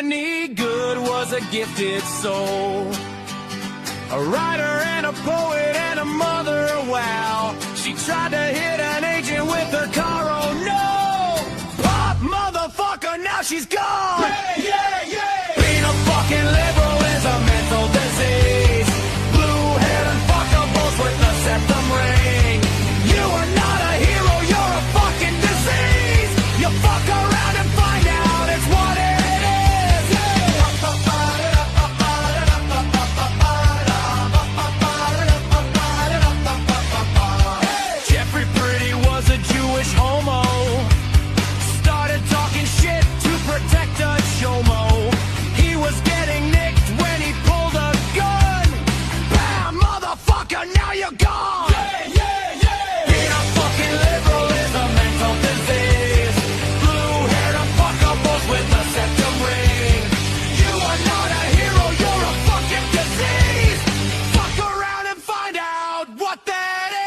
any good, was a gifted soul. A writer and a poet and a mother, wow. She tried to hit an agent with her car, oh no! Pop, motherfucker, now she's gone! Yeah, yeah, yeah! Being a fucking liberal is a mental disease. Blue-haired and fuckables with the septum ring. You are not a hero, you're a fucking disease! You fuck around and find out it's what it is! Jeffrey Pretty was a Jewish homo. Started talking shit to protect a chomo. He was getting nicked when he pulled a gun. Bam, motherfucker, now you're gone! Yeah, yeah, yeah! Being a fucking liberal is a mental disease. Blue-haired and fuckables with a septum ring. You are not a hero, you're a fucking disease. Fuck around and find out what that is.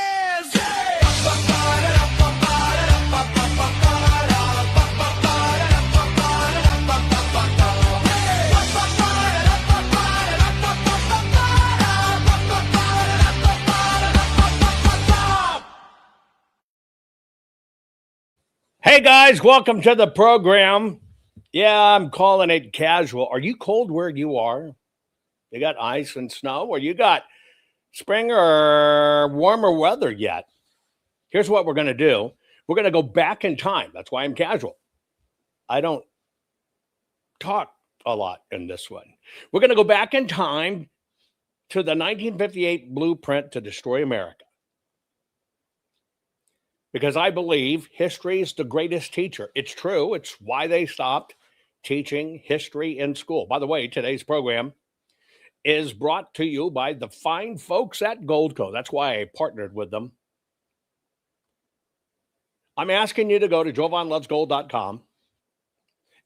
Hey guys, welcome to the program. Yeah, I'm calling it casual. Are you cold where you are? You got ice and snow, or you got spring or warmer weather yet? Here's what we're going to do. We're going to go back in time. That's why I'm casual. I don't talk a lot in this one. We're going to go back in time to the 1958 blueprint to destroy America. Because I believe history is the greatest teacher. It's true. It's why they stopped teaching history in school. By the way, today's program is brought to you by the fine folks at Goldco. That's why I partnered with them. I'm asking you to go to jovanlovesgold.com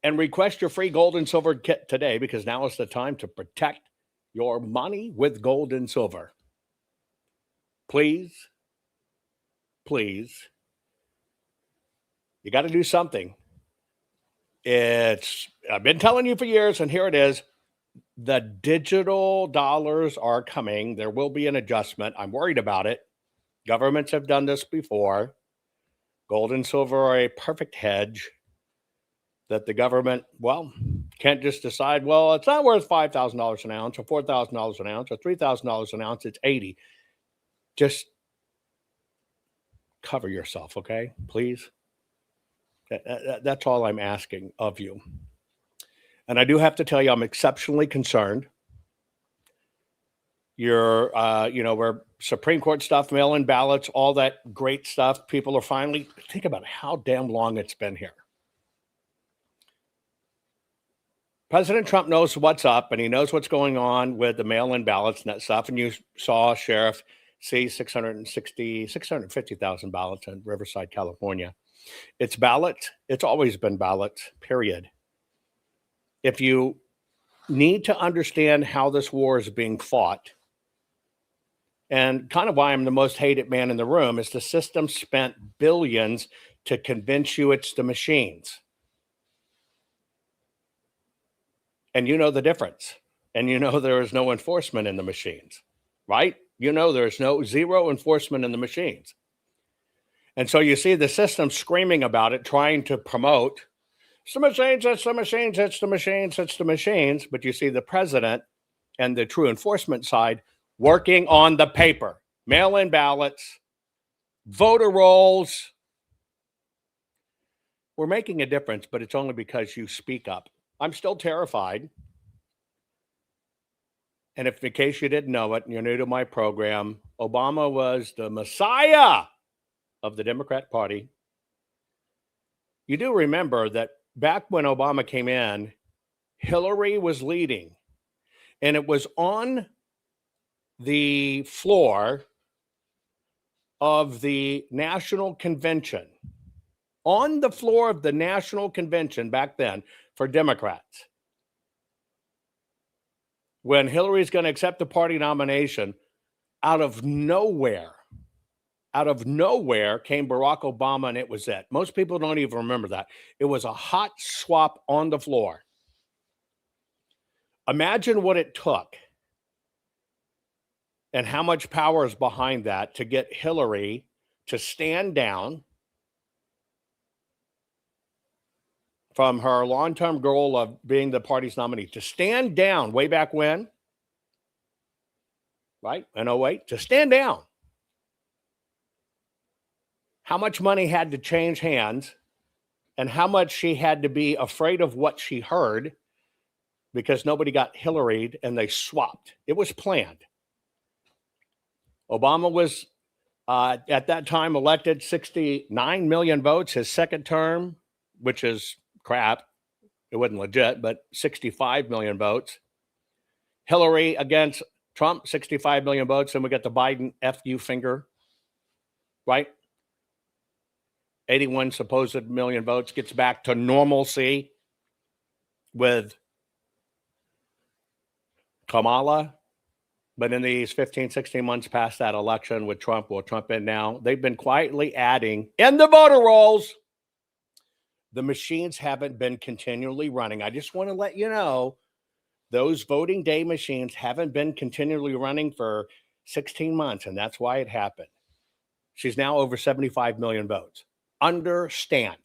and request your free gold and silver kit today, because now is the time to protect your money with gold and silver. Please, please. You got to do something. I've been telling you for years, and here it is. The digital dollars are coming. There will be an adjustment. I'm worried about it. Governments have done this before. Gold and silver are a perfect hedge that the government, can't just decide, it's not worth $5,000 an ounce or $4,000 an ounce or $3,000 an ounce. It's $80. Just cover yourself, okay? Please. That's all I'm asking of you. And I do have to tell you, I'm exceptionally concerned. Where Supreme Court stuff, mail-in ballots, all that great stuff, people are finally, think about how damn long it's been here. President Trump knows what's up, and he knows what's going on with the mail-in ballots and that stuff. And you saw Sheriff see 650,000 ballots in Riverside, California. It's ballots. It's always been ballots, period. If you need to understand how this war is being fought, and kind of why I'm the most hated man in the room, is the system spent billions to convince you it's the machines. And you know the difference. And you know there is no enforcement in the machines, right? You know there's zero enforcement in the machines. And so you see the system screaming about it, trying to promote, it's the machines, it's the machines, it's the machines, it's the machines. But you see the president and the true enforcement side working on the paper, mail-in ballots, voter rolls. We're making a difference, but it's only because you speak up. I'm still terrified. And if, in case you didn't know it, and you're new to my program, Obama was the messiah of the Democrat Party. You do remember that back when Obama came in, Hillary was leading. And it was on the floor of the National Convention. On the floor of the National Convention back then for Democrats. When Hillary's going to accept the party nomination, out of nowhere came Barack Obama, and it was it. Most people don't even remember that. It was a hot swap on the floor. Imagine what it took and how much power is behind that to get Hillary to stand down from her long-term goal of being the party's nominee, to stand down way back when, right? In 08, to stand down. How much money had to change hands and how much she had to be afraid of what she heard because nobody got Hillaried and they swapped. It was planned. Obama was, at that time, elected 69 million votes, his second term, which is crap. It wasn't legit, but 65 million votes. Hillary against Trump, 65 million votes. And we got the Biden FU finger, right? 81 supposed million votes, gets back to normalcy with Kamala. But in these 15, 16 months past that election with Trump, well, Trump in now, they've been quietly adding in the voter rolls. The machines haven't been continually running. I just want to let you know, those voting day machines haven't been continually running for 16 months, and that's why it happened. She's now over 75 million votes. Understand.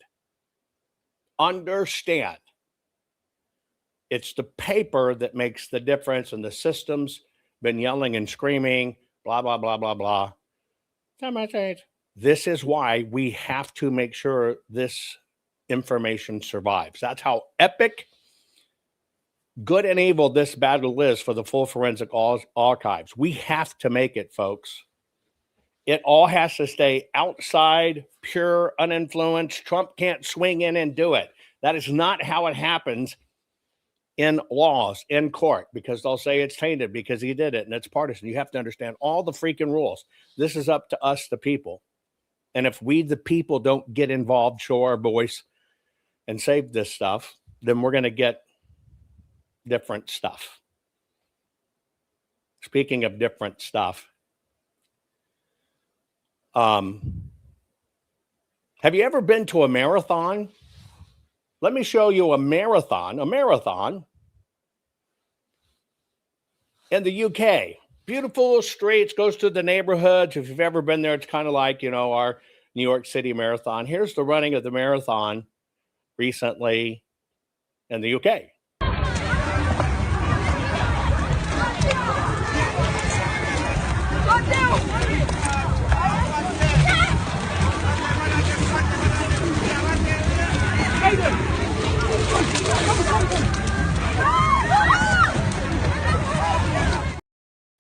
It's the paper that makes the difference, and the system's been yelling and screaming, blah, blah, blah, blah, blah. This is why we have to make sure this information survives. That's how epic, good and evil this battle is for the full forensic archives. We have to make it, folks. It all has to stay outside, pure, uninfluenced. Trump can't swing in and do it. That is not how it happens in laws, in court, because they'll say it's tainted because he did it and it's partisan. You have to understand all the freaking rules. This is up to us, the people. And if we, the people, don't get involved, show our voice, and save this stuff, then we're going to get different stuff. Speaking of different stuff, have you ever been to a marathon? Let me show you a marathon in the UK. Beautiful streets, goes to the neighborhoods. If you've ever been there, it's kind of like, our New York City marathon. Here's the running of the marathon recently in the UK.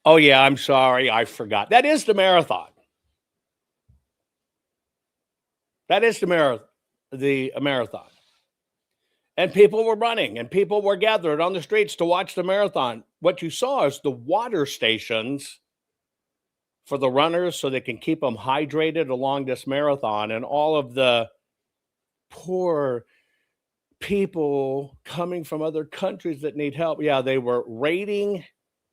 Oh, yeah, I'm sorry. I forgot. That is the marathon. That is the marathon. And people were running and people were gathered on the streets to watch the marathon. What you saw is the water stations for the runners so they can keep them hydrated along this marathon, and all of the poor people coming from other countries that need help. Yeah, they were raiding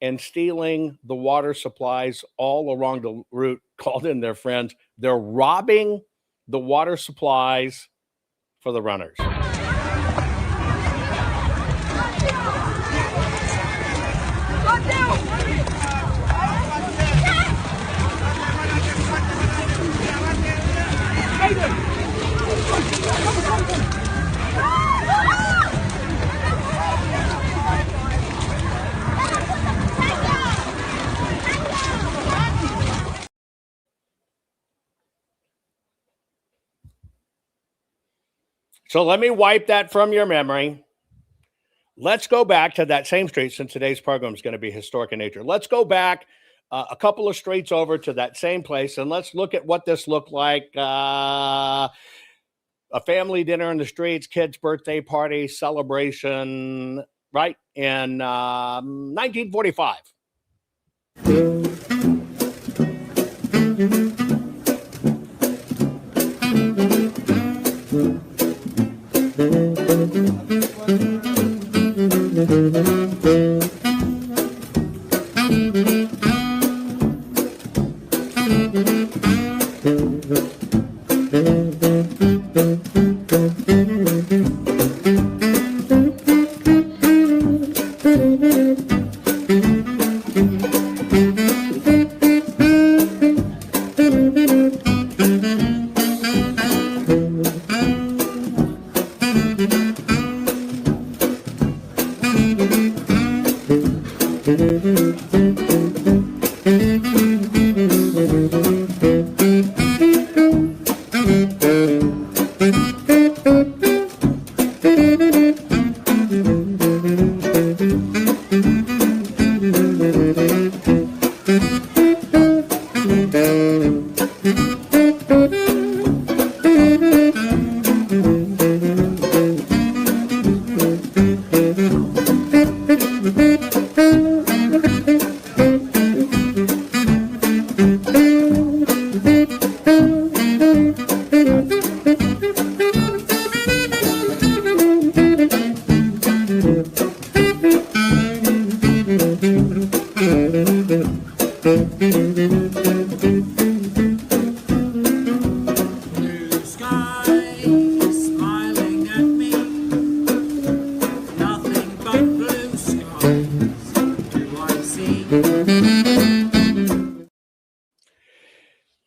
and stealing the water supplies all along the route, called in their friends. They're robbing the water supplies for the runners. So let me wipe that from your memory. Let's go back to that same street, since today's program is going to be historic in nature. Let's go back a couple of streets over to that same place, and let's look at what this looked like. A family dinner in the streets, kids' birthday party, celebration, right, in 1945.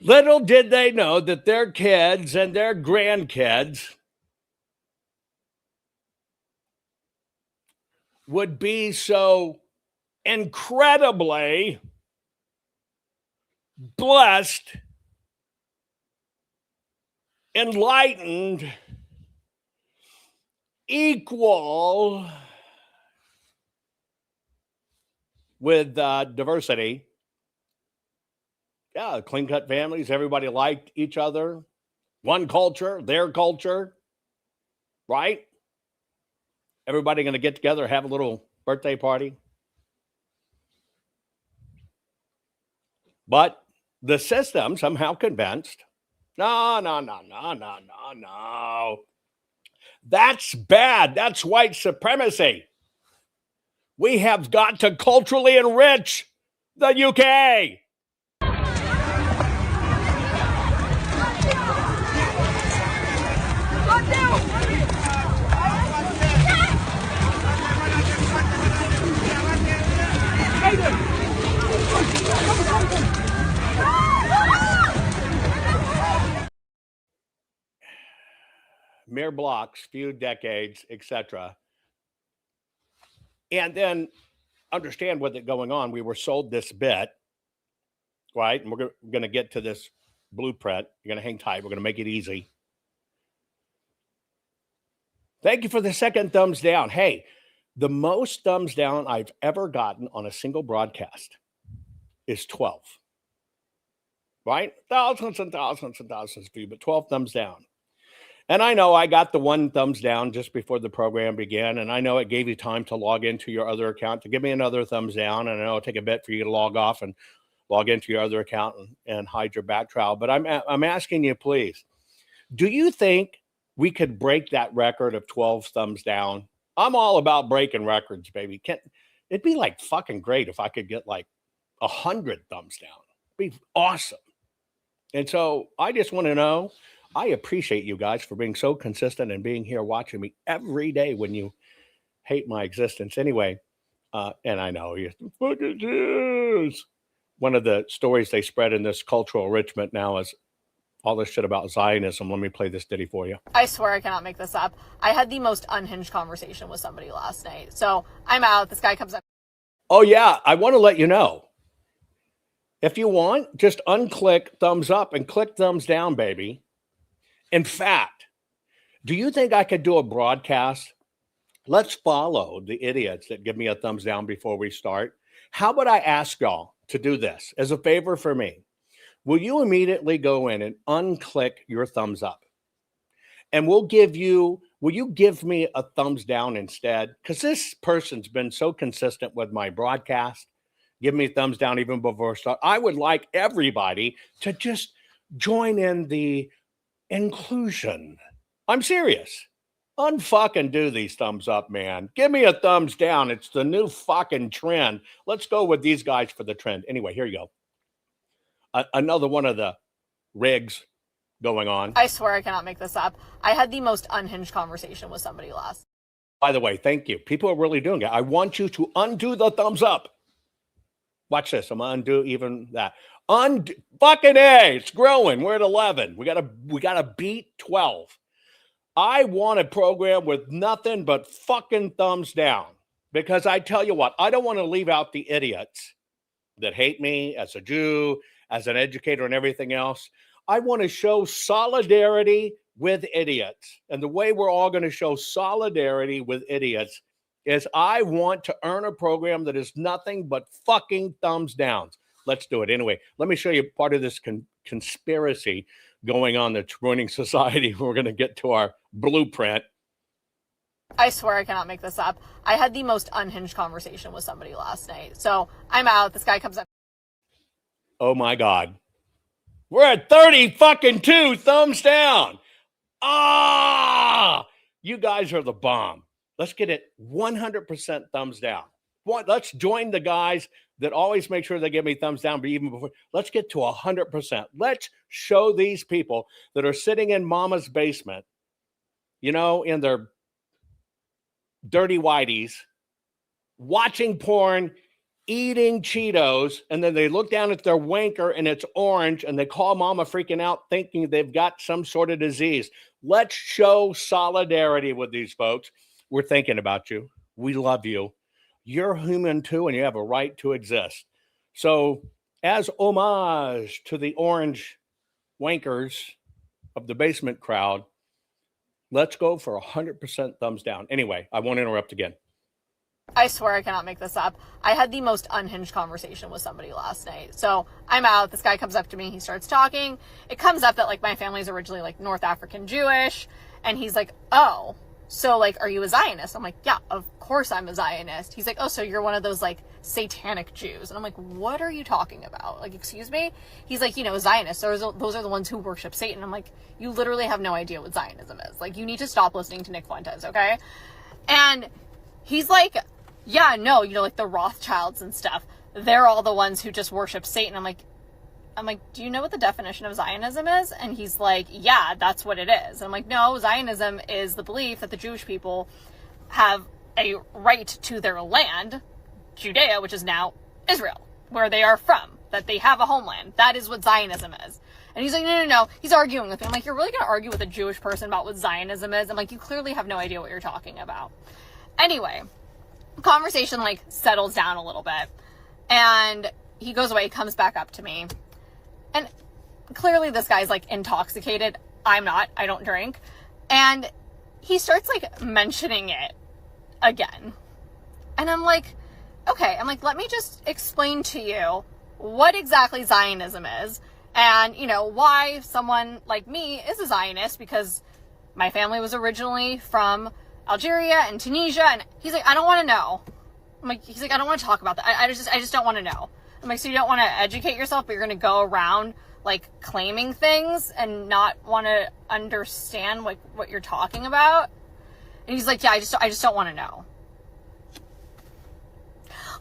Little did they know that their kids and their grandkids would be so incredibly blessed, enlightened, equal with diversity. Yeah, clean-cut families. Everybody liked each other. One culture, their culture, right? Everybody going to get together, have a little birthday party. But the system somehow convinced, no. That's bad. That's white supremacy. We have got to culturally enrich the UK. Mere blocks, few decades, etc. And then understand what's going on. We were sold this bit, right? And we're going to get to this blueprint. You're going to hang tight. We're going to make it easy. Thank you for the second thumbs down. Hey, the most thumbs down I've ever gotten on a single broadcast is 12, right? Thousands and thousands and thousands of you, but 12 thumbs down. And I know I got the one thumbs down just before the program began, and I know it gave you time to log into your other account to give me another thumbs down, and I know it'll take a bit for you to log off and log into your other account and hide your back trial. But I'm asking you, please, do you think we could break that record of 12 thumbs down? I'm all about breaking records, baby. It'd be like fucking great if I could get like 100 thumbs down. It'd be awesome. And so I just want to know, I appreciate you guys for being so consistent and being here watching me every day when you hate my existence. Anyway, and I know you fucking Jews. One of the stories they spread in this cultural enrichment now is all this shit about Zionism. Let me play this ditty for you. I swear I cannot make this up. I had the most unhinged conversation with somebody last night. So I'm out. This guy comes up. Oh, yeah. I want to let you know. If you want, just unclick thumbs up and click thumbs down, baby. In fact, do you think I could do a broadcast? Let's follow the idiots that give me a thumbs down before we start. How about I ask y'all to do this as a favor for me? Will you immediately go in and unclick your thumbs up? And will you give me a thumbs down instead? Because this person's been so consistent with my broadcast. Give me a thumbs down even before start. I would like everybody to just join in the inclusion. I'm serious. Unfucking do these thumbs up, man. Give me a thumbs down. It's the new fucking trend. Let's go with these guys for the trend. Anyway, here you go. Another one of the rigs going on. I swear I cannot make this up. I had the most unhinged conversation with somebody last. By the way, thank you. People are really doing it. I want you to undo the thumbs up. Watch this. I'm going to undo even that. Fucking A. It's growing. We're at 11. We gotta beat 12. I want a program with nothing but fucking thumbs down. Because I tell you what, I don't want to leave out the idiots that hate me as a Jew, as an educator, and everything else. I want to show solidarity with idiots. And the way we're all going to show solidarity with idiots is I want to earn a program that is nothing but fucking thumbs downs. Let's do it. Anyway, let me show you part of this conspiracy going on that's ruining society. We're going to get to our blueprint. I swear I cannot make this up. I had the most unhinged conversation with somebody last night. So I'm out. This guy comes up. Oh my God. We're at 30 fucking 2 thumbs down. Ah, you guys are the bomb. Let's get it 100% thumbs down. Let's join the guys that always make sure they give me thumbs down, but even before, let's get to 100%. Let's show these people that are sitting in mama's basement, in their dirty whiteys, watching porn, eating Cheetos, and then they look down at their wanker and it's orange and they call mama freaking out thinking they've got some sort of disease. Let's show solidarity with these folks. We're thinking about you. We love you. You're human too, and you have a right to exist. So as homage to the orange wankers of the basement crowd, let's go for 100% thumbs down. Anyway, I won't interrupt again. I swear I cannot make this up. I had the most unhinged conversation with somebody last night. So I'm out. This guy comes up to me. He starts talking. It comes up that my family is originally North African Jewish. And he's like, oh, so are you a Zionist? I'm like, yeah, of course I'm a Zionist. He's like, oh, so you're one of those satanic Jews. And I'm like, what are you talking about? Excuse me? He's like, Zionists, those are the ones who worship Satan. I'm like, you literally have no idea what Zionism is. You need to stop listening to Nick Fuentes, okay? And he's like, yeah, no, the Rothschilds and stuff, they're all the ones who just worship Satan. I'm like, do you know what the definition of Zionism is? And he's like, yeah, that's what it is. And I'm like, no, Zionism is the belief that the Jewish people have a right to their land, Judea, which is now Israel, where they are from, that they have a homeland. That is what Zionism is. And he's like, no. He's arguing with me. I'm like, you're really going to argue with a Jewish person about what Zionism is? I'm like, you clearly have no idea what you're talking about. Anyway, conversation settles down a little bit, and he goes away, comes back up to me, and clearly this guy's intoxicated. I'm not, I don't drink. And he starts mentioning it again. And I'm like, okay, let me just explain to you what exactly Zionism is, and why someone like me is a Zionist, because my family was originally from Algeria and Tunisia. And he's like, I don't want to know. He's like, I don't want to talk about that. I just don't want to know. I'm like, so you don't want to educate yourself, but you're going to go around claiming things and not want to understand what you're talking about? And he's like, yeah, I just don't want to know.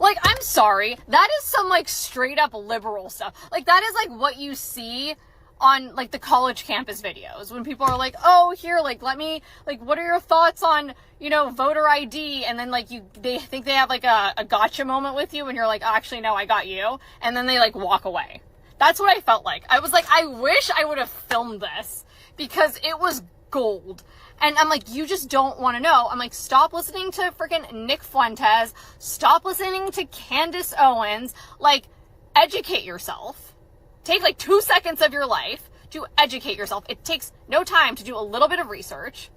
I'm sorry. That is some straight up liberal stuff. That is what you see on the college campus videos when people are like, oh, here, let me, what are your thoughts on, voter ID? And then they think they have a gotcha moment with you, and you're like, actually, no, I got you. And then they walk away. That's what I felt like. I was like, I wish I would have filmed this, because it was gold. And I'm like, you just don't want to know. I'm like, stop listening to freaking Nick Fuentes. Stop listening to Candace Owens. Educate yourself. Take 2 seconds of your life to educate yourself. It takes no time to do a little bit of research.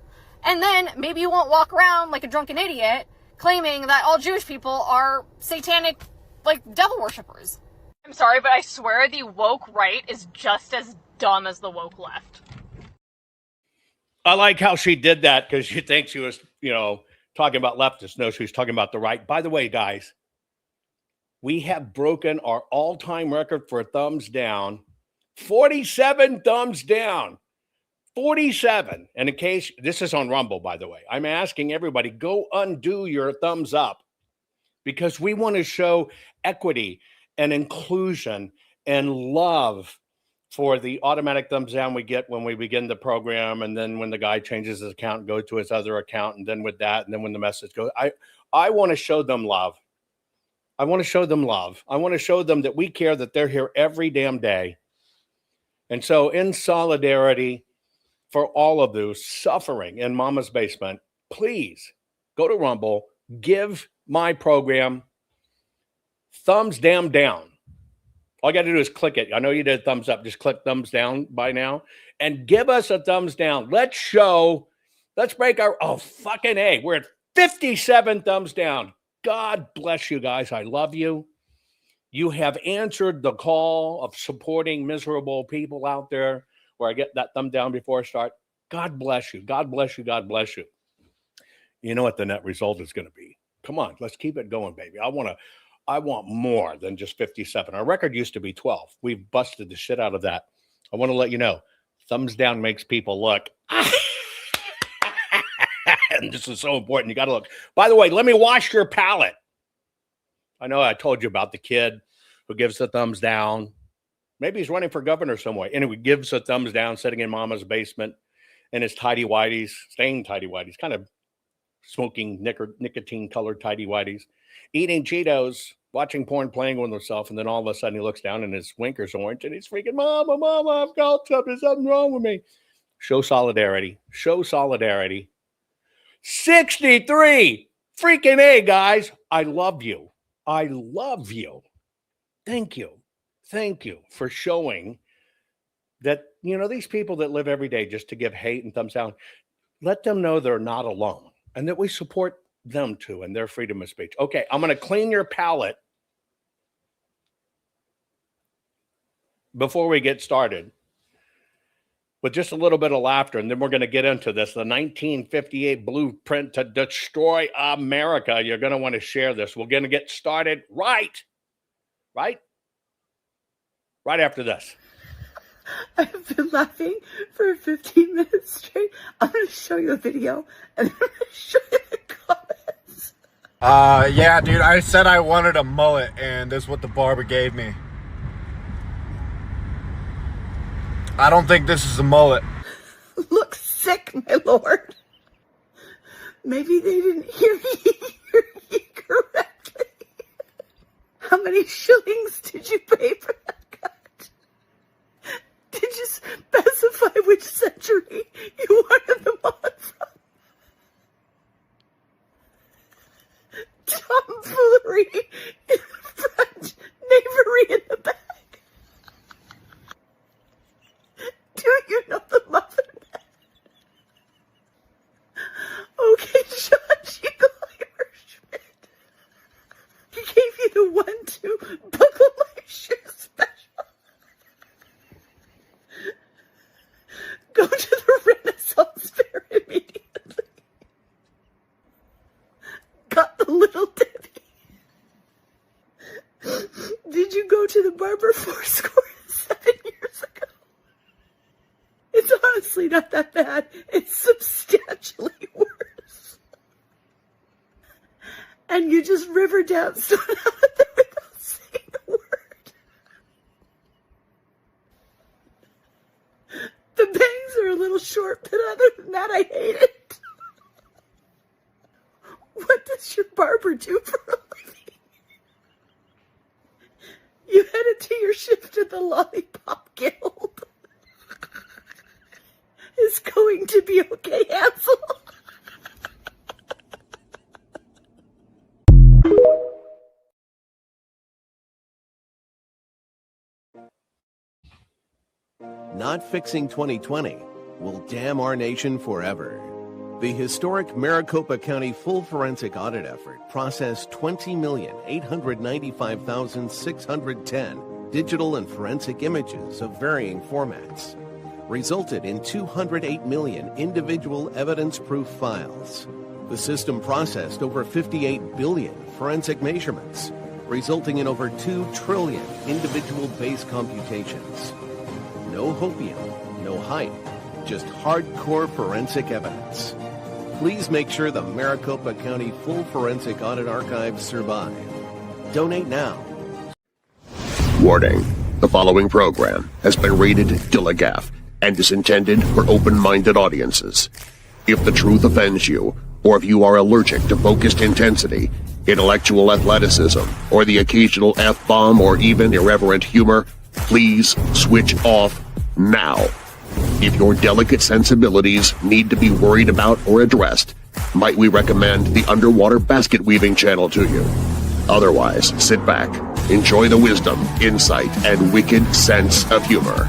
And then maybe you won't walk around like a drunken idiot claiming that all Jewish people are satanic, devil worshippers. I'm sorry, but I swear the woke right is just as dumb as the woke left. I like how she did that, because she thinks she was, talking about leftists. No, she was talking about the right. By the way, guys, we have broken our all-time record for thumbs down. 47 thumbs down. 47. And in case, this is on Rumble, by the way, I'm asking everybody, go undo your thumbs up, because we want to show equity and inclusion and love for the automatic thumbs down we get when we begin the program, and then when the guy changes his account and goes to his other account, and then with that, and then when the message goes, I want to show them love. I want to show them love. I want to show them that we care, that they're here every damn day. And so in solidarity for all of those suffering in Mama's basement, please go to Rumble, give my program, thumbs down. All you got to do is click it. I know you did thumbs up. Just click thumbs down by now and give us a thumbs down. Let's break our, fucking A. We're at 57 thumbs down. God bless you guys. I love you. You have answered the call of supporting miserable people out there where I get that thumb down before I start. God bless you. God bless you. God bless you. You know what the net result is going to be. Come on, let's keep it going, baby. I want more than just 57. Our record used to be 12. We've busted the shit out of that. I want to let you know, thumbs down makes people look. And this is so important. You got to look. By the way, let me wash your palate. I know I told you about the kid who gives the thumbs down. Maybe he's running for governor some way. Anyway, gives a thumbs down, sitting in mama's basement in his tighty-whities, staying tighty-whities, kind of smoking nicotine-colored tighty-whities, eating Cheetos, watching porn, playing with himself, and then all of a sudden he looks down and his winker's orange, and he's freaking, Mama, I've got something, something wrong with me. Show solidarity. Show solidarity. 63 freaking A, guys. I love you. I love you. Thank you. Thank you for showing that, these people that live every day just to give hate and thumbs down, let them know they're not alone and that we support them too and their freedom of speech. Okay, I'm going to clean your palate before we get started with just a little bit of laughter, and then we're going to get into this, the 1958 blueprint to destroy America. You're going to want to share this. We're going to get started right after this. I've been laughing for 15 minutes straight. I'm going to show you a video, and then I'm going to show you the comments. Yeah, dude, I said I wanted a mullet, and this is what the barber gave me. I don't think this is a mullet. Look sick, my lord. Maybe they didn't hear you correctly. How many shillings did you pay for that cut? Did you specify which century you wanted them on from? Tomfoolery in the front, knavery in the back. Do you know the muffin man? Okay, John Schiegelheimer Schmidt. He gave you the 1-2 buckle my shoe special. Go to the Renaissance Fair immediately. Got the little Debbie. Did you go to the barber 7 years ago? It's honestly not that bad. It's substantially worse. And you just river down so out of there without saying a word. The bangs are a little short, but other than that, I hate it. What does your barber do for a living? You headed to your shift at the Lollipop Guild. Is going to be okay, Hansel. Not fixing 2020 will damn our nation forever. The historic Maricopa County full forensic audit effort processed 20,895,610 digital and forensic images of varying formats, resulted in 208 million individual evidence-proof files. The system processed over 58 billion forensic measurements, resulting in over 2 trillion individual base computations. No hopium, no hype, just hardcore forensic evidence. Please make sure the Maricopa County Full Forensic Audit Archives survive. Donate now. Warning. The following program has been rated Dilligaf and is intended for open-minded audiences. If the truth offends you, or if you are allergic to focused intensity, intellectual athleticism, or the occasional F-bomb or even irreverent humor, please switch off now. If your delicate sensibilities need to be worried about or addressed, might we recommend the Underwater Basket Weaving channel to you. Otherwise, sit back, enjoy the wisdom, insight, and wicked sense of humor.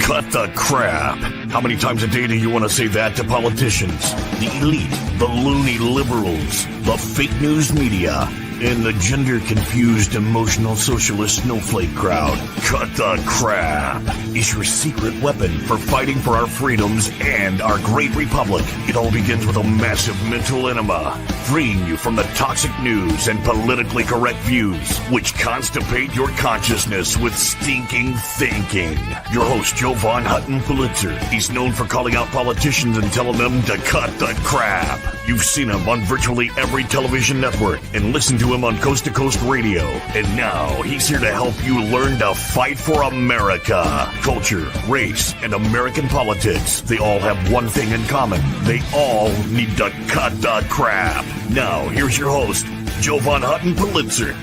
Cut the crap. How many times a day do you want to say that to politicians, the elite, the loony liberals, the fake news media, and the gender-confused, emotional socialist snowflake crowd? Cut the crap is your secret weapon for fighting for our freedoms and our great republic. It all begins with a massive mental enema, freeing you from the toxic news and politically correct views, which constipate your consciousness with stinking thinking. Your host, Jovan Hutton Pulitzer. He's known for calling out politicians and telling them to cut the crap. You've seen him on virtually every television network and listened to him on Coast to Coast Radio. And now he's here to help you learn to fight for America. Culture, race, and American politics. They all have one thing in common. They all need to cut the crap. Now, here's your host, Jovan Hutton Pulitzer.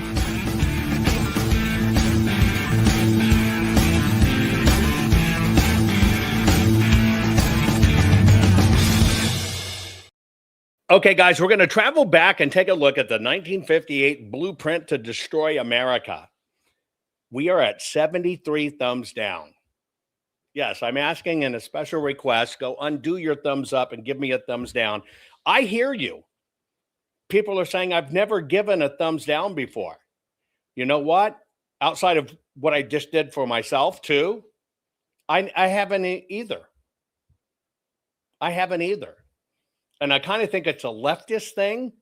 Okay, guys, we're going to travel back and take a look at the 1958 blueprint to destroy America. We are at 73 thumbs down. Yes, I'm asking in a special request, go undo your thumbs up and give me a thumbs down. I hear you. People are saying I've never given a thumbs down before. You know what? Outside of what I just did for myself too, I haven't either. I haven't either. And I kind of think it's a leftist thing.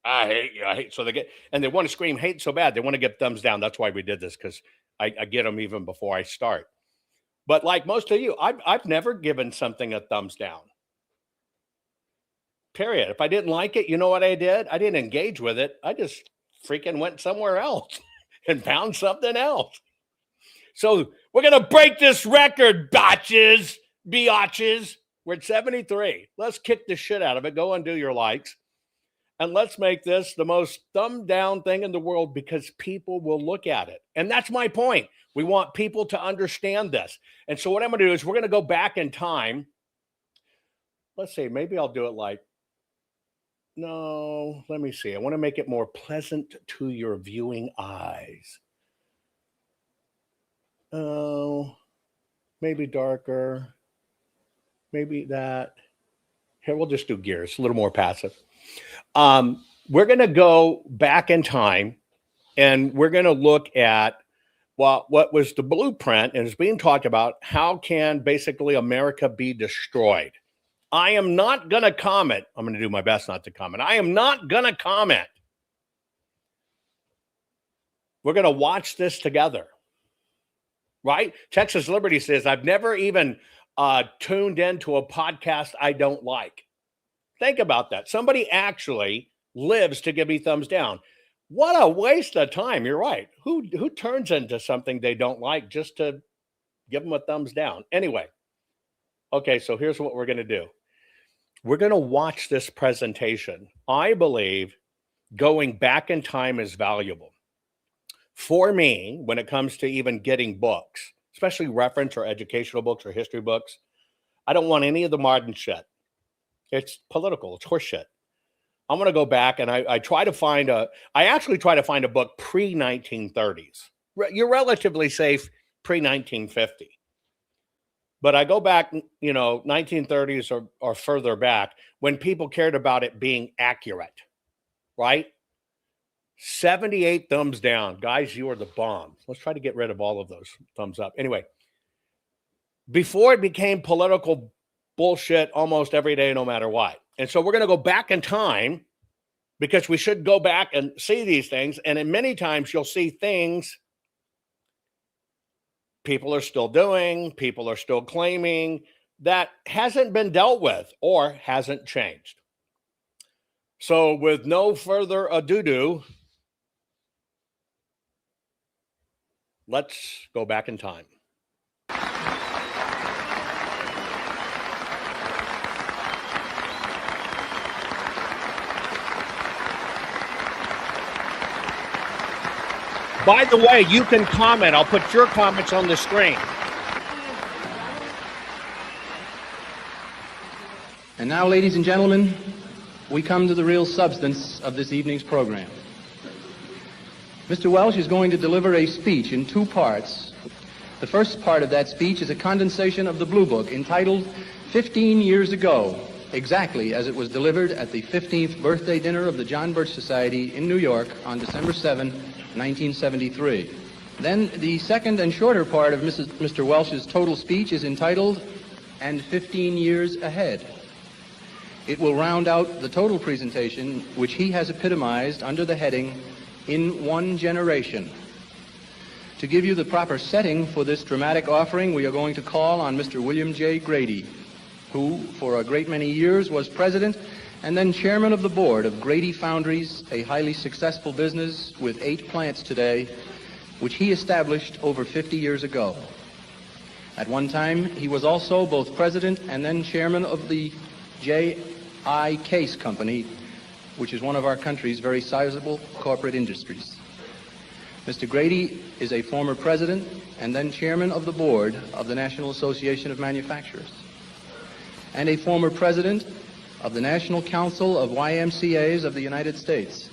I hate you. I hate. So they get, and they want to scream hate so bad. They want to give thumbs down. That's why we did this, because I get them even before I start. But like most of you, I've never given something a thumbs down. Period. If I didn't like it, you know what I did? I didn't engage with it. I just freaking went somewhere else and found something else. So we're going to break this record, biatches. We're at 73. Let's kick the shit out of it. Go undo your likes. And let's make this the most thumb down thing in the world, because people will look at it. And that's my point. We want people to understand this. And so what I'm going to do is we're going to go back in time. Let's see. Maybe I'll do it like, no, let me see. I want to make it more pleasant to your viewing eyes. Oh, maybe darker. Maybe that. Here, we'll just do gears, a little more passive. We're going to go back in time, and we're going to look at what was the blueprint, and it's being talked about. How can basically America be destroyed? I am not going to comment. I'm going to do my best not to comment. I am not going to comment. We're going to watch this together, right? Texas Liberty says, I've never even tuned into a podcast I don't like. Think about that. Somebody actually lives to give me thumbs down. What a waste of time. You're right. Who turns into something they don't like just to give them a thumbs down? Anyway, okay, so here's what we're going to do. We're going to watch this presentation. I believe going back in time is valuable. For me, when it comes to even getting books, especially reference or educational books or history books, I don't want any of the modern shit. It's political. It's horseshit. I'm going to go back and I actually try to find a book pre-1930s. You're relatively safe pre-1950. But I go back, 1930s or further back, when people cared about it being accurate, right? 78 thumbs down. Guys, you are the bomb. Let's try to get rid of all of those thumbs up. Anyway, before it became political bullshit almost every day, no matter what. And so we're going to go back in time, because we should go back and see these things. And in many times you'll see things people are still doing, people are still claiming, that hasn't been dealt with or hasn't changed. So with no further ado, let's go back in time. By the way, you can comment. I'll put your comments on the screen. And now, ladies and gentlemen, we come to the real substance of this evening's program. Mr. Welsh is going to deliver a speech in two parts. The first part of that speech is a condensation of the Blue Book entitled 15 Years Ago, exactly as it was delivered at the 15th birthday dinner of the John Birch Society in New York on December 7, 1973. Then the second and shorter part of Mr. Welsh's total speech is entitled, "And 15 Years Ahead." It will round out the total presentation, which he has epitomized under the heading, "In One Generation." To give you the proper setting for this dramatic offering, we are going to call on Mr. William J. Grady, who for a great many years was president and then chairman of the board of Grady Foundries, a highly successful business with 8 plants today, which he established over 50 years ago. At one time, he was also both president and then chairman of the J.I. Case Company, which is one of our country's very sizable corporate industries. Mr. Grady is a former president and then chairman of the board of the National Association of Manufacturers, and a former president of the National Council of YMCAs of the United States.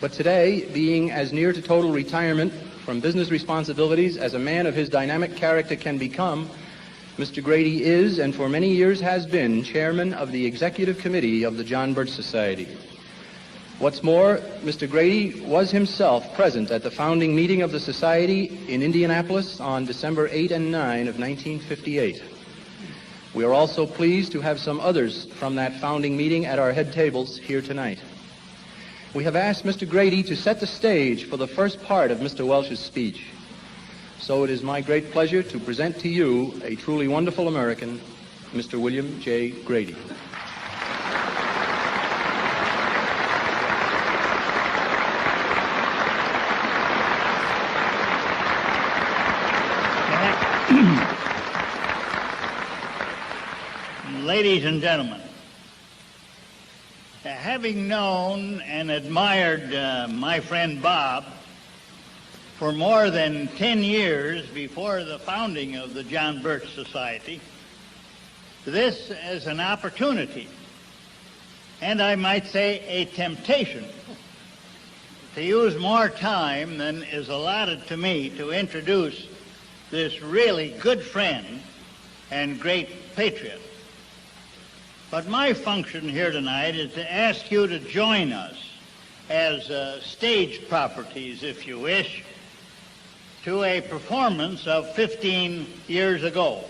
But today, being as near to total retirement from business responsibilities as a man of his dynamic character can become, Mr. Grady is, and for many years has been, chairman of the executive committee of the John Birch Society. What's more, Mr. Grady was himself present at the founding meeting of the Society in Indianapolis on December 8 and 9 of 1958. We are also pleased to have some others from that founding meeting at our head tables here tonight. We have asked Mr. Grady to set the stage for the first part of Mr. Welsh's speech. So it is my great pleasure to present to you a truly wonderful American, Mr. William J. Grady. Ladies and gentlemen, having known and admired my friend Bob for more than 10 years before the founding of the John Birch Society, this is an opportunity, and I might say a temptation, to use more time than is allotted to me to introduce this really good friend and great patriot. But my function here tonight is to ask you to join us as stage properties, if you wish, to a performance of 15 years ago.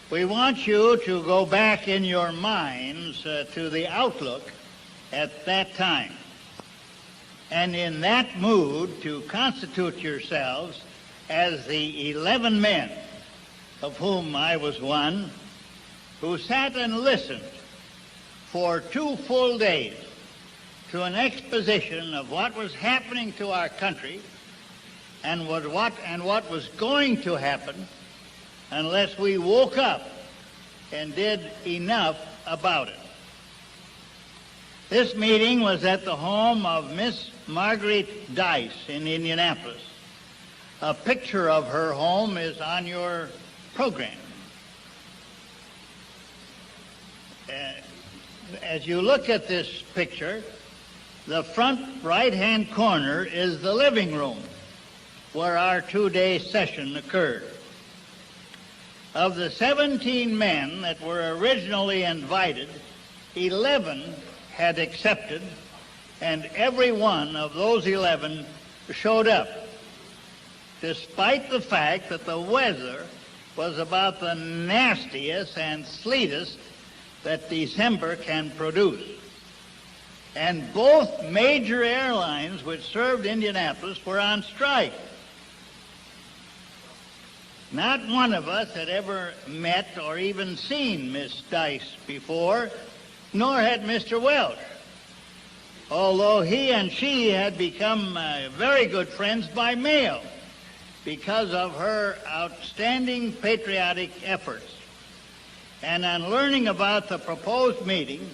We want you to go back in your minds to the outlook at that time, and in that mood to constitute yourselves as the 11 men, of whom I was one, who sat and listened for 2 full days to an exposition of what was happening to our country and what was going to happen unless we woke up and did enough about it. This meeting was at the home of Miss Marguerite Dice in Indianapolis. A picture of her home is on your program. As you look at this picture, the front right-hand corner is the living room where our 2-day session occurred. Of the 17 men that were originally invited, 11 had accepted, and every one of those 11 showed up, despite the fact that the weather was about the nastiest and sleetest that December can produce. And both major airlines which served Indianapolis were on strike. Not one of us had ever met or even seen Miss Dice before, nor had Mr. Welsh, although he and she had become very good friends by mail because of her outstanding patriotic efforts. And on learning about the proposed meeting,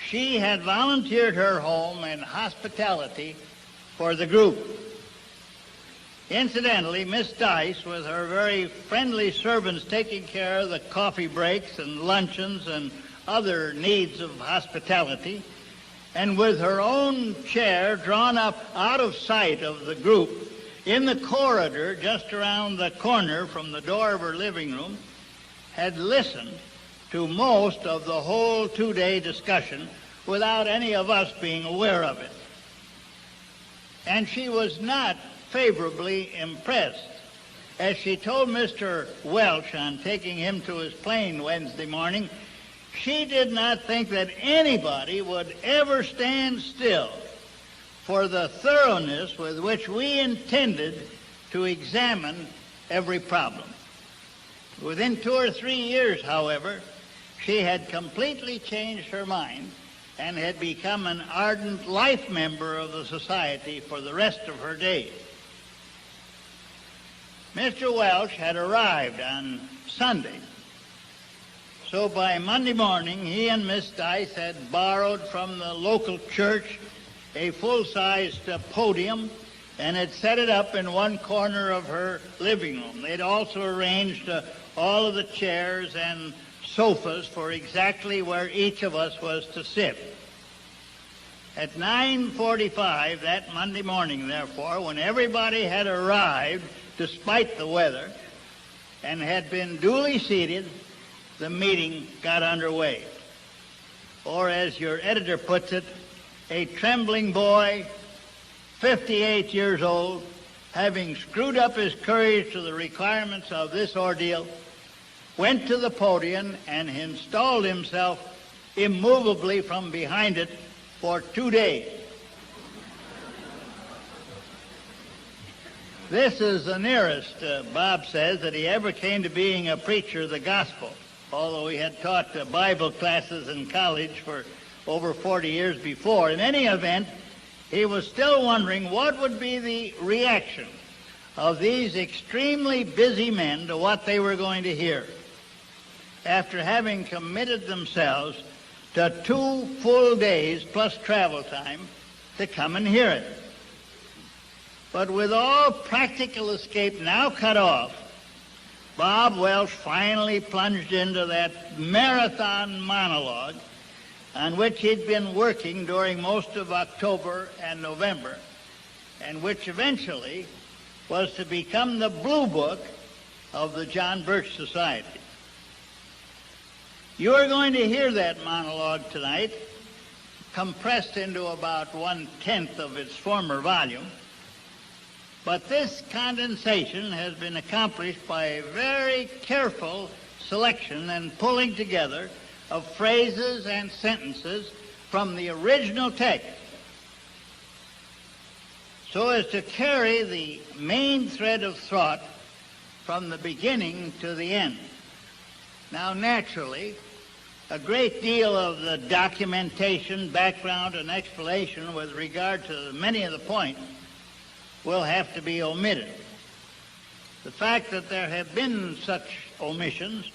she had volunteered her home and hospitality for the group. Incidentally, Miss Dice, with her very friendly servants taking care of the coffee breaks and luncheons and other needs of hospitality, and with her own chair drawn up out of sight of the group in the corridor just around the corner from the door of her living room, had listened to most of the whole two-day discussion without any of us being aware of it. And she was not favorably impressed. As she told Mr. Welch on taking him to his plane Wednesday morning, she did not think that anybody would ever stand still for the thoroughness with which we intended to examine every problem. Within 2 or 3 years, however, she had completely changed her mind and had become an ardent life member of the society for the rest of her days. Mr. Welch had arrived on Sunday, so by Monday morning he and Miss Dice had borrowed from the local church a full-sized podium and had set it up in one corner of her living room. They'd also arranged all of the chairs and sofas for exactly where each of us was to sit. At 9:45 that Monday morning, therefore, when everybody had arrived, despite the weather, and had been duly seated, the meeting got underway. Or, as your editor puts it, a trembling boy, 58 years old, having screwed up his courage to the requirements of this ordeal, went to the podium and installed himself immovably from behind it for 2 days. This is the nearest, Bob says, that he ever came to being a preacher of the gospel, although he had taught Bible classes in college for over 40 years before. In any event, he was still wondering what would be the reaction of these extremely busy men to what they were going to hear, after having committed themselves to 2 full days plus travel time to come and hear it. But with all practical escape now cut off, Bob Welch finally plunged into that marathon monologue on which he'd been working during most of October and November, and which eventually was to become the Blue Book of the John Birch Society. You are going to hear that monologue tonight, compressed into about 1/10 of its former volume, but this condensation has been accomplished by a very careful selection and pulling together of phrases and sentences from the original text, so as to carry the main thread of thought from the beginning to the end. Now, naturally, a great deal of the documentation, background, and explanation with regard to many of the points will have to be omitted. The fact that there have been such omissions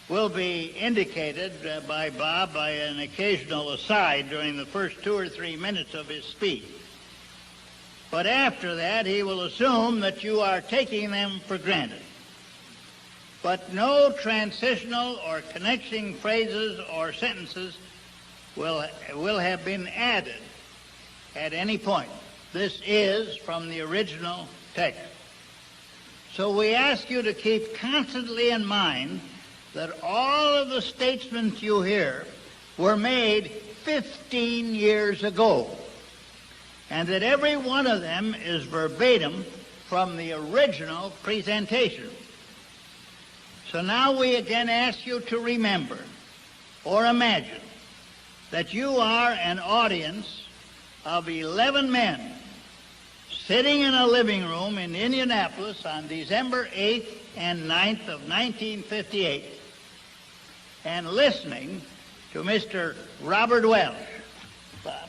will be indicated by Bob by an occasional aside during the first 2 or 3 minutes of his speech. But after that, he will assume that you are taking them for granted. But no transitional or connecting phrases or sentences will have been added at any point. This is from the original text. So we ask you to keep constantly in mind that all of the statements you hear were made 15 years ago, and that every one of them is verbatim from the original presentation. So now we again ask you to remember or imagine that you are an audience of 11 men sitting in a living room in Indianapolis on December 8th and 9th of 1958 and listening to Mr. Robert Welch. Bob.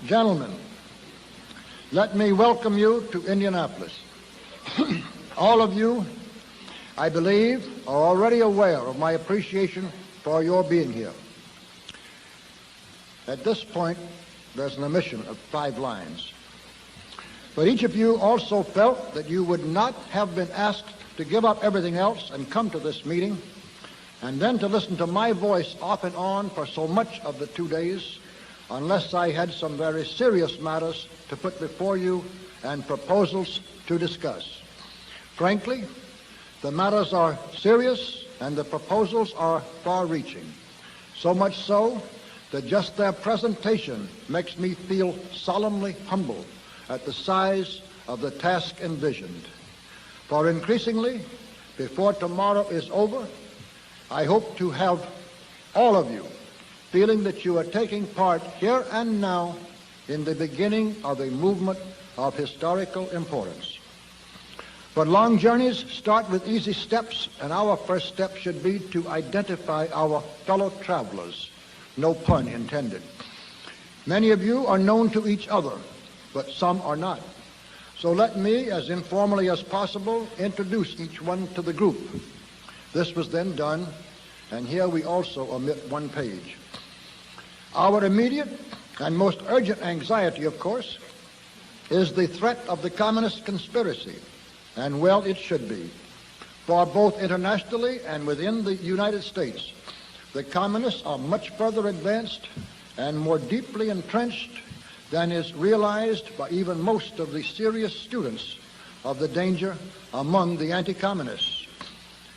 Gentlemen, let me welcome you to Indianapolis. All of you, I believe, are already aware of my appreciation for your being here. At this point, there's an omission of 5 lines. But each of you also felt that you would not have been asked to give up everything else and come to this meeting, and then to listen to my voice off and on for so much of the 2 days, unless I had some very serious matters to put before you and proposals to discuss. Frankly, the matters are serious and the proposals are far-reaching, so much so that just their presentation makes me feel solemnly humbled at the size of the task envisioned. For increasingly, before tomorrow is over, I hope to have all of you feeling that you are taking part here and now in the beginning of a movement of historical importance. But long journeys start with easy steps, and our first step should be to identify our fellow travelers. No pun intended. Many of you are known to each other, but some are not. So let me, as informally as possible, introduce each one to the group. This was then done, and here we also omit 1 page. Our immediate and most urgent anxiety, of course, is the threat of the communist conspiracy, and well, it should be. For both internationally and within the United States, the communists are much further advanced and more deeply entrenched than is realized by even most of the serious students of the danger among the anti-communists.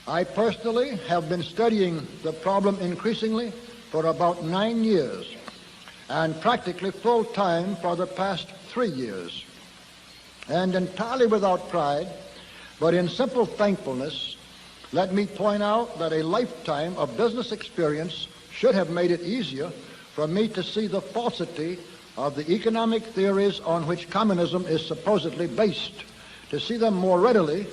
I personally have been studying the problem increasingly for about 9 years, and practically full-time for the past 3 years. And entirely without pride, but in simple thankfulness, let me point out that a lifetime of business experience should have made it easier for me to see the falsity of the economic theories on which communism is supposedly based, to see them more readily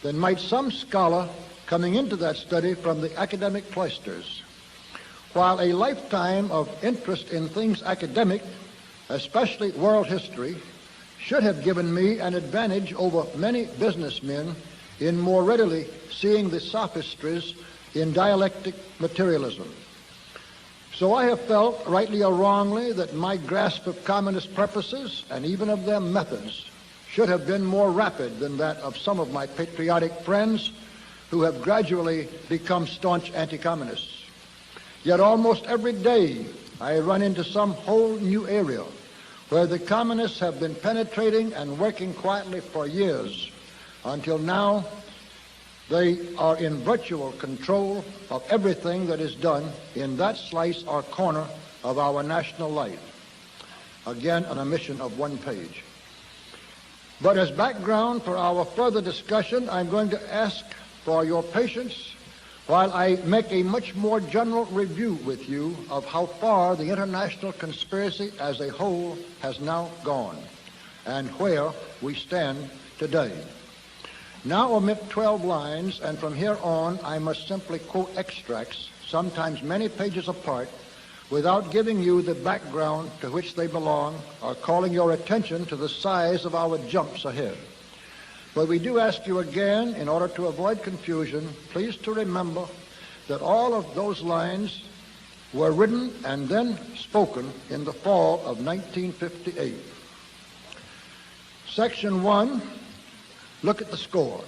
than might some scholar coming into that study from the academic cloisters. While a lifetime of interest in things academic, especially world history, should have given me an advantage over many businessmen in more readily seeing the sophistries in dialectic materialism. So I have felt, rightly or wrongly, that my grasp of communist purposes and even of their methods should have been more rapid than that of some of my patriotic friends who have gradually become staunch anti-communists. Yet almost every day I run into some whole new area where the communists have been penetrating and working quietly for years, until now they are in virtual control of everything that is done in that slice or corner of our national life. Again, an omission of 1 page. But as background for our further discussion, I'm going to ask for your patience while I make a much more general review with you of how far the international conspiracy as a whole has now gone and where we stand today. Now omit 12 lines, and from here on I must simply quote extracts, sometimes many pages apart, without giving you the background to which they belong or calling your attention to the size of our jumps ahead. But we do ask you again, in order to avoid confusion, please to remember that all of those lines were written and then spoken in the fall of 1958. Section 1, look at the score.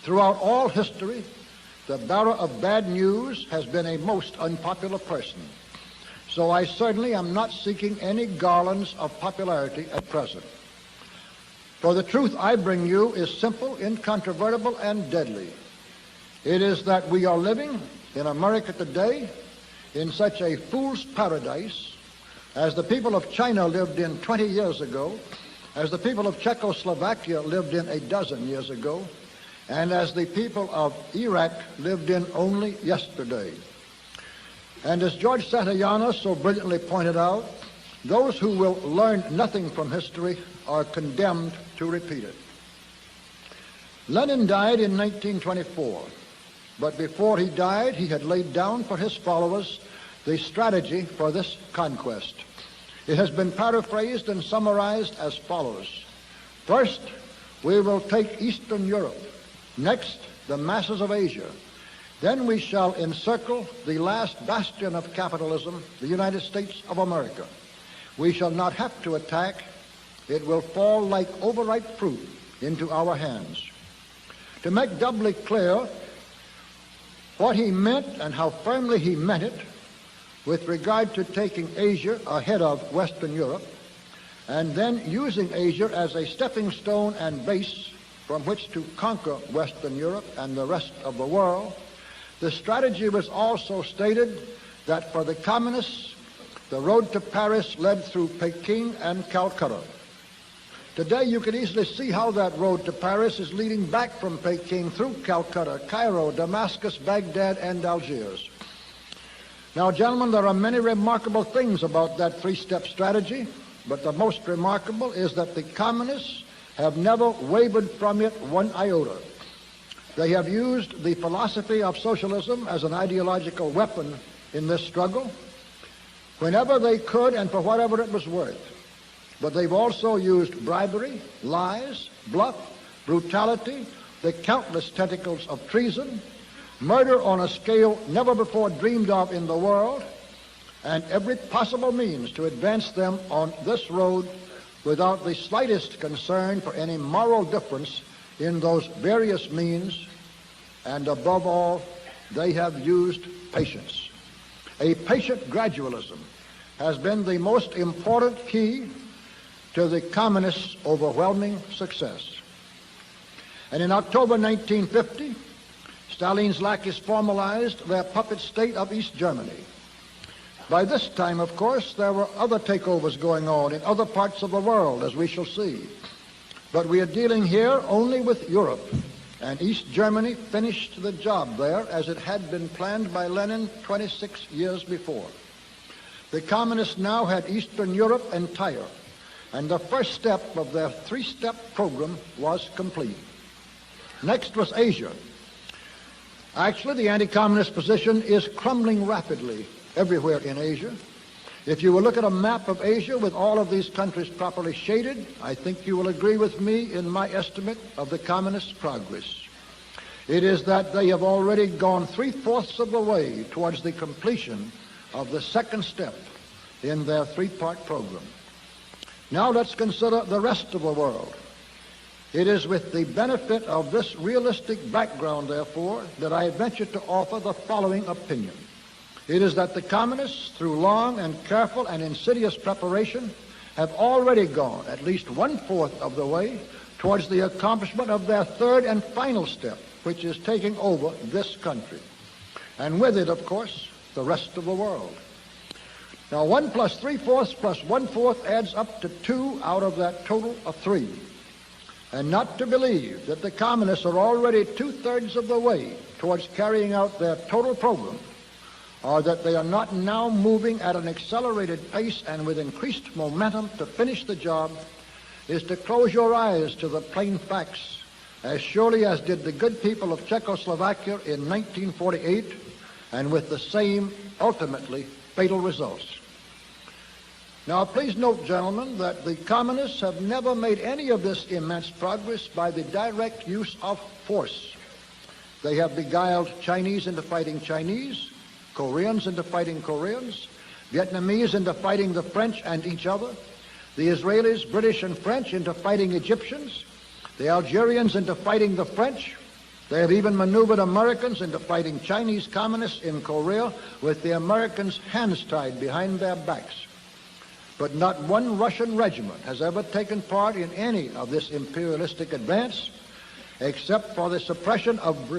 Throughout all history, the bearer of bad news has been a most unpopular person. So I certainly am not seeking any garlands of popularity at present. For the truth I bring you is simple, incontrovertible, and deadly. It is that we are living in America today in such a fool's paradise as the people of China lived in 20 years ago, as the people of Czechoslovakia lived in a dozen years ago, and as the people of Iraq lived in only yesterday. And as George Santayana so brilliantly pointed out, those who will learn nothing from history are condemned to repeat it. Lenin died in 1924, but before he died, he had laid down for his followers the strategy for this conquest. It has been paraphrased and summarized as follows. First, we will take Eastern Europe. Next, the masses of Asia. Then we shall encircle the last bastion of capitalism, the United States of America. We shall not have to attack. It will fall like overripe fruit into our hands. To make doubly clear what he meant and how firmly he meant it with regard to taking Asia ahead of Western Europe, and then using Asia as a stepping stone and base from which to conquer Western Europe and the rest of the world, the strategy was also stated that for the communists, the road to Paris led through Peking and Calcutta. Today, you can easily see how that road to Paris is leading back from Peking through Calcutta, Cairo, Damascus, Baghdad, and Algiers. Now, gentlemen, there are many remarkable things about that three-step strategy, but the most remarkable is that the communists have never wavered from it one iota. They have used the philosophy of socialism as an ideological weapon in this struggle whenever they could and for whatever it was worth. But they've also used bribery, lies, bluff, brutality, the countless tentacles of treason, murder on a scale never before dreamed of in the world, and every possible means to advance them on this road without the slightest concern for any moral difference in those various means. And above all, they have used patience. A patient gradualism has been the most important key to the communists' overwhelming success. And in October 1950, Stalin's lackeys formalized their puppet state of East Germany. By this time, of course, there were other takeovers going on in other parts of the world, as we shall see. But we are dealing here only with Europe, and East Germany finished the job there as it had been planned by Lenin 26 years before. The communists now had Eastern Europe entire, and the first step of their three-step program was complete. Next was Asia. Actually, the anti-communist position is crumbling rapidly everywhere in Asia. If you will look at a map of Asia with all of these countries properly shaded, I think you will agree with me in my estimate of the communists' progress. It is that they have already gone 3/4 of the way towards the completion of the second step in their three-part program. Now let's consider the rest of the world. It is with the benefit of this realistic background, therefore, that I venture to offer the following opinion. It is that the communists, through long and careful and insidious preparation, have already gone at least 1/4 of the way towards the accomplishment of their third and final step, which is taking over this country. And with it, of course, the rest of the world. Now, 1 + 3/4 + 1/4 adds up to 2 out of that total of 3. And not to believe that the communists are already 2/3 of the way towards carrying out their total program, or that they are not now moving at an accelerated pace and with increased momentum to finish the job, is to close your eyes to the plain facts, as surely as did the good people of Czechoslovakia in 1948, and with the same, ultimately, fatal results. Now, please note, gentlemen, that the communists have never made any of this immense progress by the direct use of force. They have beguiled Chinese into fighting Chinese, Koreans into fighting Koreans, Vietnamese into fighting the French and each other, the Israelis, British, and French into fighting Egyptians, the Algerians into fighting the French. They have even maneuvered Americans into fighting Chinese communists in Korea with the Americans' hands tied behind their backs. But not one Russian regiment has ever taken part in any of this imperialistic advance, except for the suppression of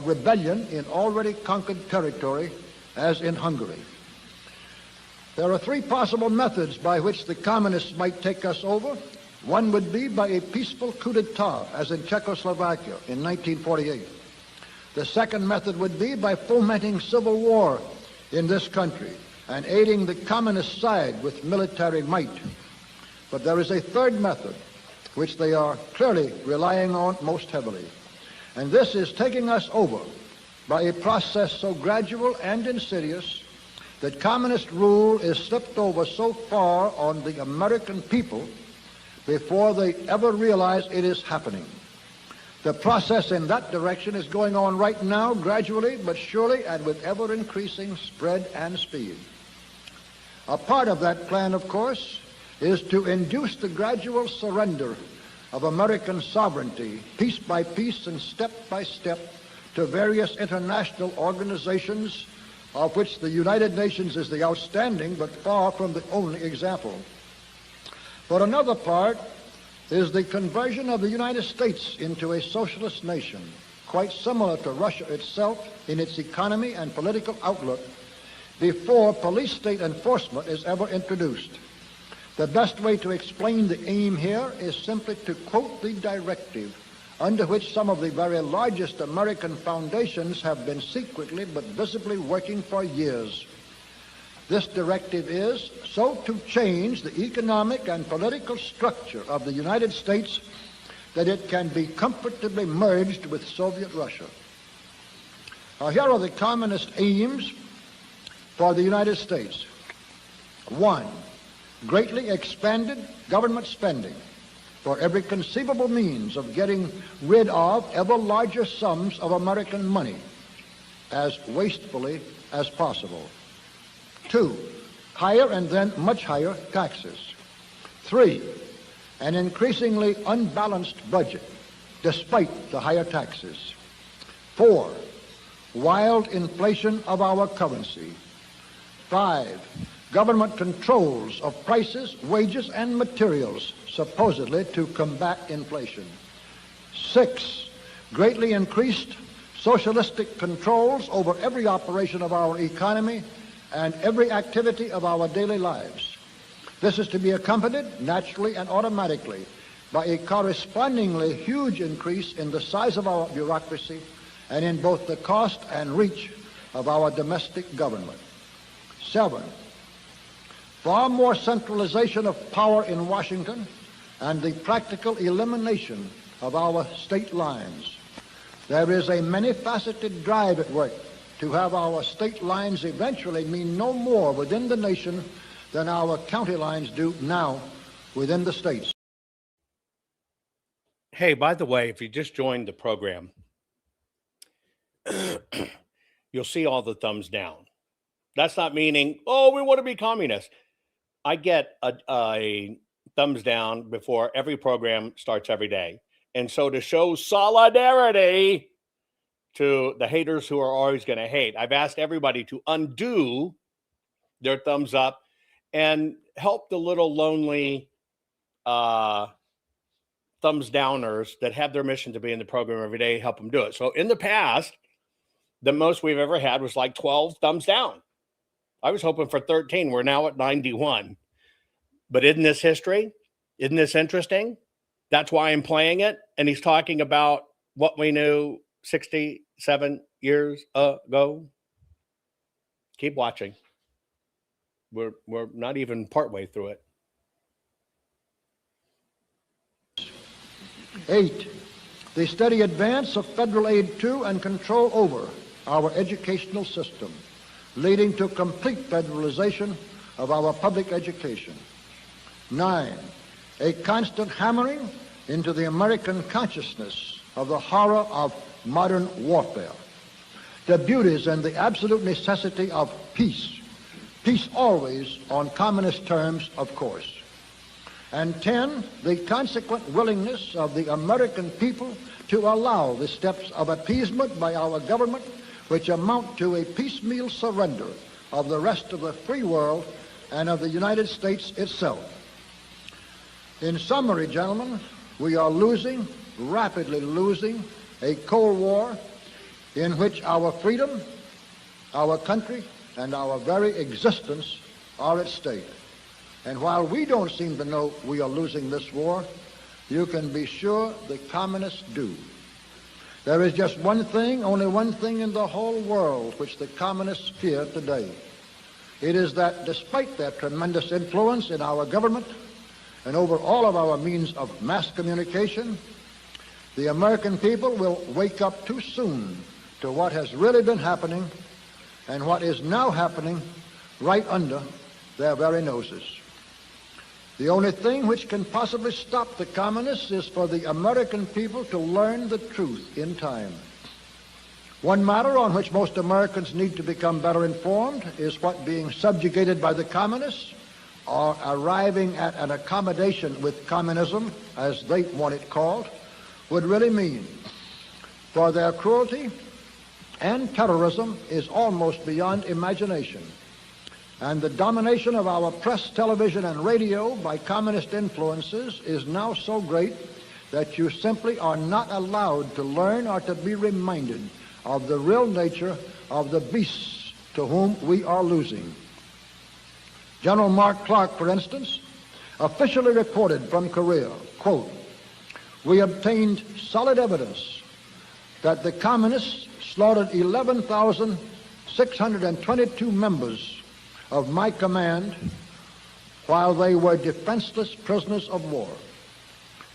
rebellion in already conquered territory, as in Hungary. There are 3 possible methods by which the communists might take us over. One would be by a peaceful coup d'etat, as in Czechoslovakia in 1948. The second method would be by fomenting civil war in this country and aiding the communist side with military might. But there is a third method, which they are clearly relying on most heavily, and this is taking us over by a process so gradual and insidious that communist rule is slipped over so far on the American people before they ever realize it is happening. The process in that direction is going on right now, gradually but surely, and with ever-increasing spread and speed. A part of that plan, of course, is to induce the gradual surrender of American sovereignty, piece by piece and step by step, to various international organizations, of which the United Nations is the outstanding but far from the only example. But another part is the conversion of the United States into a socialist nation, quite similar to Russia itself in its economy and political outlook, before police state enforcement is ever introduced. The best way to explain the aim here is simply to quote the directive under which some of the very largest American foundations have been secretly but visibly working for years. This directive is so to change the economic and political structure of the United States that it can be comfortably merged with Soviet Russia. Now, here are the communist aims for the United States. 1. Greatly expanded government spending for every conceivable means of getting rid of ever larger sums of American money as wastefully as possible. 2, higher and then much higher taxes. 3, an increasingly unbalanced budget despite the higher taxes. 4, wild inflation of our currency. 5, government controls of prices, wages, and materials, supposedly to combat inflation. 6, greatly increased socialistic controls over every operation of our economy and every activity of our daily lives. This is to be accompanied naturally and automatically by a correspondingly huge increase in the size of our bureaucracy and in both the cost and reach of our domestic government. 7, far more centralization of power in Washington and the practical elimination of our state lines. There is a many-faceted drive at work to have our state lines eventually mean no more within the nation than our county lines do now within the states. Hey, by the way, if you just joined the program, you'll see all the thumbs down. That's not meaning, oh, we want to be communist. I get a thumbs down before every program starts every day. And so to show solidarity to the haters who are always going to hate, I've asked everybody to undo their thumbs up and help the little lonely thumbs downers that have their mission to be in the program every day, help them do it. So in the past, the most we've ever had was like 12 thumbs down. I was hoping for 13. We're now at 91. But isn't this history? Isn't this interesting? That's why I'm playing it. And he's talking about what we knew 67 years ago. Keep watching. We're not even partway through it. 8, the steady advance of federal aid to and control over our educational system, leading to complete federalization of our public education. 9, a constant hammering into the American consciousness of the horror of modern warfare, the beauties and the absolute necessity of peace, peace always on communist terms, of course. And 10, the consequent willingness of the American people to allow the steps of appeasement by our government which amount to a piecemeal surrender of the rest of the free world and of the United States itself. In summary, gentlemen, we are losing, rapidly losing, a Cold War in which our freedom, our country, and our very existence are at stake. And while we don't seem to know we are losing this war, you can be sure the communists do. There is just one thing, only one thing in the whole world which the communists fear today. It is that despite their tremendous influence in our government and over all of our means of mass communication, the American people will wake up too soon to what has really been happening and what is now happening right under their very noses. The only thing which can possibly stop the communists is for the American people to learn the truth in time. One matter on which most Americans need to become better informed is what being subjugated by the communists or arriving at an accommodation with communism, as they want it called, would really mean. For their cruelty and terrorism is almost beyond imagination. And the domination of our press, television, and radio by communist influences is now so great that you simply are not allowed to learn or to be reminded of the real nature of the beasts to whom we are losing. General Mark Clark, for instance, officially reported from Korea, quote, "We obtained solid evidence that the communists slaughtered 11,622 members of my command while they were defenseless prisoners of war.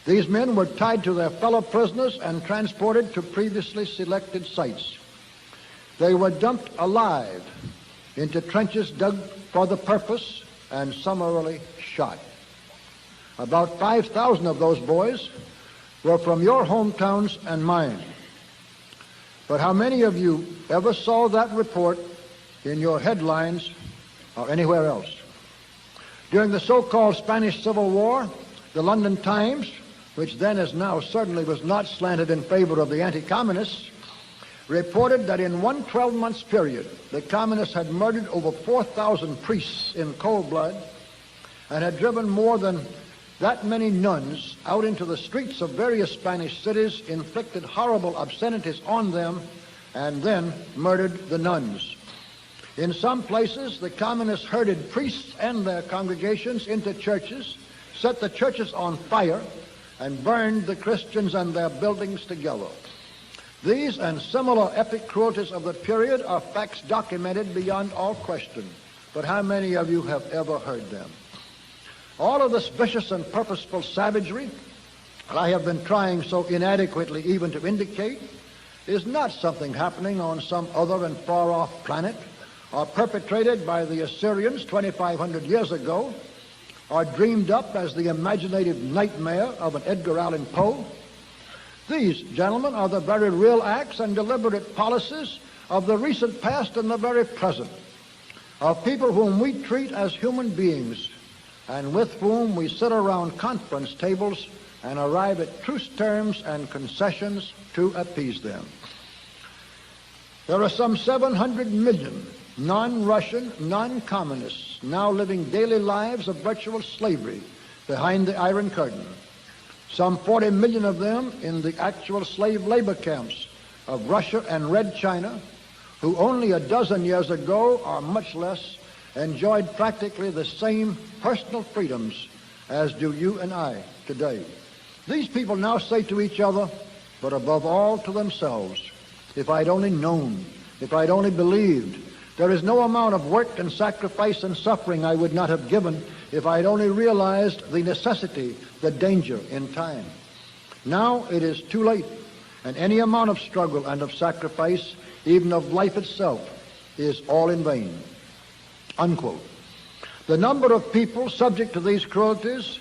These men were tied to their fellow prisoners and transported to previously selected sites. They were dumped alive into trenches dug for the purpose and summarily shot. About 5,000 of those boys were from your hometowns and mine. But how many of you ever saw that report in your headlines or anywhere else? During the so-called Spanish Civil War, the London Times, which then as now certainly was not slanted in favor of the anti-communists, reported that in one 12-month period, the communists had murdered over 4,000 priests in cold blood and had driven more than that many nuns out into the streets of various Spanish cities, inflicted horrible obscenities on them, and then murdered the nuns. In some places, the communists herded priests and their congregations into churches, set the churches on fire, and burned the Christians and their buildings together. These and similar epic cruelties of the period are facts documented beyond all question. But how many of you have ever heard them? All of this vicious and purposeful savagery that I have been trying so inadequately even to indicate is not something happening on some other and far-off planet, or perpetrated by the Assyrians 2,500 years ago, or dreamed up as the imaginative nightmare of an Edgar Allan Poe. These, gentlemen, are the very real acts and deliberate policies of the recent past and the very present, of people whom we treat as human beings and with whom we sit around conference tables and arrive at truce terms and concessions to appease them. There are some 700 million non-Russian, non-communists now living daily lives of virtual slavery behind the Iron Curtain. Some 40 million of them in the actual slave labor camps of Russia and Red China, who only a dozen years ago, or much less, enjoyed practically the same personal freedoms as do you and I today. These people now say to each other, but above all to themselves, if I'd only known, if I'd only believed, there is no amount of work and sacrifice and suffering I would not have given if I'd only realized the necessity, the danger in time. Now it is too late, and any amount of struggle and of sacrifice, even of life itself, is all in vain. Unquote. The number of people subject to these cruelties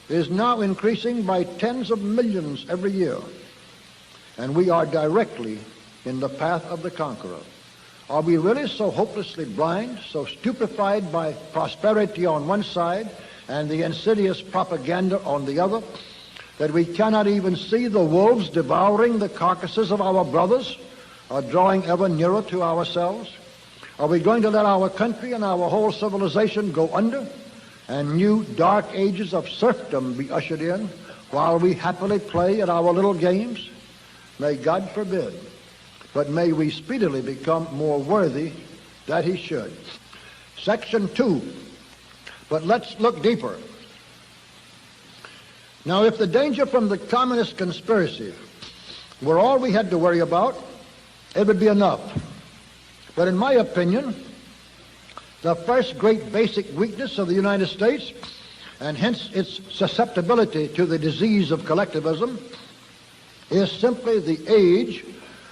is now increasing by tens of millions every year, and we are directly in the path of the conqueror. Are we really so hopelessly blind, so stupefied by prosperity on one side and the insidious propaganda on the other, that we cannot even see the wolves devouring the carcasses of our brothers or drawing ever nearer to ourselves? Are we going to let our country and our whole civilization go under and new dark ages of serfdom be ushered in while we happily play at our little games? May God forbid. But may we speedily become more worthy that he should. Section 2. But let's look deeper. Now, if the danger from the communist conspiracy were all we had to worry about, it would be enough. But in my opinion, the first great basic weakness of the United States, and hence its susceptibility to the disease of collectivism, is simply the age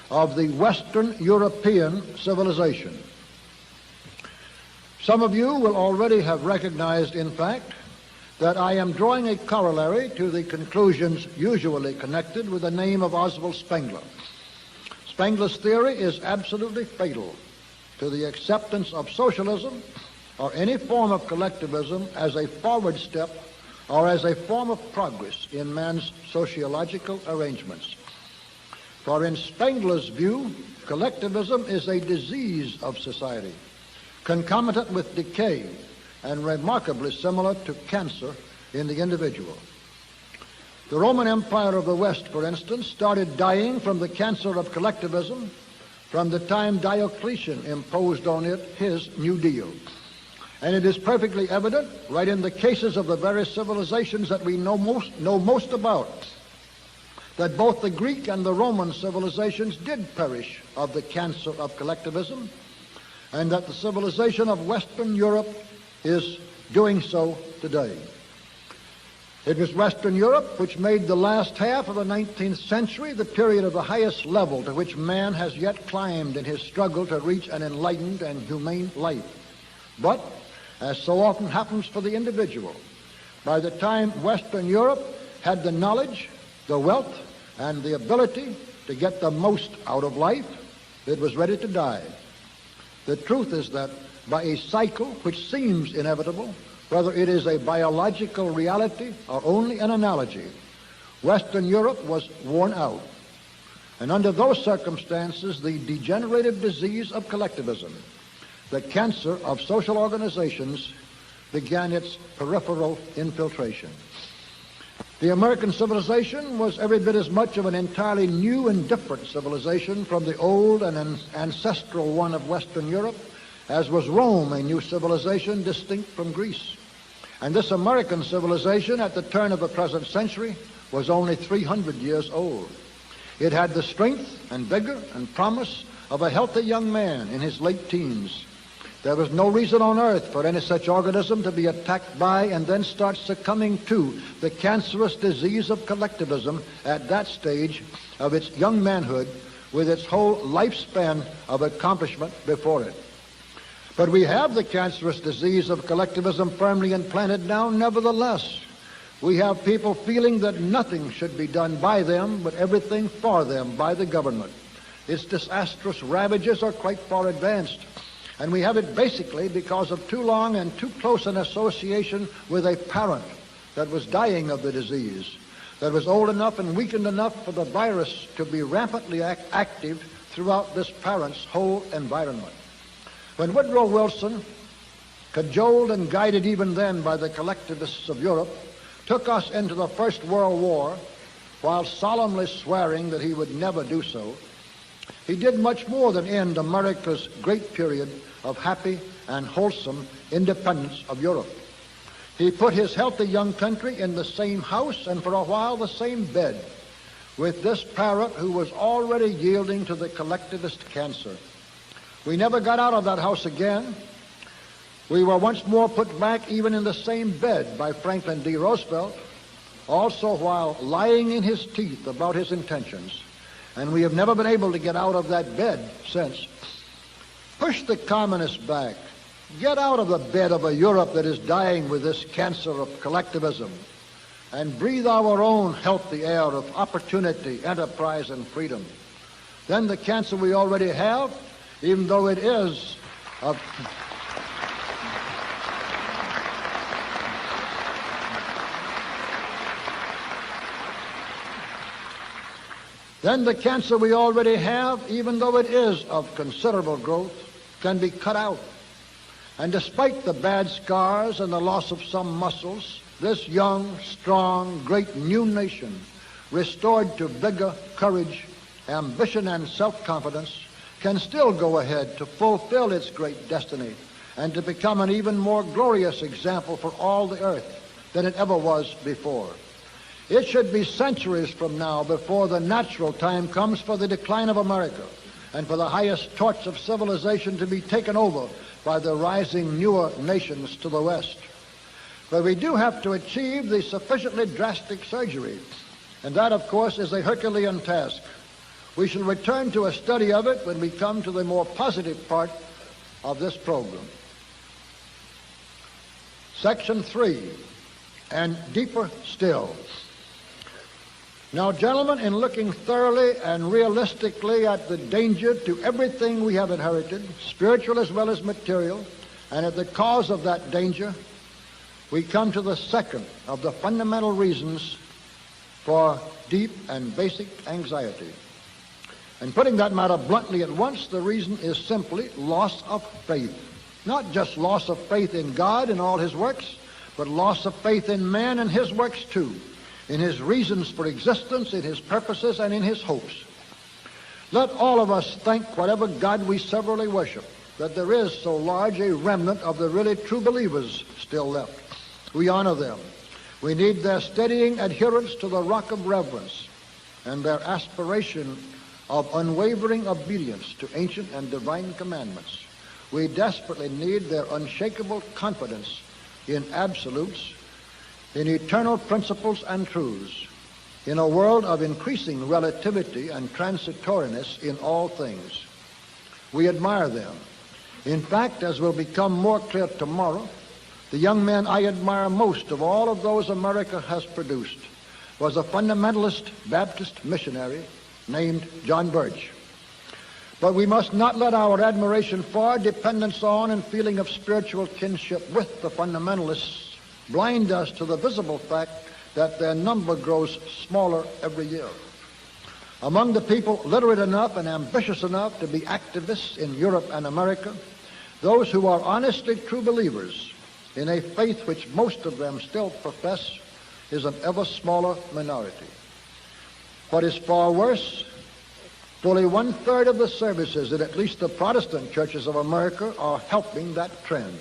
of the Western European civilization. Some of you will already have recognized, in fact, that I am drawing a corollary to the conclusions usually connected with the name of Oswald Spengler. Spengler's theory is absolutely fatal to the acceptance of socialism or any form of collectivism as a forward step or as a form of progress in man's sociological arrangements. For in Spengler's view, collectivism is a disease of society, concomitant with decay and remarkably similar to cancer in the individual. The Roman Empire of the West, for instance, started dying from the cancer of collectivism from the time Diocletian imposed on it his New Deal. And it is perfectly evident, right in the cases of the various civilizations that we know most about, that both the Greek and the Roman civilizations did perish of the cancer of collectivism, and that the civilization of Western Europe is doing so today. It was Western Europe which made the last half of the 19th century the period of the highest level to which man has yet climbed in his struggle to reach an enlightened and humane life. But, as so often happens for the individual, by the time Western Europe had the knowledge, the wealth, and the ability to get the most out of life, it was ready to die. The truth is that by a cycle which seems inevitable, whether it is a biological reality or only an analogy, Western Europe was worn out. And under those circumstances, the degenerative disease of collectivism, the cancer of social organizations, began its peripheral infiltration. The American civilization was every bit as much of an entirely new and different civilization from the old and ancestral one of Western Europe as was Rome, a new civilization distinct from Greece. And this American civilization at the turn of the present century was only 300 years old. It had the strength and vigor and promise of a healthy young man in his late teens. There was no reason on earth for any such organism to be attacked by and then start succumbing to the cancerous disease of collectivism at that stage of its young manhood with its whole lifespan of accomplishment before it. But we have the cancerous disease of collectivism firmly implanted now nevertheless. We have people feeling that nothing should be done by them, but everything for them by the government. Its disastrous ravages are quite far advanced. And we have it basically because of too long and too close an association with a parent that was dying of the disease, that was old enough and weakened enough for the virus to be rampantly active throughout this parent's whole environment. When Woodrow Wilson, cajoled and guided even then by the collectivists of Europe, took us into the First World War while solemnly swearing that he would never do so, he did much more than end America's great period of happy and wholesome independence of Europe. He put his healthy young country in the same house and for a while the same bed with this parent who was already yielding to the collectivist cancer. We never got out of that house again. We were once more put back even in the same bed by Franklin D. Roosevelt, also while lying in his teeth about his intentions. And we have never been able to get out of that bed since. Push the communists back. Get out of the bed of a Europe that is dying with this cancer of collectivism and breathe our own healthy air of opportunity, enterprise, and freedom. Then the cancer we already have, even though it is of... Then the cancer we already have, even though it is of considerable growth, can be cut out. And despite the bad scars and the loss of some muscles, this young, strong, great new nation, restored to vigor, courage, ambition, and self-confidence, can still go ahead to fulfill its great destiny and to become an even more glorious example for all the earth than it ever was before. It should be centuries from now before the natural time comes for the decline of America and for the highest torch of civilization to be taken over by the rising newer nations to the west. But we do have to achieve the sufficiently drastic surgery, and that, of course, is a Herculean task. We shall return to a study of it when we come to the more positive part of this program. Section 3, and deeper still. Now, gentlemen, in looking thoroughly and realistically at the danger to everything we have inherited, spiritual as well as material, and at the cause of that danger, we come to the second of the fundamental reasons for deep and basic anxiety. And putting that matter bluntly at once, the reason is simply loss of faith. Not just loss of faith in God and all his works, but loss of faith in man and his works too, in his reasons for existence, in his purposes, and in his hopes. Let all of us thank whatever God we severally worship, that there is so large a remnant of the really true believers still left. We honor them. We need their steadying adherence to the rock of reverence and their aspiration of unwavering obedience to ancient and divine commandments. We desperately need their unshakable confidence in absolutes, in eternal principles and truths, in a world of increasing relativity and transitoriness in all things. We admire them. In fact, as will become more clear tomorrow, the young man I admire most of all of those America has produced was a fundamentalist Baptist missionary named John Birch. But we must not let our admiration for, dependence on, and feeling of spiritual kinship with the fundamentalists blind us to the visible fact that their number grows smaller every year. Among the people literate enough and ambitious enough to be activists in Europe and America, those who are honestly true believers in a faith which most of them still profess is an ever smaller minority. What is far worse, fully 1/3 of the services in at least the Protestant churches of America are helping that trend.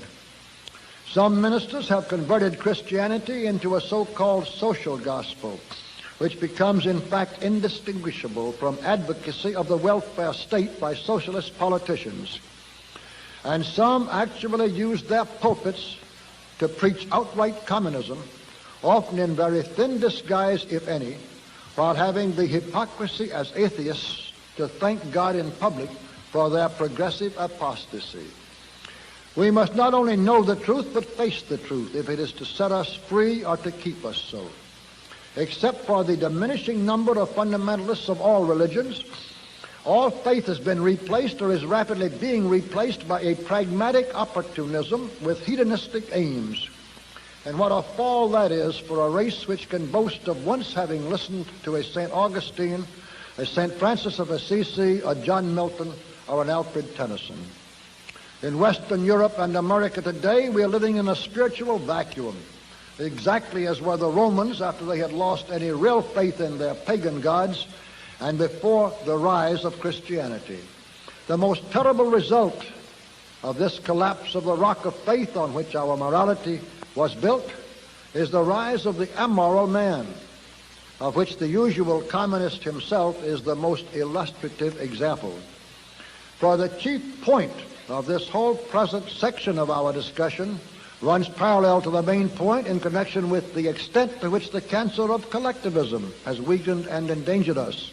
Some ministers have converted Christianity into a so-called social gospel, which becomes in fact indistinguishable from advocacy of the welfare state by socialist politicians. And some actually use their pulpits to preach outright communism, often in very thin disguise, if any, while having the hypocrisy as atheists to thank God in public for their progressive apostasy. We must not only know the truth, but face the truth if it is to set us free or to keep us so. Except for the diminishing number of fundamentalists of all religions, all faith has been replaced or is rapidly being replaced by a pragmatic opportunism with hedonistic aims. And what a fall that is for a race which can boast of once having listened to a St. Augustine, a St. Francis of Assisi, a John Milton, or an Alfred Tennyson. In Western Europe and America today, we are living in a spiritual vacuum, exactly as were the Romans after they had lost any real faith in their pagan gods and before the rise of Christianity. The most terrible result of this collapse of the rock of faith on which our morality was built is the rise of the amoral man, of which the usual communist himself is the most illustrative example. For the chief point of this whole present section of our discussion runs parallel to the main point in connection with the extent to which the cancer of collectivism has weakened and endangered us.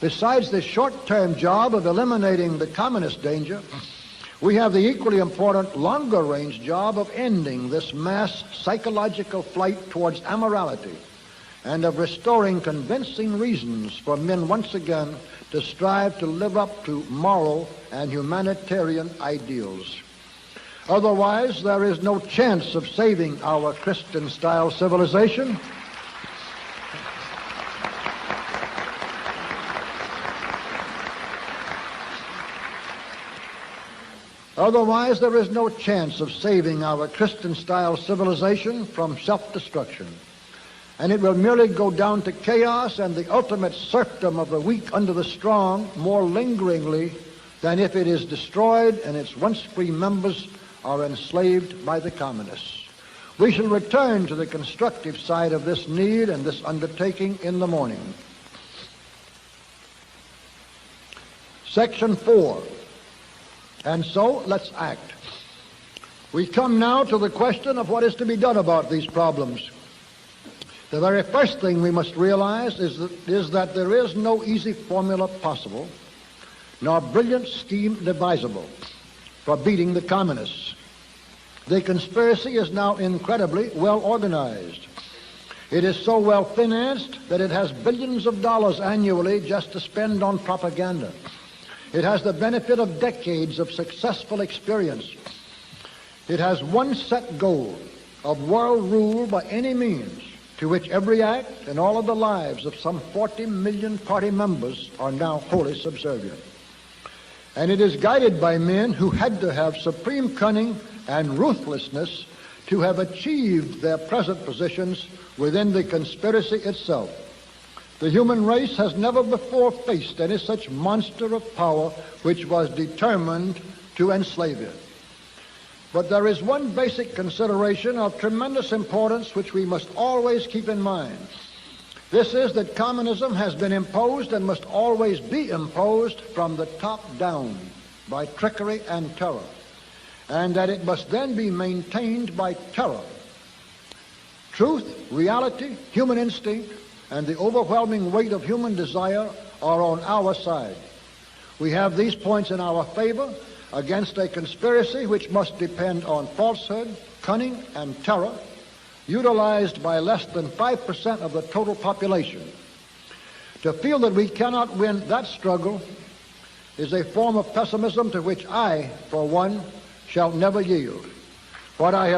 Besides the short-term job of eliminating the communist danger, we have the equally important longer-range job of ending this mass psychological flight towards amorality and of restoring convincing reasons for men once again to strive to live up to moral and humanitarian ideals. Otherwise, there is no chance of saving our Christian-style civilization. Otherwise, there is no chance of saving our Christian-style civilization from self-destruction. And it will merely go down to chaos and the ultimate serfdom of the weak under the strong more lingeringly than if it is destroyed and its once free members are enslaved by the communists. We shall return to the constructive side of this need and this undertaking in the morning. Section 4. And so, let's act. We come now to the question of what is to be done about these problems. The very first thing we must realize is that there is no easy formula possible, nor brilliant scheme devisable for beating the communists. The conspiracy is now incredibly well organized. It is so well financed that it has billions of dollars annually just to spend on propaganda. It has the benefit of decades of successful experience. It has one set goal of world rule by any means, to which every act and all of the lives of some 40 million party members are now wholly subservient. And it is guided by men who had to have supreme cunning and ruthlessness to have achieved their present positions within the conspiracy itself. The human race has never before faced any such monster of power which was determined to enslave it. But there is one basic consideration of tremendous importance which we must always keep in mind. This is that communism has been imposed and must always be imposed from the top down by trickery and terror, and that it must then be maintained by terror. Truth, reality, human instinct, and the overwhelming weight of human desire are on our side. We have these points in our favor against a conspiracy which must depend on falsehood, cunning, and terror, utilized by less than 5% of the total population. To feel that we cannot win that struggle is a form of pessimism to which I, for one, shall never yield. What I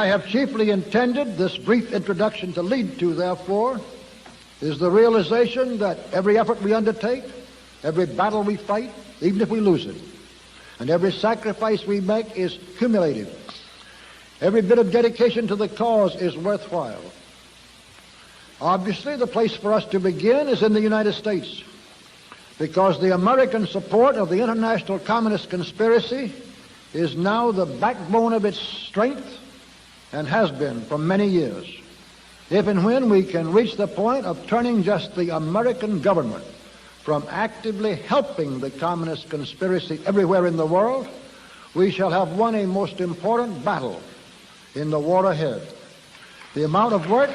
have chiefly intended this brief introduction to lead to, therefore, is the realization that every effort we undertake, every battle we fight, even if we lose it, and every sacrifice we make is cumulative. Every bit of dedication to the cause is worthwhile. Obviously, the place for us to begin is in the United States, because the American support of the international communist conspiracy is now the backbone of its strength and has been for many years. If and when we can reach the point of turning just the American government from actively helping the communist conspiracy everywhere in the world, we shall have won a most important battle in the war ahead. The amount of work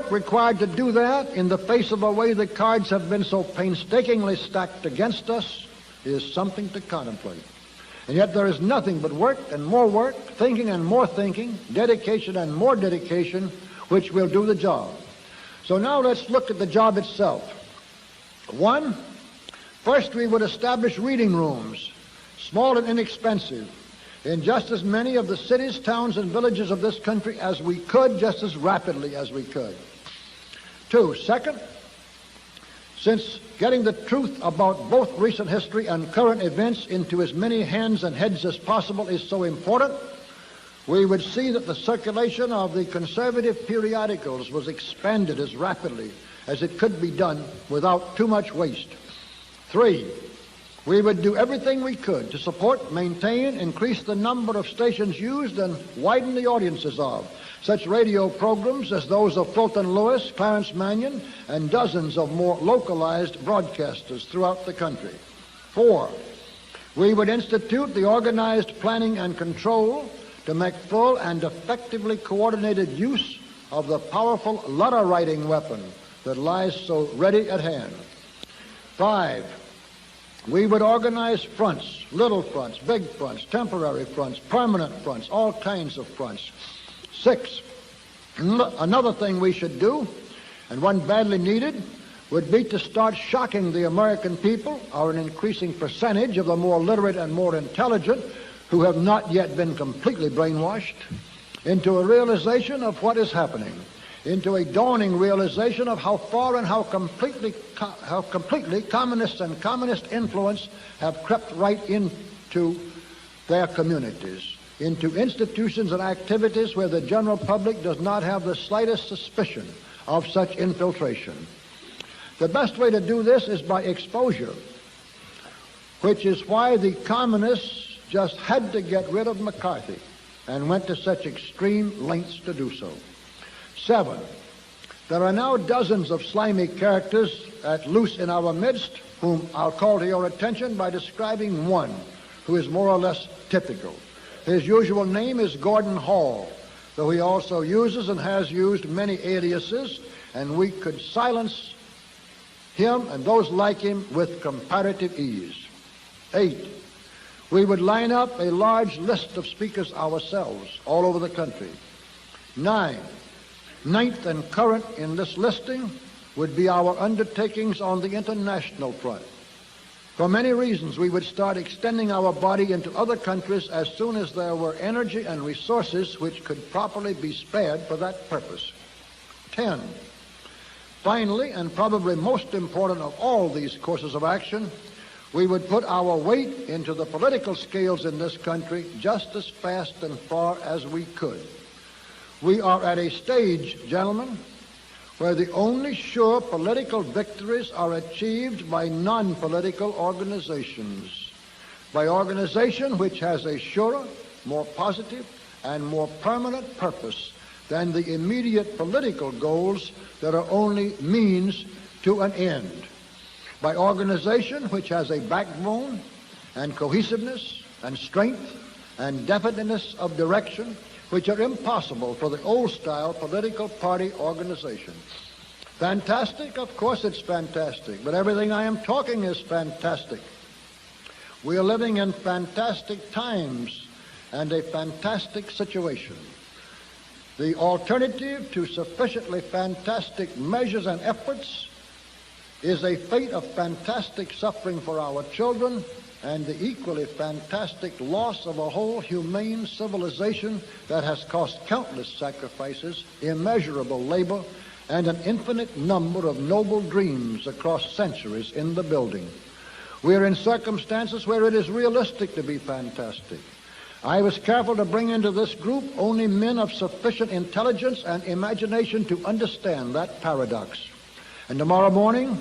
required to do that in the face of the way the cards have been so painstakingly stacked against us is something to contemplate. And yet there is nothing but work and more work, thinking and more thinking, dedication and more dedication, which will do the job. So now let's look at the job itself. One, first we would establish reading rooms, small and inexpensive, in just as many of the cities, towns, and villages of this country as we could, just as rapidly as we could. Two, second, since getting the truth about both recent history and current events into as many hands and heads as possible is so important, we would see that the circulation of the conservative periodicals was expanded as rapidly as it could be done without too much waste. Three, we would do everything we could to support, maintain, increase the number of stations used, and widen the audiences of such radio programs as those of Fulton Lewis, Clarence Mannion, and dozens of more localized broadcasters throughout the country. Four, we would institute the organized planning and control to make full and effectively coordinated use of the powerful letter-writing weapon that lies so ready at hand. Five, we would organize fronts, little fronts, big fronts, temporary fronts, permanent fronts, all kinds of fronts. Six, another thing we should do, and one badly needed, would be to start shocking the American people, or an increasing percentage of the more literate and more intelligent, who have not yet been completely brainwashed, into a realization of what is happening, into a dawning realization of how far and how completely communists and communist influence have crept right into their communities, into institutions and activities where the general public does not have the slightest suspicion of such infiltration. The best way to do this is by exposure, which is why the communists just had to get rid of McCarthy and went to such extreme lengths to do so. 7, there are now dozens of slimy characters at loose in our midst, whom I'll call to your attention by describing one who is more or less typical. His usual name is Gordon Hall, though he also uses and has used many aliases, and we could silence him and those like him with comparative ease. 8, we would line up a large list of speakers ourselves all over the country. 9, ninth and current in this listing would be our undertakings on the international front. For many reasons, we would start extending our body into other countries as soon as there were energy and resources which could properly be spared for that purpose. 10, finally, and probably most important of all these courses of action, we would put our weight into the political scales in this country just as fast and far as we could. We are at a stage, gentlemen, where the only sure political victories are achieved by non-political organizations, by organization which has a surer, more positive, and more permanent purpose than the immediate political goals that are only means to an end, by organization which has a backbone and cohesiveness and strength and definiteness of direction which are impossible for the old-style political party organization. Fantastic? Of course it's fantastic, but everything I am talking is fantastic. We are living in fantastic times and a fantastic situation. The alternative to sufficiently fantastic measures and efforts is a fate of fantastic suffering for our children and the equally fantastic loss of a whole humane civilization that has cost countless sacrifices, immeasurable labor, and an infinite number of noble dreams across centuries in the building. We are in circumstances where it is realistic to be fantastic. I was careful to bring into this group only men of sufficient intelligence and imagination to understand that paradox. And tomorrow morning,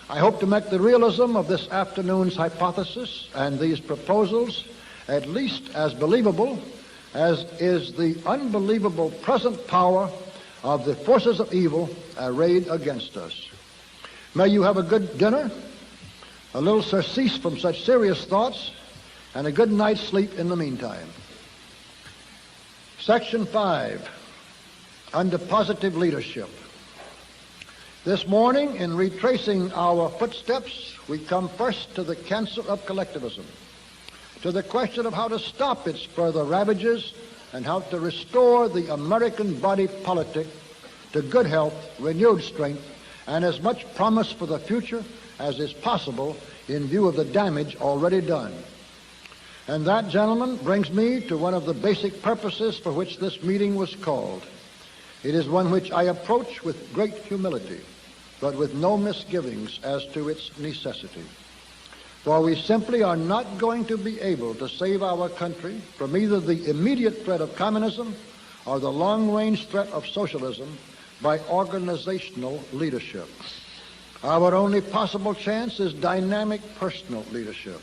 I hope to make the realism of this afternoon's hypothesis and these proposals at least as believable as is the unbelievable present power of the forces of evil arrayed against us. May you have a good dinner, a little surcease from such serious thoughts, and a good night's sleep in the meantime. Section 5, under positive leadership. This morning, in retracing our footsteps, we come first to the cancer of collectivism, to the question of how to stop its further ravages and how to restore the American body politic to good health, renewed strength, and as much promise for the future as is possible in view of the damage already done. And that, gentlemen, brings me to one of the basic purposes for which this meeting was called. It is one which I approach with great humility, but with no misgivings as to its necessity. For we simply are not going to be able to save our country from either the immediate threat of communism or the long-range threat of socialism by organizational leadership. Our only possible chance is dynamic personal leadership.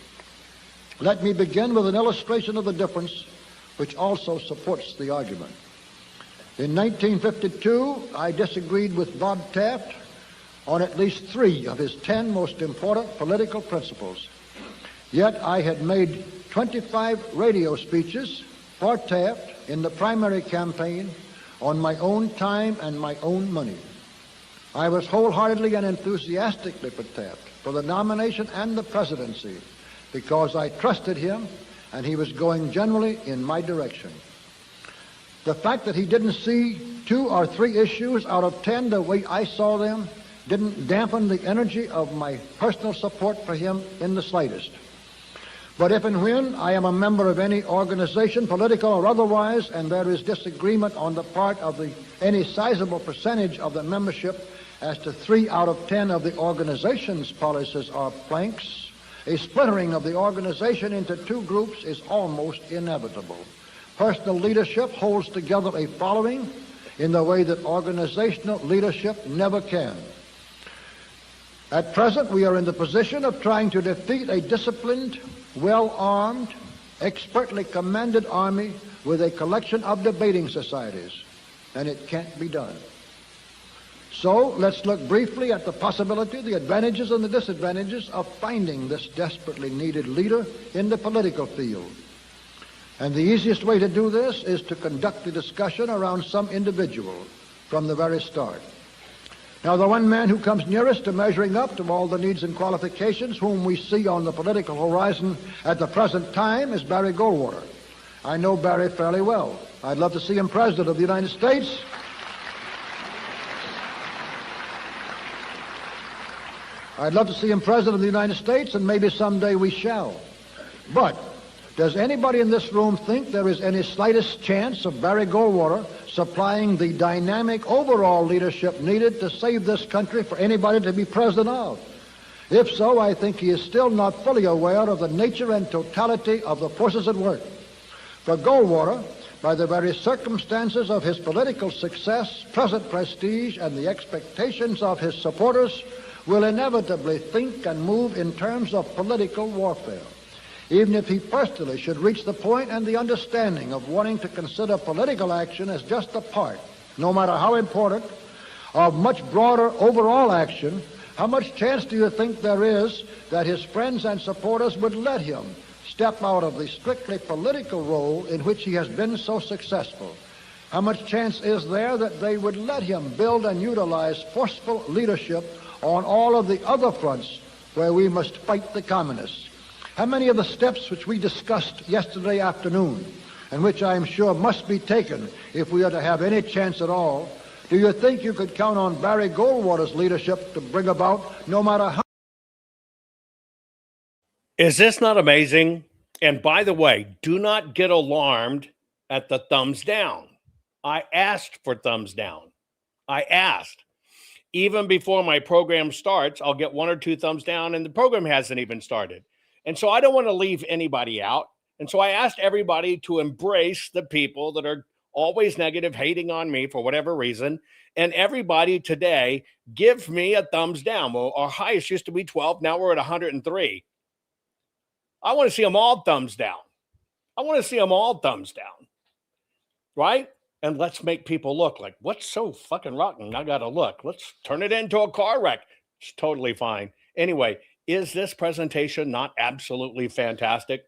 Let me begin with an illustration of the difference which also supports the argument. In 1952, I disagreed with Bob Taft on at least 3 of his 10 most important political principles. Yet I had made 25 radio speeches for Taft in the primary campaign on my own time and my own money. I was wholeheartedly and enthusiastically for Taft, for the nomination and the presidency, because I trusted him and he was going generally in my direction. The fact that he didn't see 2 or 3 issues out of 10 the way I saw them didn't dampen the energy of my personal support for him in the slightest. But if and when I am a member of any organization, political or otherwise, and there is disagreement on the part of any sizable percentage of the membership as to 3 out of 10 of the organization's policies or planks, a splintering of the organization into 2 groups is almost inevitable. Personal leadership holds together a following in the way that organizational leadership never can. At present, we are in the position of trying to defeat a disciplined, well-armed, expertly commanded army with a collection of debating societies, and it can't be done. So let's look briefly at the possibility, the advantages and the disadvantages of finding this desperately needed leader in the political field. And the easiest way to do this is to conduct a discussion around some individual from the very start. Now, the one man who comes nearest to measuring up to all the needs and qualifications whom we see on the political horizon at the present time is Barry Goldwater. I know Barry fairly well. I'd love to see him President of the United States. I'd love to see him President of the United States, and maybe someday we shall. But does anybody in this room think there is any slightest chance of Barry Goldwater supplying the dynamic overall leadership needed to save this country for anybody to be president of? If so, I think he is still not fully aware of the nature and totality of the forces at work. For Goldwater, by the very circumstances of his political success, present prestige, and the expectations of his supporters, will inevitably think and move in terms of political warfare. Even if he personally should reach the point and the understanding of wanting to consider political action as just a part, no matter how important, of much broader overall action, how much chance do you think there is that his friends and supporters would let him step out of the strictly political role in which he has been so successful? How much chance is there that they would let him build and utilize forceful leadership on all of the other fronts where we must fight the communists? How many of the steps which we discussed yesterday afternoon, and which I am sure must be taken if we are to have any chance at all, do you think you could count on Barry Goldwater's leadership to bring about, no matter how? Is this not amazing? And by the way, do not get alarmed at the thumbs down. I asked for thumbs down. I asked. Even before my program starts, I'll get 1 or 2 thumbs down, and the program hasn't even started. And so I don't want to leave anybody out. And so I asked everybody to embrace the people that are always negative, hating on me for whatever reason. And everybody today, give me a thumbs down. Well, our highest used to be 12. Now we're at 103. I want to see them all thumbs down. I want to see them all thumbs down. Right? And let's make people look like, what's so fucking rotten? I got to look. Let's turn it into a car wreck. It's totally fine. Anyway, is this presentation not absolutely fantastic?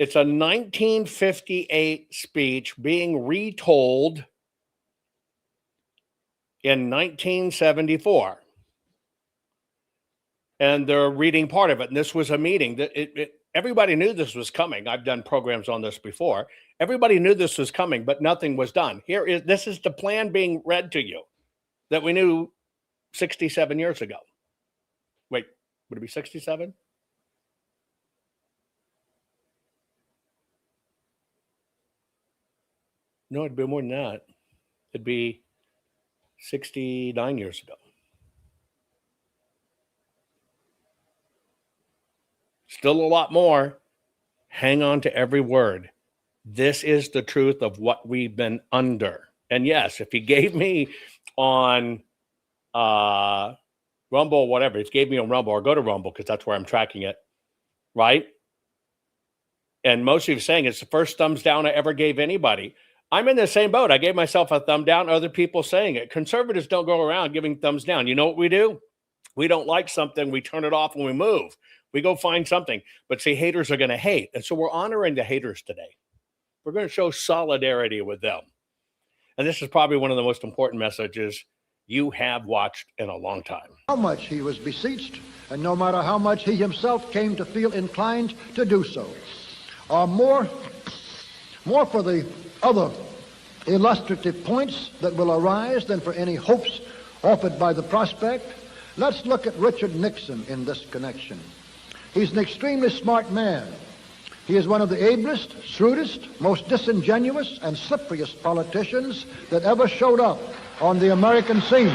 It's a 1958 speech being retold in 1974. And they're reading part of it. And this was a meeting. Everybody knew this was coming. I've done programs on this before. Everybody knew this was coming, but nothing was done. This is the plan being read to you that we knew 67 years ago. Wait, would it be 67? No, it'd be more than that. It'd be 69 years ago. Still a lot more. Hang on to every word. This is the truth of what we've been under. And yes, if he gave me on Rumble, whatever, if he gave me on Rumble, or go to Rumble because that's where I'm tracking it, right? And most of you are saying it's the first thumbs down I ever gave anybody. I'm in the same boat. I gave myself a thumb down, other people saying it. Conservatives don't go around giving thumbs down. You know what we do? We don't like something, we turn it off and we move. We go find something. But see, haters are going to hate. And so we're honoring the haters today. We're going to show solidarity with them. And this is probably one of the most important messages you have watched in a long time. How much he was beseeched, and no matter how much he himself came to feel inclined to do so. More for the other illustrative points that will arise than for any hopes offered by the prospect, let's look at Richard Nixon in this connection. He's an extremely smart man. He is one of the ablest, shrewdest, most disingenuous, and slipperiest politicians that ever showed up on the American scene.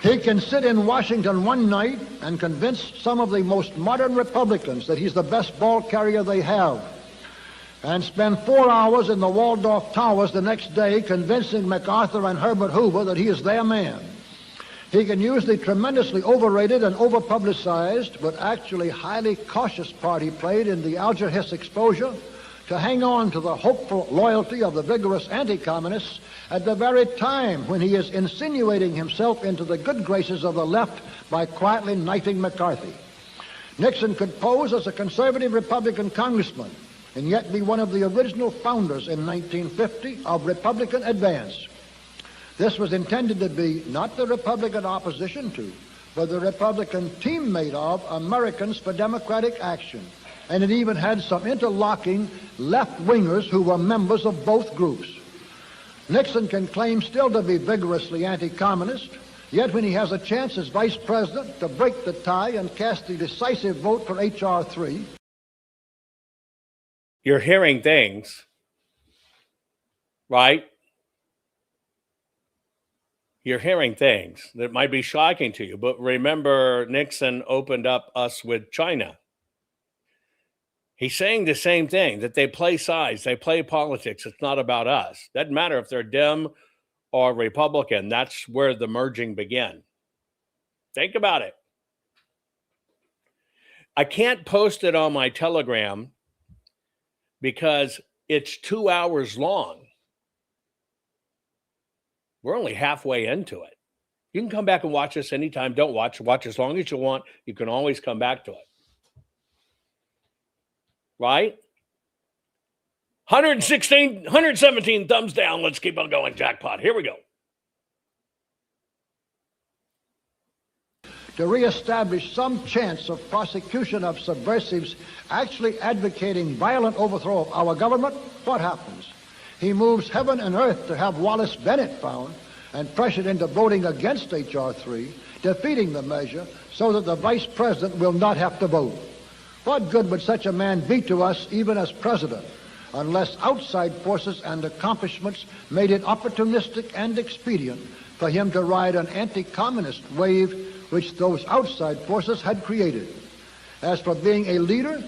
He can sit in Washington one night and convince some of the most modern Republicans that he's the best ball carrier they have, and spend 4 hours in the Waldorf Towers the next day convincing MacArthur and Herbert Hoover that he is their man. He can use the tremendously overrated and overpublicized, but actually highly cautious part he played in the Alger Hiss exposure to hang on to the hopeful loyalty of the vigorous anti-communists at the very time when he is insinuating himself into the good graces of the left by quietly knighting McCarthy. Nixon could pose as a conservative Republican congressman and yet be one of the original founders in 1950 of Republican Advance. This was intended to be not the Republican opposition to, but the Republican teammate of Americans for Democratic Action. And it even had some interlocking left-wingers who were members of both groups. Nixon can claim still to be vigorously anti-communist, yet when he has a chance as vice president to break the tie and cast the decisive vote for H.R. 3. You're hearing things, right? You're hearing things that might be shocking to you, but remember Nixon opened up us with China. He's saying the same thing, that they play sides, they play politics. It's not about us. Doesn't matter if they're Dem or Republican. That's where the merging began. Think about it. I can't post it on my Telegram because it's 2 hours long. We're only halfway into it. You can come back and watch this anytime. Don't watch. Watch as long as you want. You can always come back to it. Right? 117 thumbs down. Let's keep on going. Jackpot. Here we go. To reestablish some chance of prosecution of subversives actually advocating violent overthrow of our government, what happens? He moves heaven and earth to have Wallace Bennett found and pressured into voting against H.R. 3, defeating the measure so that the vice president will not have to vote. What good would such a man be to us even as president unless outside forces and accomplishments made it opportunistic and expedient for him to ride an anti-communist wave which those outside forces had created? As for being a leader,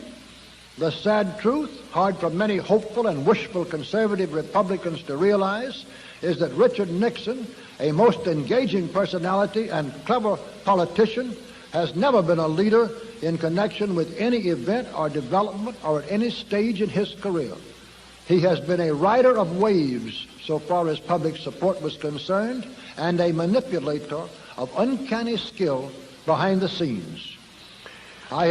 the sad truth, hard for many hopeful and wishful conservative Republicans to realize, is that Richard Nixon, a most engaging personality and clever politician, has never been a leader in connection with any event or development or at any stage in his career. He has been a rider of waves so far as public support was concerned and a manipulator of uncanny skill behind the scenes. I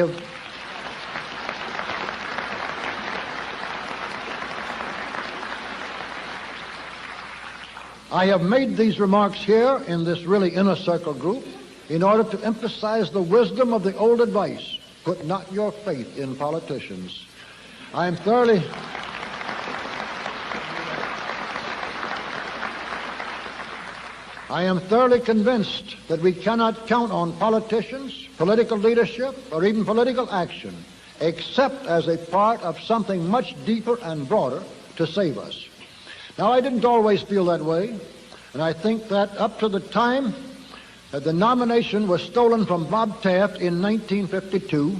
have made these remarks here in this really inner circle group in order to emphasize the wisdom of the old advice, put not your faith in politicians. I am thoroughly convinced that we cannot count on politicians, political leadership, or even political action, except as a part of something much deeper and broader to save us. Now, I didn't always feel that way, and I think that up to the time that the nomination was stolen from Bob Taft in 1952,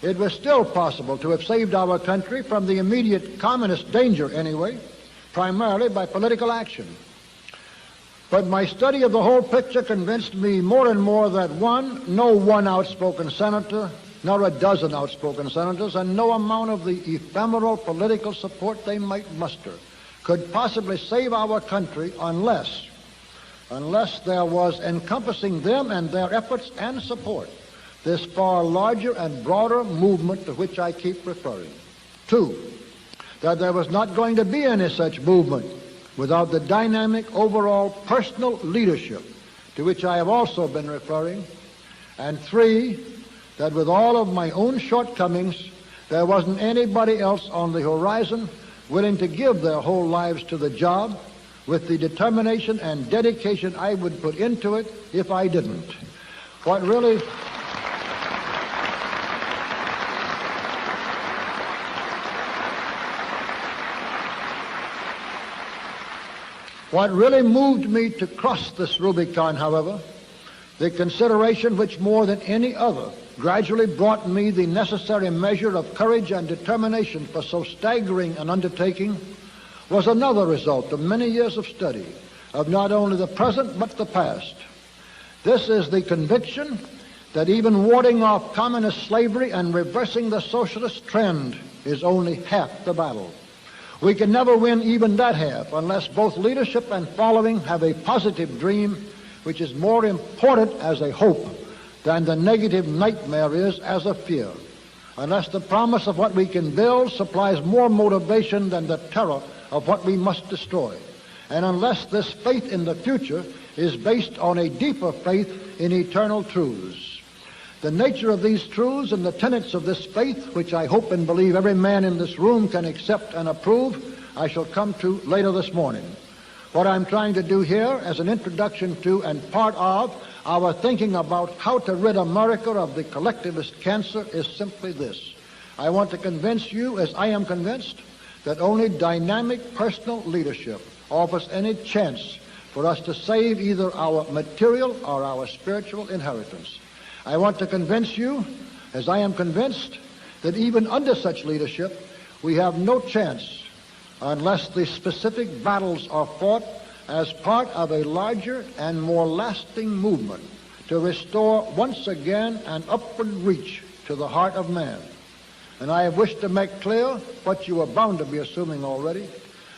it was still possible to have saved our country from the immediate communist danger anyway, primarily by political action. But my study of the whole picture convinced me more and more that no one outspoken senator, nor a dozen outspoken senators, and no amount of the ephemeral political support they might muster could possibly save our country unless there was encompassing them and their efforts and support this far larger and broader movement to which I keep referring. 2, that there was not going to be any such movement without the dynamic overall personal leadership to which I have also been referring. And 3, that with all of my own shortcomings, there wasn't anybody else on the horizon willing to give their whole lives to the job with the determination and dedication I would put into it if I didn't. What really moved me to cross this Rubicon, however, the consideration which more than any other gradually brought me the necessary measure of courage and determination for so staggering an undertaking, was another result of many years of study of not only the present but the past. This is the conviction that even warding off communist slavery and reversing the socialist trend is only half the battle. We can never win even that half unless both leadership and following have a positive dream, which is more important as a hope than the negative nightmare is as a fear. Unless the promise of what we can build supplies more motivation than the terror of what we must destroy. And unless this faith in the future is based on a deeper faith in eternal truths. The nature of these truths and the tenets of this faith, which I hope and believe every man in this room can accept and approve, I shall come to later this morning. What I'm trying to do here as an introduction to and part of our thinking about how to rid America of the collectivist cancer is simply this. I want to convince you, as I am convinced, that only dynamic personal leadership offers any chance for us to save either our material or our spiritual inheritance. I want to convince you, as I am convinced, that even under such leadership, we have no chance unless the specific battles are fought as part of a larger and more lasting movement to restore once again an upward reach to the heart of man. And I have wished to make clear what you are bound to be assuming already,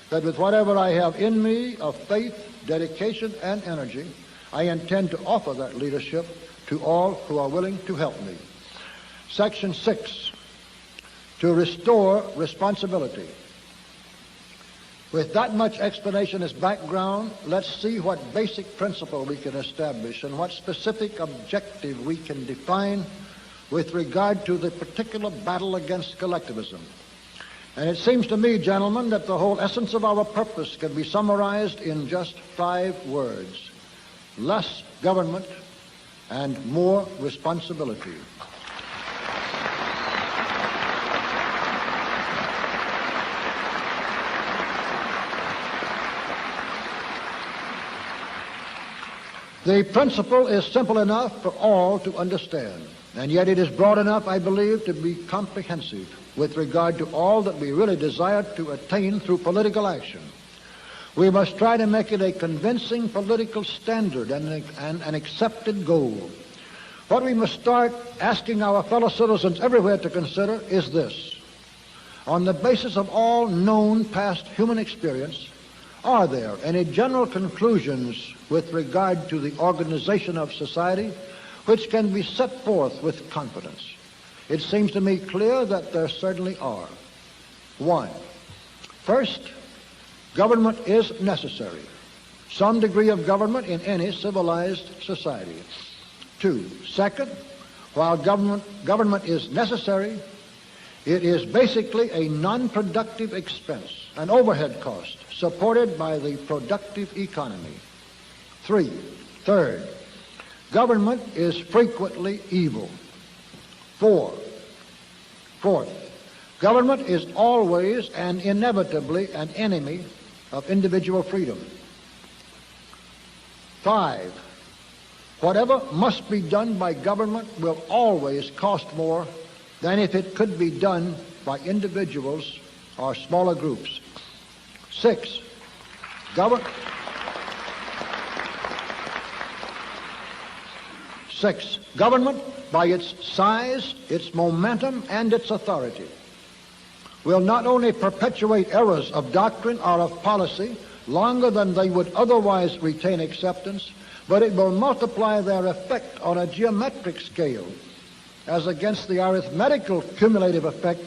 that with whatever I have in me of faith, dedication, and energy, I intend to offer that leadership to all who are willing to help me. Section 6, to restore responsibility. With that much explanation as background, let's see what basic principle we can establish and what specific objective we can define with regard to the particular battle against collectivism. And it seems to me, gentlemen, that the whole essence of our purpose can be summarized in just 5 words. Less government and more responsibility. The principle is simple enough for all to understand, and yet it is broad enough, I believe, to be comprehensive with regard to all that we really desire to attain through political action. We must try to make it a convincing political standard and an accepted goal. What we must start asking our fellow citizens everywhere to consider is this. On the basis of all known past human experience, are there any general conclusions with regard to the organization of society which can be set forth with confidence? It seems to me clear that there certainly are. 1. First, government is necessary. Some degree of government in any civilized society. 2. Second, while government is necessary, it is basically a non-productive expense, an overhead cost, supported by the productive economy. 3. Third, government is frequently evil. 4. Fourth, government is always and inevitably an enemy of individual freedom. 5. Whatever must be done by government will always cost more than if it could be done by individuals or smaller groups. 6. Government, by its size, its momentum, and its authority, will not only perpetuate errors of doctrine or of policy longer than they would otherwise retain acceptance, but it will multiply their effect on a geometric scale as against the arithmetical cumulative effect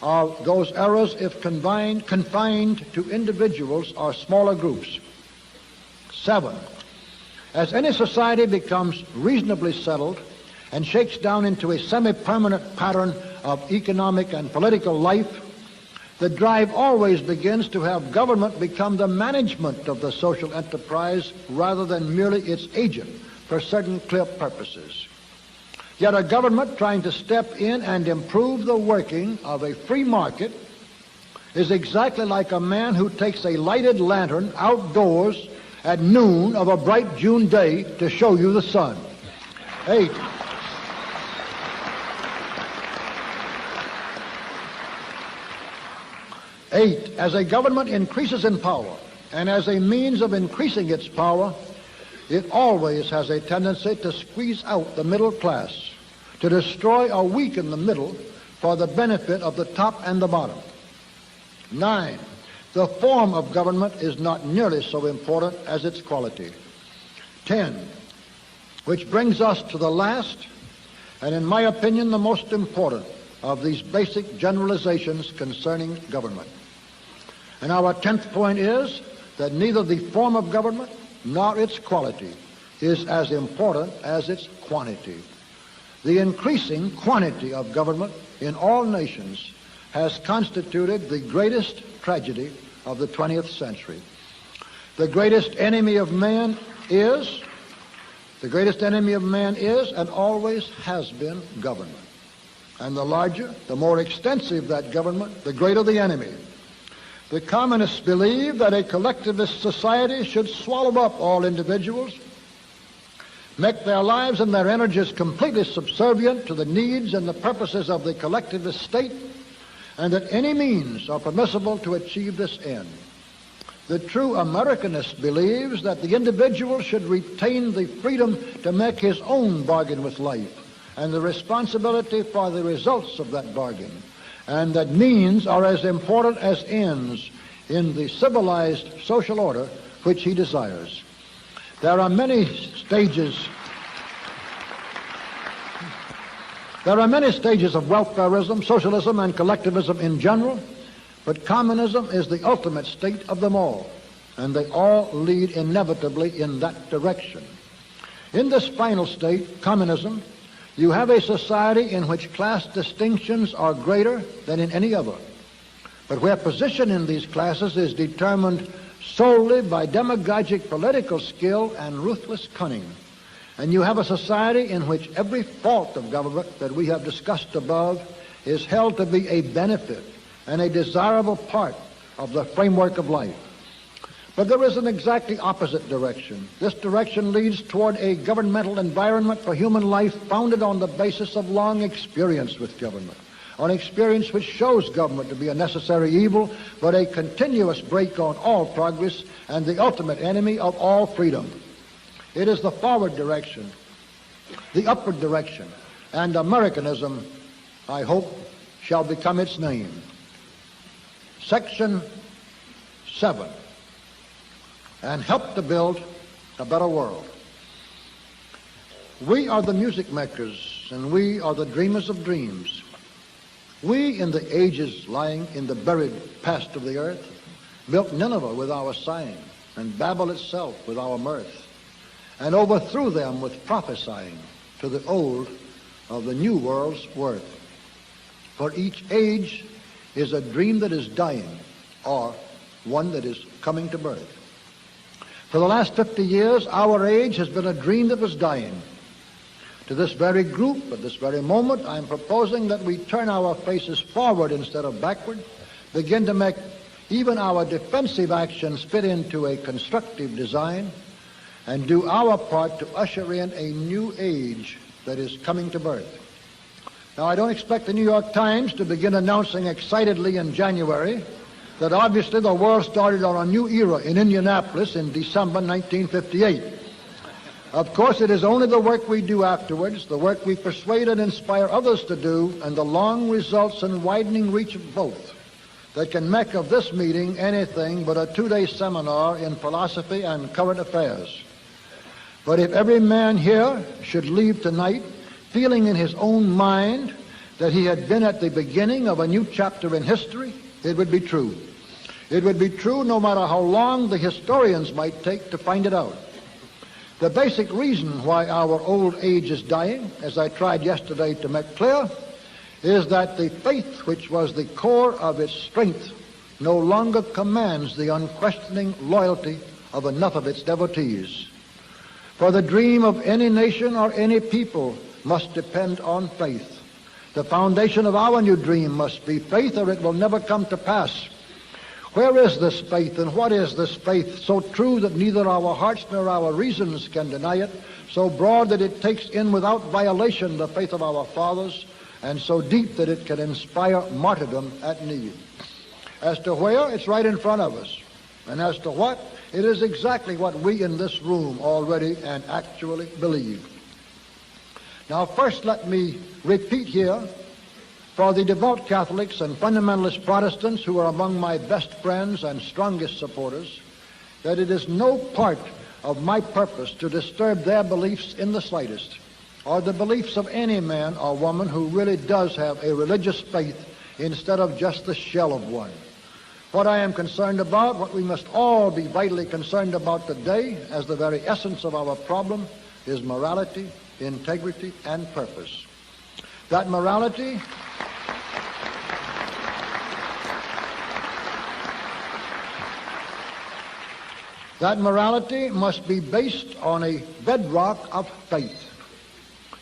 of those errors if confined to individuals or smaller groups. 7. As any society becomes reasonably settled and shakes down into a semi-permanent pattern of economic and political life, the drive always begins to have government become the management of the social enterprise rather than merely its agent for certain clear purposes. Yet a government trying to step in and improve the working of a free market is exactly like a man who takes a lighted lantern outdoors at noon of a bright June day to show you the sun. 8. As a government increases in power, and as a means of increasing its power, it always has a tendency to squeeze out the middle class, to destroy or weaken the middle for the benefit of the top and the bottom. 9, the form of government is not nearly so important as its quality. 10, which brings us to the last, and in my opinion the most important of these basic generalizations concerning government. And our 10th point is that neither the form of government nor its quality is as important as its quantity. The increasing quantity of government in all nations has constituted the greatest tragedy of the 20th century. The greatest enemy of man is and always has been government. And the larger, the more extensive that government, the greater the enemy. The communists believe that a collectivist society should swallow up all individuals, make their lives and their energies completely subservient to the needs and the purposes of the collectivist state, and that any means are permissible to achieve this end. The true Americanist believes that the individual should retain the freedom to make his own bargain with life and the responsibility for the results of that bargain, and that means are as important as ends in the civilized social order which he desires. There are many stages of welfarism, socialism, and collectivism in general, but communism is the ultimate state of them all, and they all lead inevitably in that direction. In this final state, communism, you have a society in which class distinctions are greater than in any other, but where position in these classes is determined solely by demagogic political skill and ruthless cunning. And you have a society in which every fault of government that we have discussed above is held to be a benefit and a desirable part of the framework of life. But there is an exactly opposite direction. This direction leads toward a governmental environment for human life founded on the basis of long experience with government, on experience which shows government to be a necessary evil, but a continuous brake on all progress and the ultimate enemy of all freedom. It is the forward direction, the upward direction, and Americanism, I hope, shall become its name. Section 7. And help to build a better world. We are the music makers, and we are the dreamers of dreams. We, in the ages lying in the buried past of the earth, built Nineveh with our sighing, and Babel itself with our mirth, and overthrew them with prophesying to the old of the new world's worth. For each age is a dream that is dying, or one that is coming to birth. For the last 50 years, our age has been a dream that was dying. To this very group, at this very moment, I am proposing that we turn our faces forward instead of backward, begin to make even our defensive actions fit into a constructive design, and do our part to usher in a new age that is coming to birth. Now, I don't expect the New York Times to begin announcing excitedly in January that obviously the world started on a new era in Indianapolis in December 1958. Of course, it is only the work we do afterwards, the work we persuade and inspire others to do, and the long results and widening reach of both that can make of this meeting anything but a 2-day seminar in philosophy and current affairs. But if every man here should leave tonight feeling in his own mind that he had been at the beginning of a new chapter in history, it would be true. It would be true no matter how long the historians might take to find it out. The basic reason why our old age is dying, as I tried yesterday to make clear, is that the faith which was the core of its strength no longer commands the unquestioning loyalty of enough of its devotees. For the dream of any nation or any people must depend on faith. The foundation of our new dream must be faith, or it will never come to pass. Where is this faith, and what is this faith, so true that neither our hearts nor our reasons can deny it, so broad that it takes in without violation the faith of our fathers, and so deep that it can inspire martyrdom at need? As to where, it's right in front of us. And as to what, It is exactly what we in this room already and actually believe. Now, first let me repeat here for the devout Catholics and fundamentalist Protestants who are among my best friends and strongest supporters that it is no part of my purpose to disturb their beliefs in the slightest, or the beliefs of any man or woman who really does have a religious faith instead of just the shell of one. What I am concerned about, what we must all be vitally concerned about today as the very essence of our problem, is morality, integrity, and purpose. That morality must be based on a bedrock of faith.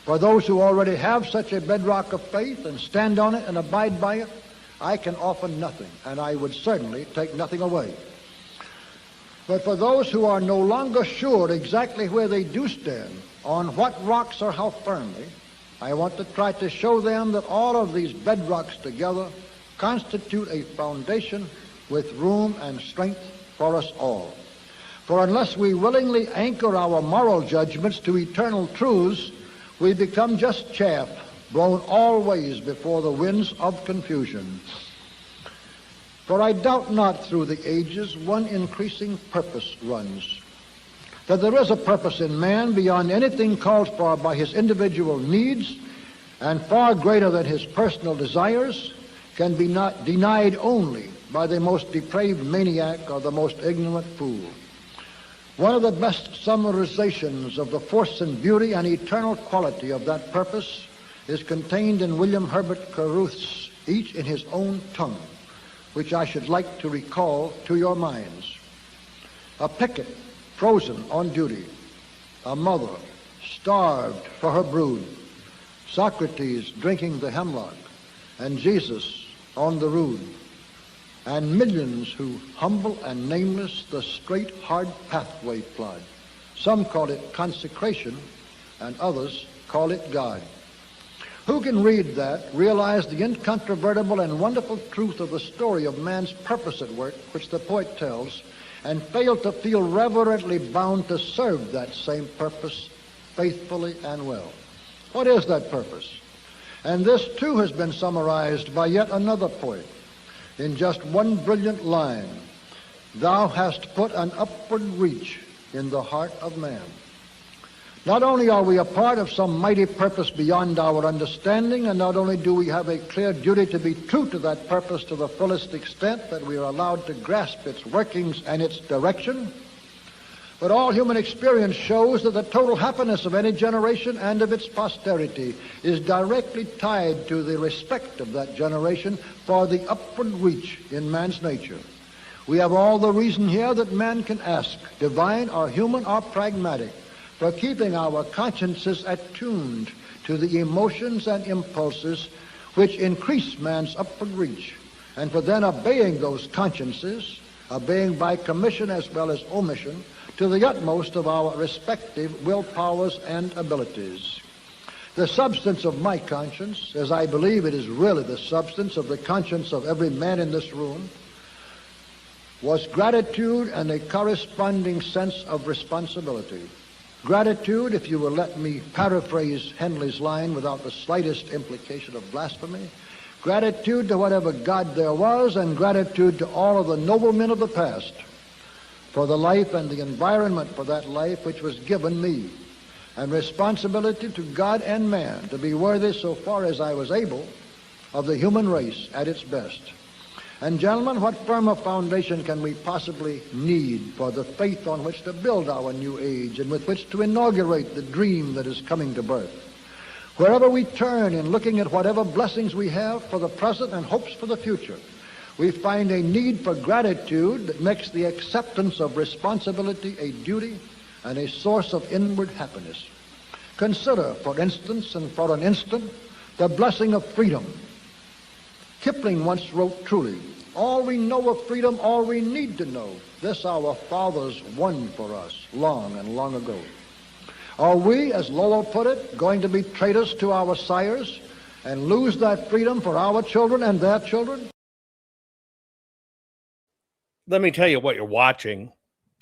For those who already have such a bedrock of faith and stand on it and abide by it, I can offer nothing, and I would certainly take nothing away. But for those who are no longer sure exactly where they do stand, on what rocks or how firmly, I want to try to show them that all of these bedrocks together constitute a foundation with room and strength for us all. For unless we willingly anchor our moral judgments to eternal truths, we become just chaff blown all ways before the winds of confusion. For I doubt not through the ages one increasing purpose runs, that there is a purpose in man beyond anything called for by his individual needs and far greater than his personal desires, can be not denied only by the most depraved maniac or the most ignorant fool. One of the best summarizations of the force and beauty and eternal quality of that purpose is contained in William Herbert Caruth's Each in His Own Tongue, which I should like to recall to your minds. A picket frozen on duty, a mother starved for her brood, Socrates drinking the hemlock, and Jesus on the rood, and millions who, humble and nameless, the straight, hard pathway plod. Some call it consecration, and others call it God. Who can read that, realize the incontrovertible and wonderful truth of the story of man's purpose at work, which the poet tells, and fail to feel reverently bound to serve that same purpose faithfully and well? What is that purpose? And this, too, has been summarized by yet another poet in just one brilliant line. Thou hast put an upward reach in the heart of man. Not only are we a part of some mighty purpose beyond our understanding, and not only do we have a clear duty to be true to that purpose to the fullest extent that we are allowed to grasp its workings and its direction, but all human experience shows that the total happiness of any generation and of its posterity is directly tied to the respect of that generation for the upward reach in man's nature. We have all the reason here that man can ask, divine or human or pragmatic, for keeping our consciences attuned to the emotions and impulses which increase man's upward reach, and for then obeying those consciences, obeying by commission as well as omission, to the utmost of our respective will powers and abilities. The substance of my conscience, as I believe it is really the substance of the conscience of every man in this room, was gratitude and a corresponding sense of responsibility. Gratitude, if you will let me paraphrase Henley's line without the slightest implication of blasphemy, gratitude to whatever God there was, and gratitude to all of the noblemen of the past for the life and the environment for that life which was given me, and responsibility to God and man to be worthy, so far as I was able, of the human race at its best. And gentlemen, what firmer foundation can we possibly need for the faith on which to build our new age and with which to inaugurate the dream that is coming to birth? Wherever we turn in looking at whatever blessings we have for the present and hopes for the future, we find a need for gratitude that makes the acceptance of responsibility a duty and a source of inward happiness. Consider, for instance, and for an instant, the blessing of freedom. Kipling once wrote truly, all we know of freedom, all we need to know, this our fathers won for us long and long ago. Are we, as Lowell put it, going to be traitors to our sires and lose that freedom for our children and their children? Let me tell you what you're watching.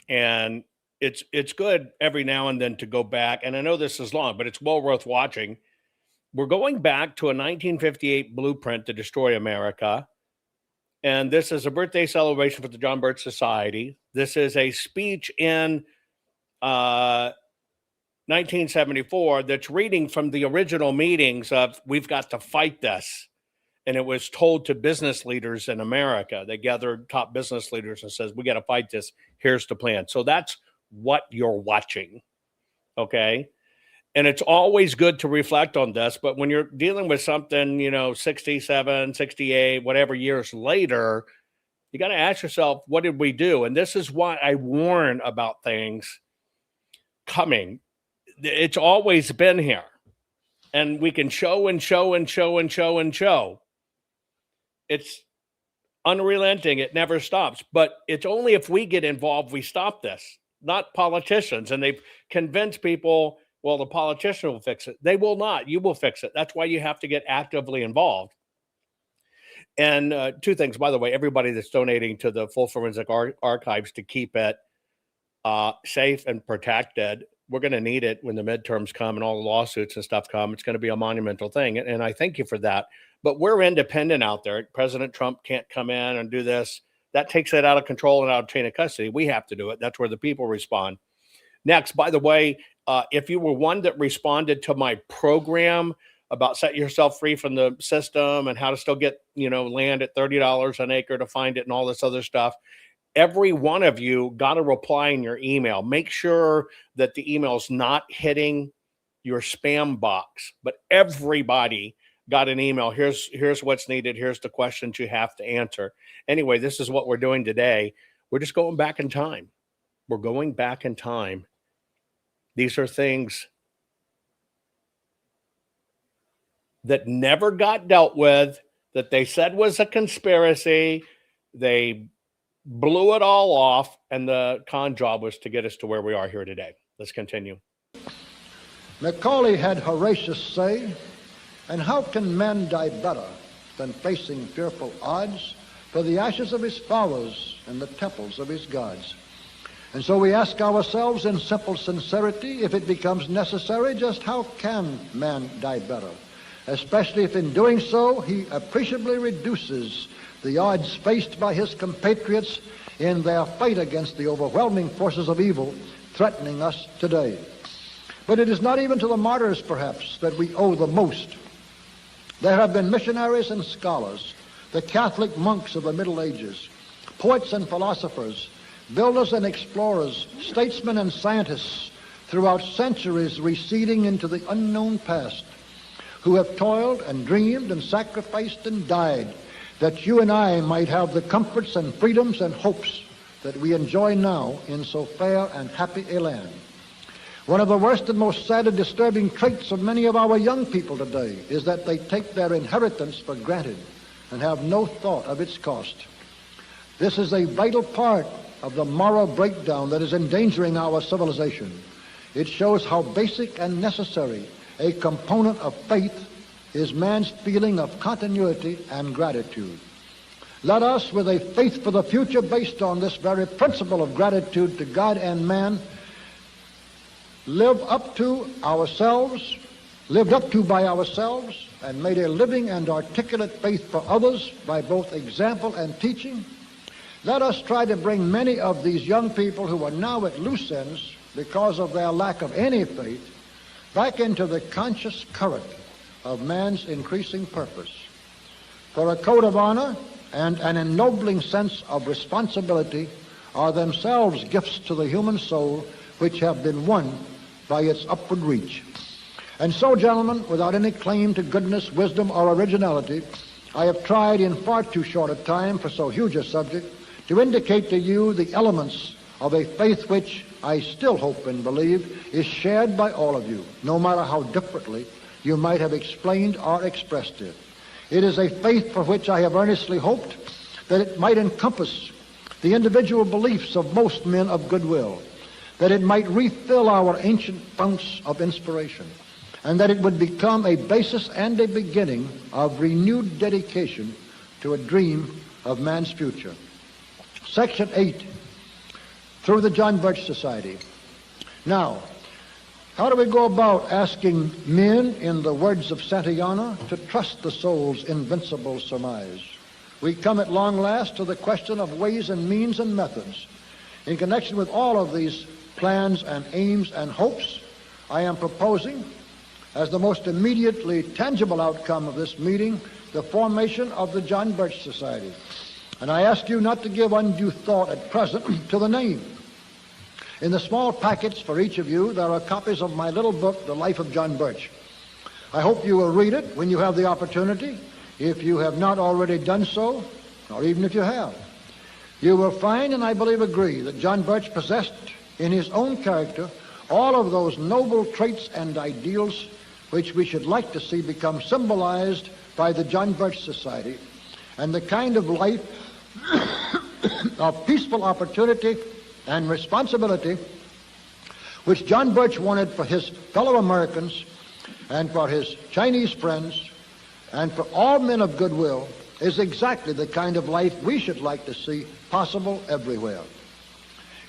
And it's good every now and then to go back. And I know this is long, but it's well worth watching. We're going back to a 1958 blueprint to destroy America. And this is a birthday celebration for the John Birch Society. This is a speech in 1974 that's reading from the original meetings of "We've got to fight this." And it was told to business leaders in America. They gathered top business leaders and says, "We got to fight this. Here's the plan." So that's what you're watching. Okay. And it's always good to reflect on this. But when you're dealing with something, 67, 68, whatever years later, you got to ask yourself, what did we do? And this is why I warn about things coming. It's always been here. And we can show and show and show and show and show. It's unrelenting. It never stops. But it's only if we get involved we stop this, not politicians. And they've convinced people, well, the politician will fix it. They will not. You will fix it. That's why you have to get actively involved. And two things, by the way, everybody that's donating to the Full Forensic Archives to keep it safe and protected, we're going to need it when the midterms come and all the lawsuits and stuff come. It's going to be a monumental thing. And I thank you for that. But we're independent out there. President Trump can't come in and do this. That takes it out of control and out of chain of custody. We have to do it. That's where the people respond. Next, by the way, if you were one that responded to my program about set yourself free from the system and how to still get, land at $30 an acre to find it and all this other stuff, every one of you got a reply in your email. Make sure that the email's not hitting your spam box, but everybody got an email. Here's what's needed. Here's the questions you have to answer. Anyway, this is what we're doing today. We're just going back in time. We're going back in time. These are things that never got dealt with, that they said was a conspiracy. They blew it all off, and the con job was to get us to where we are here today. Let's continue. Macaulay had Horatius say, "And how can man die better than facing fearful odds for the ashes of his fathers and the temples of his gods?" And so we ask ourselves in simple sincerity, if it becomes necessary, just how can man die better? Especially if in doing so he appreciably reduces the odds faced by his compatriots in their fight against the overwhelming forces of evil threatening us today. But it is not even to the martyrs, perhaps, that we owe the most. There have been missionaries and scholars, the Catholic monks of the Middle Ages, poets and philosophers, builders and explorers, statesmen and scientists throughout centuries receding into the unknown past, who have toiled and dreamed and sacrificed and died that you and I might have the comforts and freedoms and hopes that we enjoy now in so fair and happy a land. One of the worst and most sad and disturbing traits of many of our young people today is that they take their inheritance for granted and have no thought of its cost. This is a vital part of the moral breakdown that is endangering our civilization. It shows how basic and necessary a component of faith is man's feeling of continuity and gratitude. Let us, with a faith for the future based on this very principle of gratitude to God and man, lived up to by ourselves, and made a living and articulate faith for others by both example and teaching. Let us try to bring many of these young people who are now at loose ends because of their lack of any faith back into the conscious current of man's increasing purpose. For a code of honor and an ennobling sense of responsibility are themselves gifts to the human soul which have been won by its upward reach. And so, gentlemen, without any claim to goodness, wisdom, or originality, I have tried in far too short a time for so huge a subject to indicate to you the elements of a faith which I still hope and believe is shared by all of you, no matter how differently you might have explained or expressed it. It is a faith for which I have earnestly hoped that it might encompass the individual beliefs of most men of goodwill, that it might refill our ancient founts of inspiration, and that it would become a basis and a beginning of renewed dedication to a dream of man's future. Section 8. through the John Birch Society. Now, how do we go about asking men, in the words of Santayana, to trust the soul's invincible surmise? We come at long last to the question of ways and means and methods. In connection with all of these plans and aims and hopes, I am proposing, as the most immediately tangible outcome of this meeting, the formation of the John Birch Society. And I ask you not to give undue thought at present to the name. In the small packets for each of you, there are copies of my little book, The Life of John Birch. I hope you will read it when you have the opportunity. If you have not already done so, or even if you have, you will find, and I believe agree, that John Birch possessed in his own character all of those noble traits and ideals which we should like to see become symbolized by the John Birch Society, and the kind of life of peaceful opportunity and responsibility which John Birch wanted for his fellow Americans and for his Chinese friends and for all men of goodwill is exactly the kind of life we should like to see possible everywhere.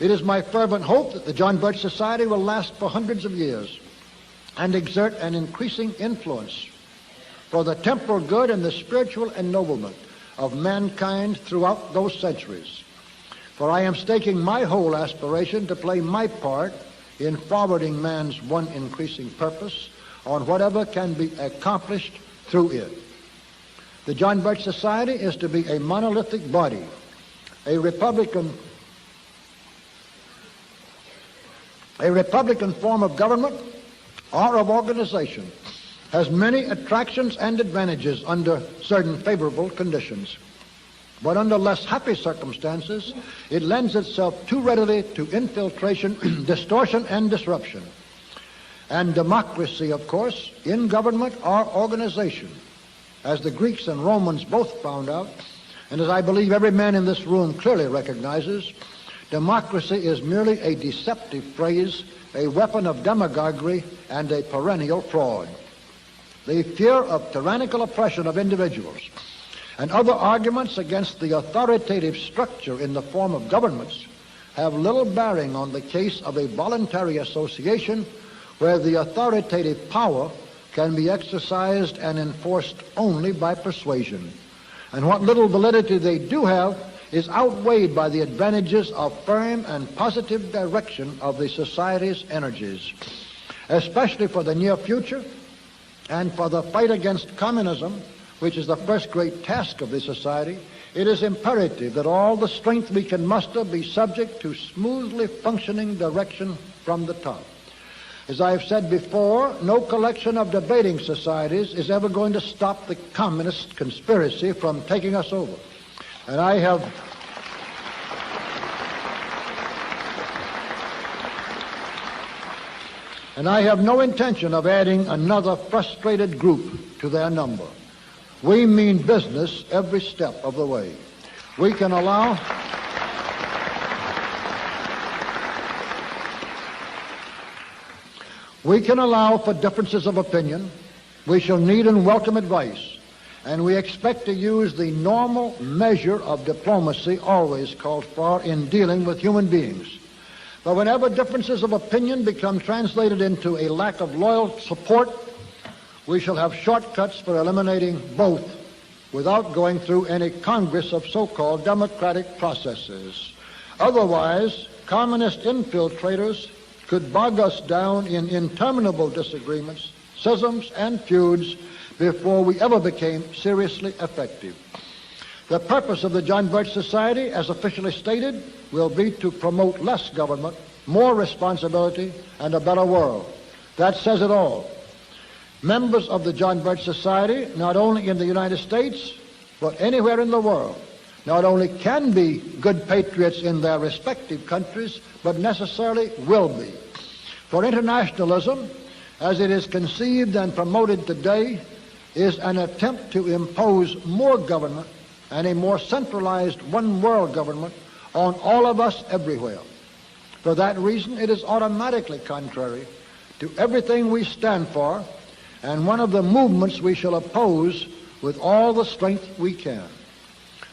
It is my fervent hope that the John Birch Society will last for hundreds of years and exert an increasing influence for the temporal good and the spiritual ennoblement of mankind throughout those centuries. For I am staking my whole aspiration to play my part in forwarding man's one increasing purpose on whatever can be accomplished through it. The John Birch Society is to be a monolithic body, a Republican form of government or of organization, has many attractions and advantages under certain favorable conditions. But under less happy circumstances, it lends itself too readily to infiltration, distortion, and disruption. And democracy, of course, in government or organization, as the Greeks and Romans both found out, and as I believe every man in this room clearly recognizes, democracy is merely a deceptive phrase, a weapon of demagoguery, and a perennial fraud. The fear of tyrannical oppression of individuals and other arguments against the authoritative structure in the form of governments have little bearing on the case of a voluntary association where the authoritative power can be exercised and enforced only by persuasion. And what little validity they do have is outweighed by the advantages of firm and positive direction of the society's energies. Especially for the near future and for the fight against communism, which is the first great task of the society, it is imperative that all the strength we can muster be subject to smoothly functioning direction from the top. As I have said before, no collection of debating societies is ever going to stop the communist conspiracy from taking us over. And I have no intention of adding another frustrated group to their number. We mean business every step of the way. We can allow for differences of opinion. We shall need and welcome advice, and we expect to use the normal measure of diplomacy always called for in dealing with human beings. But whenever differences of opinion become translated into a lack of loyal support, we shall have shortcuts for eliminating both without going through any congress of so-called democratic processes. Otherwise, communist infiltrators could bog us down in interminable disagreements, schisms, and feuds before we ever became seriously effective. The purpose of the John Birch Society, as officially stated, will be to promote less government, more responsibility, and a better world. That says it all. Members of the John Birch Society, not only in the United States, but anywhere in the world, not only can be good patriots in their respective countries, but necessarily will be. For internationalism, as it is conceived and promoted today, is an attempt to impose more government and a more centralized one-world government on all of us everywhere. For that reason, it is automatically contrary to everything we stand for, and one of the movements we shall oppose with all the strength we can.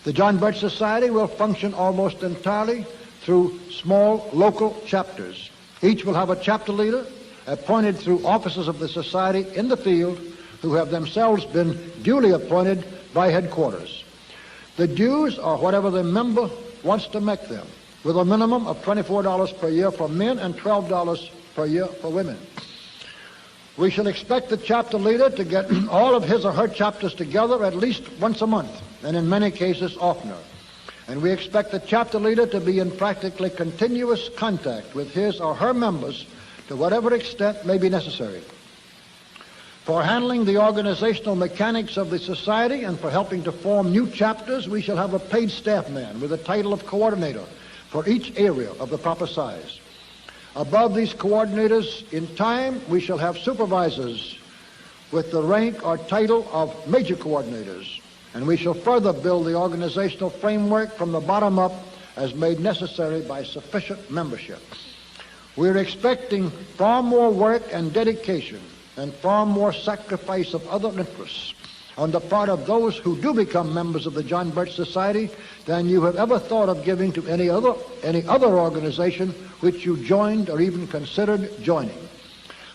The John Birch Society will function almost entirely through small local chapters. Each will have a chapter leader appointed through officers of the society in the field who have themselves been duly appointed by headquarters. The dues are whatever the member wants to make them, with a minimum of $24 per year for men and $12 per year for women. We shall expect the chapter leader to get all of his or her chapters together at least once a month, and in many cases oftener. And we expect the chapter leader to be in practically continuous contact with his or her members to whatever extent may be necessary. For handling the organizational mechanics of the society and for helping to form new chapters, we shall have a paid staff man with the title of coordinator for each area of the proper size. Above these coordinators, in time, we shall have supervisors with the rank or title of major coordinators, and we shall further build the organizational framework from the bottom up as made necessary by sufficient membership. We're expecting far more work and dedication and far more sacrifice of other interests on the part of those who do become members of the John Birch Society than you have ever thought of giving to any other organization which you joined or even considered joining.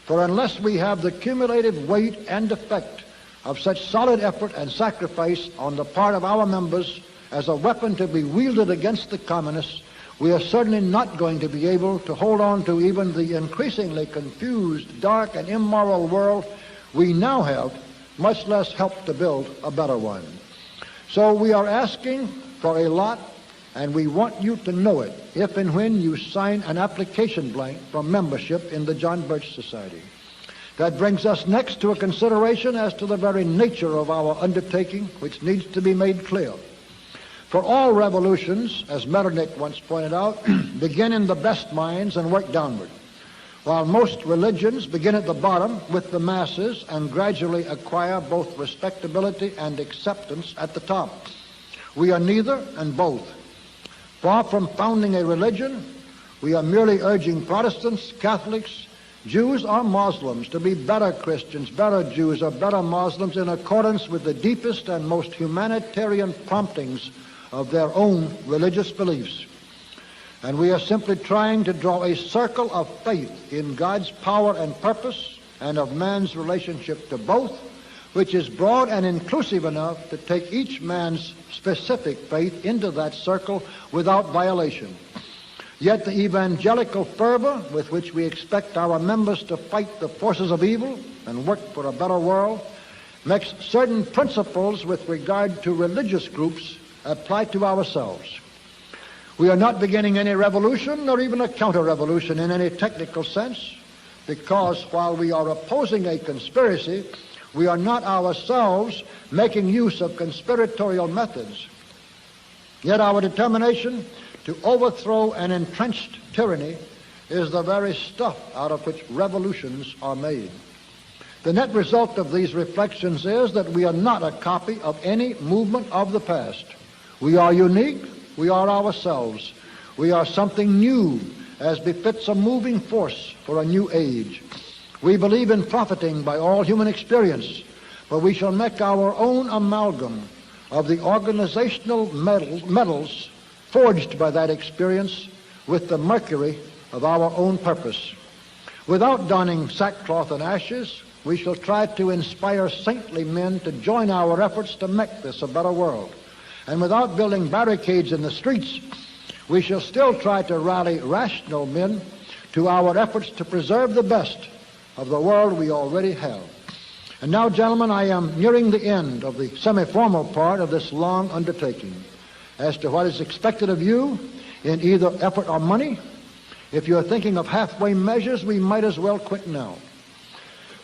For unless we have the cumulative weight and effect of such solid effort and sacrifice on the part of our members as a weapon to be wielded against the communists, we are certainly not going to be able to hold on to even the increasingly confused, dark, and immoral world we now have, much less help to build a better one. So we are asking for a lot, and we want you to know it if and when you sign an application blank for membership in the John Birch Society. That brings us next to a consideration as to the very nature of our undertaking, which needs to be made clear. For all revolutions, as Metternich once pointed out, begin in the best minds and work downward, while most religions begin at the bottom with the masses and gradually acquire both respectability and acceptance at the top. We are neither and both. Far from founding a religion, we are merely urging Protestants, Catholics, Jews or Muslims to be better Christians, better Jews, or better Muslims in accordance with the deepest and most humanitarian promptings of their own religious beliefs. And we are simply trying to draw a circle of faith in God's power and purpose and of man's relationship to both, which is broad and inclusive enough to take each man's specific faith into that circle without violation. Yet the evangelical fervor with which we expect our members to fight the forces of evil and work for a better world makes certain principles with regard to religious groups apply to ourselves. We are not beginning any revolution or even a counter-revolution in any technical sense, because while we are opposing a conspiracy, we are not ourselves making use of conspiratorial methods. Yet our determination to overthrow an entrenched tyranny is the very stuff out of which revolutions are made. The net result of these reflections is that we are not a copy of any movement of the past. We are unique. We are ourselves. We are something new, as befits a moving force for a new age. We believe in profiting by all human experience, but we shall make our own amalgam of the organizational metals forged by that experience with the mercury of our own purpose. Without donning sackcloth and ashes, we shall try to inspire saintly men to join our efforts to make this a better world. And without building barricades in the streets, we shall still try to rally rational men to our efforts to preserve the best of the world we already have. And now, gentlemen, I am nearing the end of the semi-formal part of this long undertaking. As to what is expected of you in either effort or money, if you are thinking of halfway measures, we might as well quit now.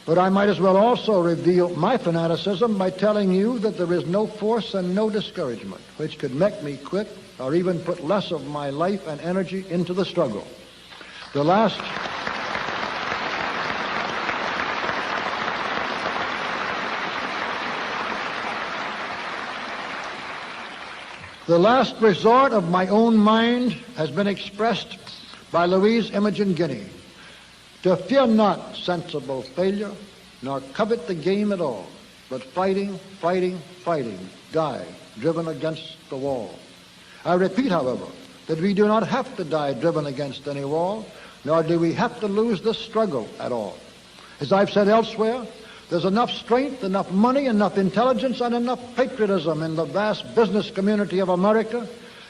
But I might as well also reveal my fanaticism by telling you that there is no force and no discouragement which could make me quit or even put less of my life and energy into the struggle. The last resort of my own mind has been expressed by Louise Imogen Guinea. To fear not sensible failure, nor covet the game at all, but fighting, fighting, fighting, die, driven against the wall. I repeat, however, that we do not have to die driven against any wall, nor do we have to lose this struggle at all. As I've said elsewhere, there's enough strength, enough money, enough intelligence, and enough patriotism in the vast business community of America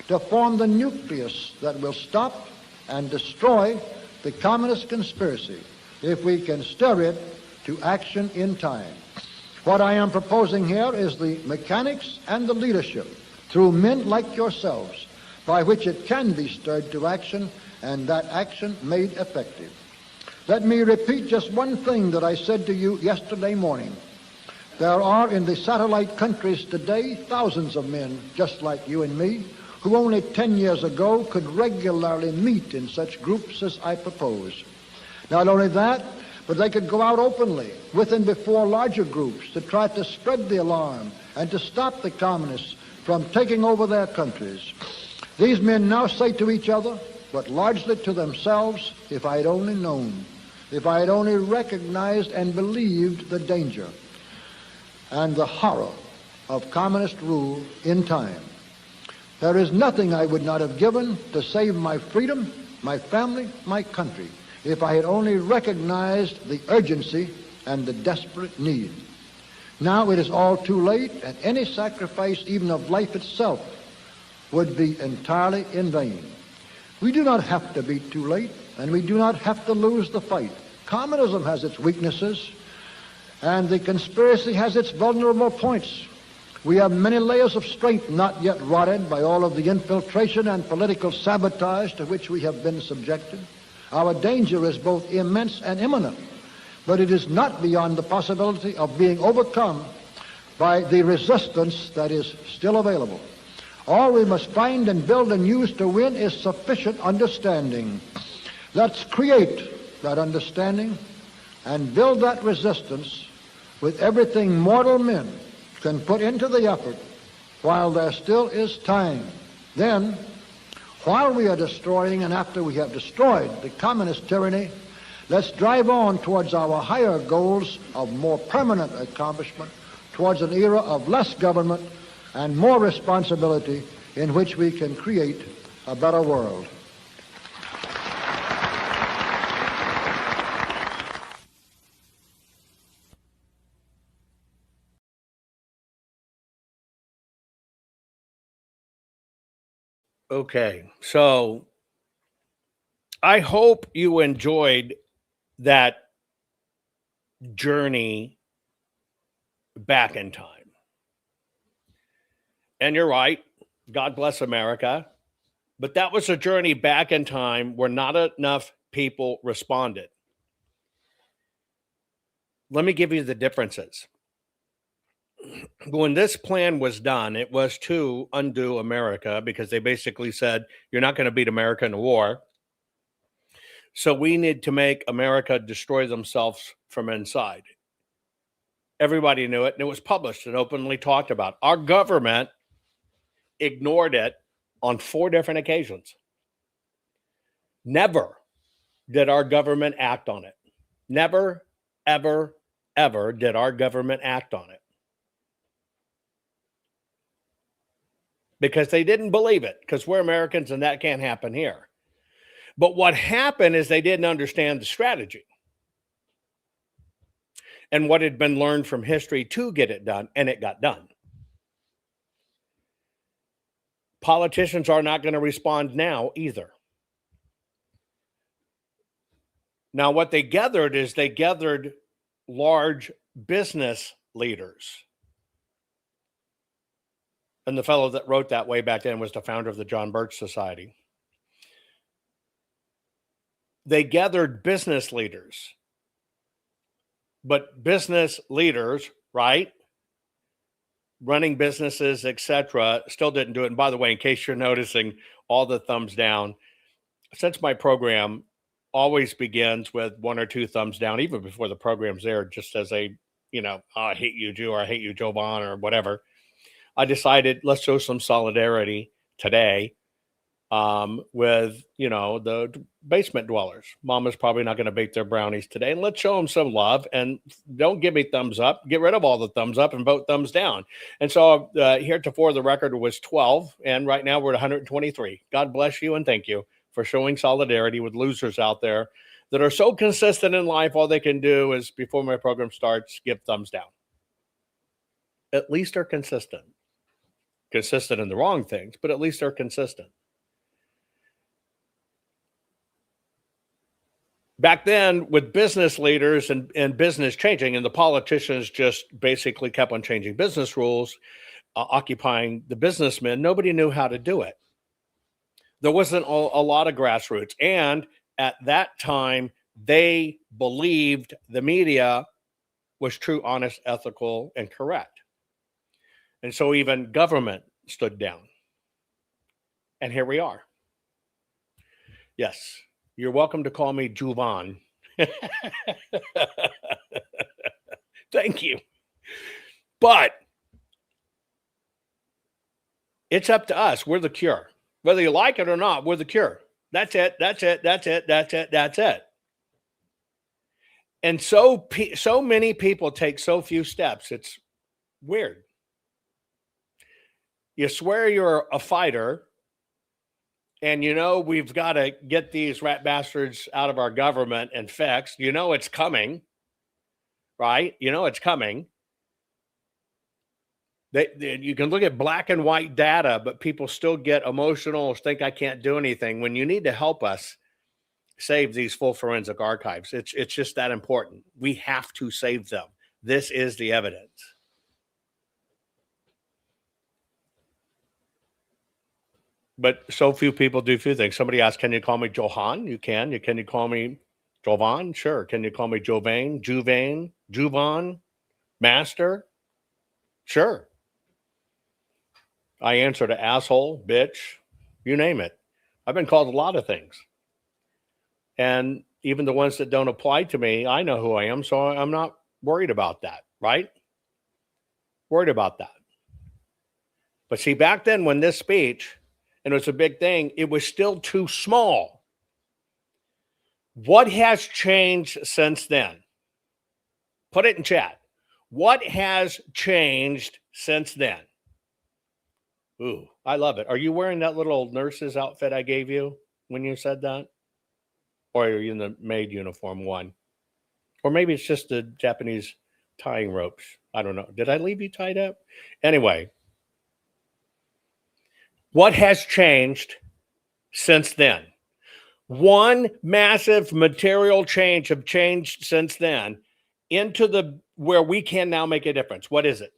to form the nucleus that will stop and destroy the communist conspiracy if we can stir it to action in time. What I am proposing here is the mechanics and the leadership through men like yourselves by which it can be stirred to action and that action made effective. Let me repeat just one thing that I said to you yesterday morning. There are in the satellite countries today thousands of men just like you and me who only 10 years ago could regularly meet in such groups as I propose. Not only that, but they could go out openly with and before larger groups to try to spread the alarm and to stop the communists from taking over their countries. These men now say to each other, but largely to themselves, if I had only known, if I had only recognized and believed the danger and the horror of communist rule in time. There is nothing I would not have given to save my freedom, my family, my country, if I had only recognized the urgency and the desperate need. Now it is all too late, and any sacrifice, even of life itself, would be entirely in vain. We do not have to be too late, and we do not have to lose the fight. Communism has its weaknesses, and the conspiracy has its vulnerable points. We have many layers of strength not yet rotted by all of the infiltration and political sabotage to which we have been subjected. Our danger is both immense and imminent, but it is not beyond the possibility of being overcome by the resistance that is still available. All we must find and build and use to win is sufficient understanding. Let's create that understanding and build that resistance with everything mortal men can put into the effort while there still is time. Then, while we are destroying and after we have destroyed the communist tyranny, let's drive on towards our higher goals of more permanent accomplishment, towards an era of less government and more responsibility in which we can create a better world. Okay, so I hope you enjoyed that journey back in time. And you're right, God bless America, but that was a journey back in time where not enough people responded. Let me give you the differences. When this plan was done, it was to undo America because they basically said, you're not going to beat America in a war. So we need to make America destroy themselves from inside. Everybody knew it, and it was published and openly talked about. Our government ignored it on 4 different occasions. Never did our government act on it. Never, ever, ever did our government act on it. Because they didn't believe it, because we're Americans and that can't happen here. But what happened is they didn't understand the strategy and what had been learned from history to get it done, and it got done. Politicians are not going to respond now either. Now, what they gathered is they gathered large business leaders. And the fellow that wrote that way back then was the founder of the John Birch Society. They gathered business leaders. But business leaders, right, running businesses, etc., still didn't do it. And by the way, in case you're noticing all the thumbs down, since my program always begins with 1 or 2 thumbs down, even before the program's there, just as a, I hate you, Jew, or I hate you, Jovan, or whatever, I decided let's show some solidarity today with, the basement dwellers. Mama's probably not going to bake their brownies today. And let's show them some love, and don't give me thumbs up. Get rid of all the thumbs up and vote thumbs down. And so heretofore, the record was 12, and right now we're at 123. God bless you, and thank you for showing solidarity with losers out there that are so consistent in life. All they can do is, before my program starts, give thumbs down. At least they're consistent. Consistent in the wrong things, but at least they're consistent. Back then, with business leaders and business changing, and the politicians just basically kept on changing business rules, occupying the businessmen, nobody knew how to do it. There wasn't a lot of grassroots. And at that time, they believed the media was true, honest, ethical, and correct. And so even government stood down. And here we are. Yes. You're welcome to call me Jovan. Thank you. But it's up to us. We're the cure. Whether you like it or not, we're the cure. That's it. That's it. That's it. That's it. That's it. And so many people take so few steps. It's weird. You swear you're a fighter, and we've got to get these rat bastards out of our government and fixed. It's coming, right? It's coming. You can look at black and white data, but people still get emotional, think I can't do anything, when you need to help us save these full forensic archives. It's just that important. We have to save them. This is the evidence. But so few people do few things. Somebody asked, can you call me Johan? You can. Can you call me Jovan? Sure. Can you call me Jovan? Jovan? Master? Sure. I answer to asshole, bitch, you name it. I've been called a lot of things. And even the ones that don't apply to me, I know who I am, so I'm not worried about that, right? Worried about that. But see, back then when this speech, and it was a big thing, it was still too small. What has changed since then? Put it in chat. What has changed since then? Ooh, I love it. Are you wearing that little nurse's outfit I gave you when you said that? Or are you in the maid uniform one? Or maybe it's just the Japanese tying ropes. I don't know. Did I leave you tied up? Anyway. What has changed since then? One massive material change have changed since then into where we can now make a difference. What is it?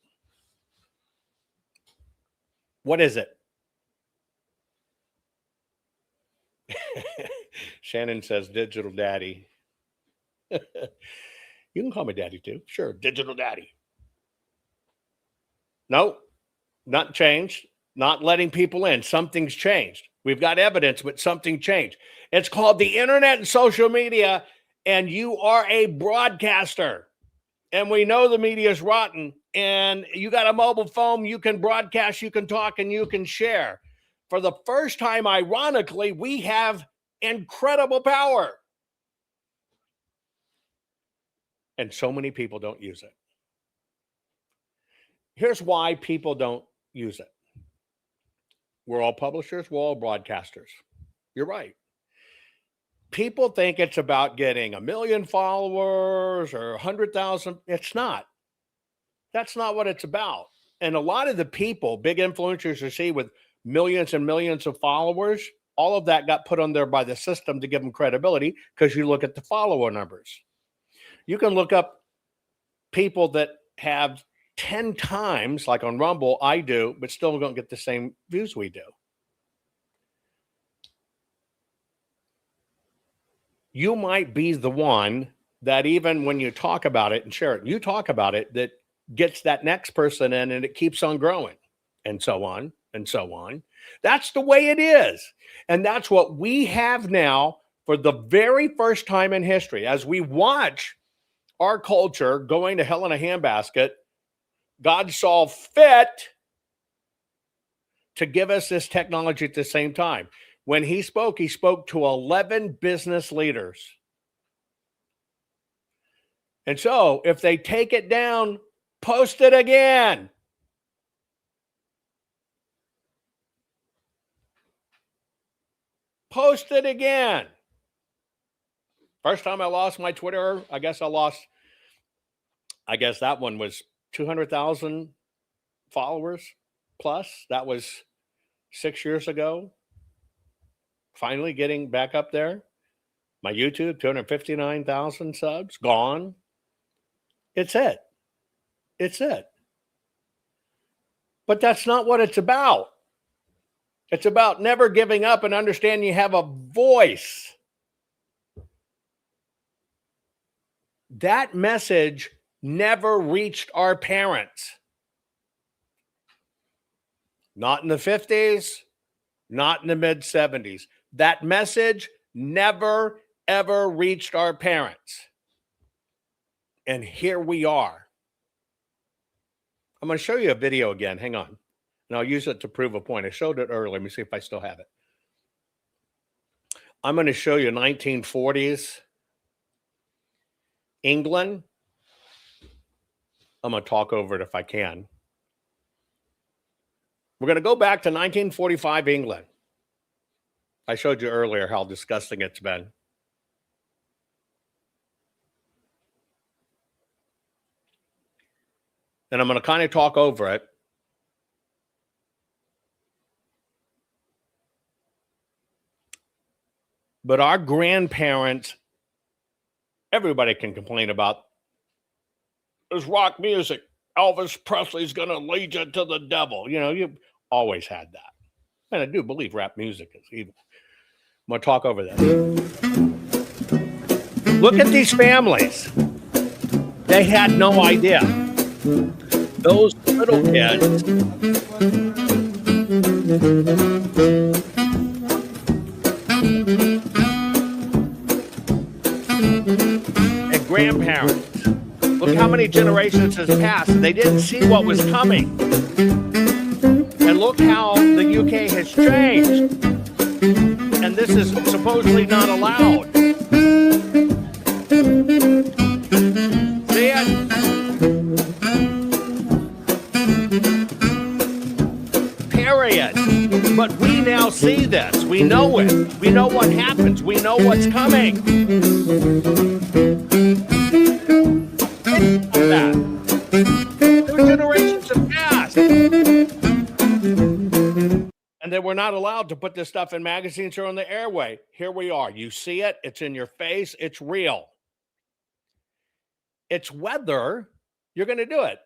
What is it? Shannon says digital daddy. You can call me daddy too. Sure, digital daddy. No, not changed. Not letting people in. Something's changed. We've got evidence, but something changed. It's called the internet and social media, and you are a broadcaster. And we know the media is rotten, and you got a mobile phone, you can broadcast, you can talk, and you can share. For the first time, ironically, we have incredible power. And so many people don't use it. Here's why people don't use it. We're all publishers. We're all broadcasters. You're right. People think it's about getting 1 million followers or 100,000. It's not. That's not what it's about. And a lot of the people, big influencers you see with millions and millions of followers, all of that got put on there by the system to give them credibility because you look at the follower numbers. You can look up people that have 10 times, like on Rumble, I do, but still don't get the same views we do. You might be the one that even when you talk about it and share it, you talk about it, that gets that next person in, and it keeps on growing, and so on and so on. That's the way it is. And that's what we have now for the very first time in history. As we watch our culture going to hell in a handbasket, God saw fit to give us this technology at the same time. When he spoke to 11 business leaders. And so if they take it down, post it again. Post it again. First time I lost my Twitter, I guess that one was 200,000 followers plus. That was 6 years ago. Finally getting back up there. My YouTube, 259,000 subs, gone. It's it. But that's not what it's about. It's about never giving up and understanding you have a voice. That message never reached our parents. Not in the 50s, not in the mid-70s. That message never, ever reached our parents. And here we are. I'm going to show you a video again. Hang on. And I'll use it to prove a point. I showed it earlier. Let me see if I still have it. I'm going to show you 1940s England. I'm going to talk over it if I can. We're going to go back to 1945 England. I showed you earlier how disgusting it's been. And I'm going to kind of talk over it. But our grandparents, everybody can complain about this rock music. Elvis Presley's going to lead you to the devil. You know, you always had that. And I do believe rap music is evil. I'm going to talk over that. Look at these families. They had no idea. Those little kids and grandparents. Look how many generations has passed. They didn't see what was coming. And look how the UK has changed. And this is supposedly not allowed. See it? Period. But we now see this. We know it. We know what happens. We know what's coming. That. 2 generations have passed. And they were not allowed to put this stuff in magazines or on the airway. Here we are. You see it. It's in your face. It's real. It's whether you're going to do it.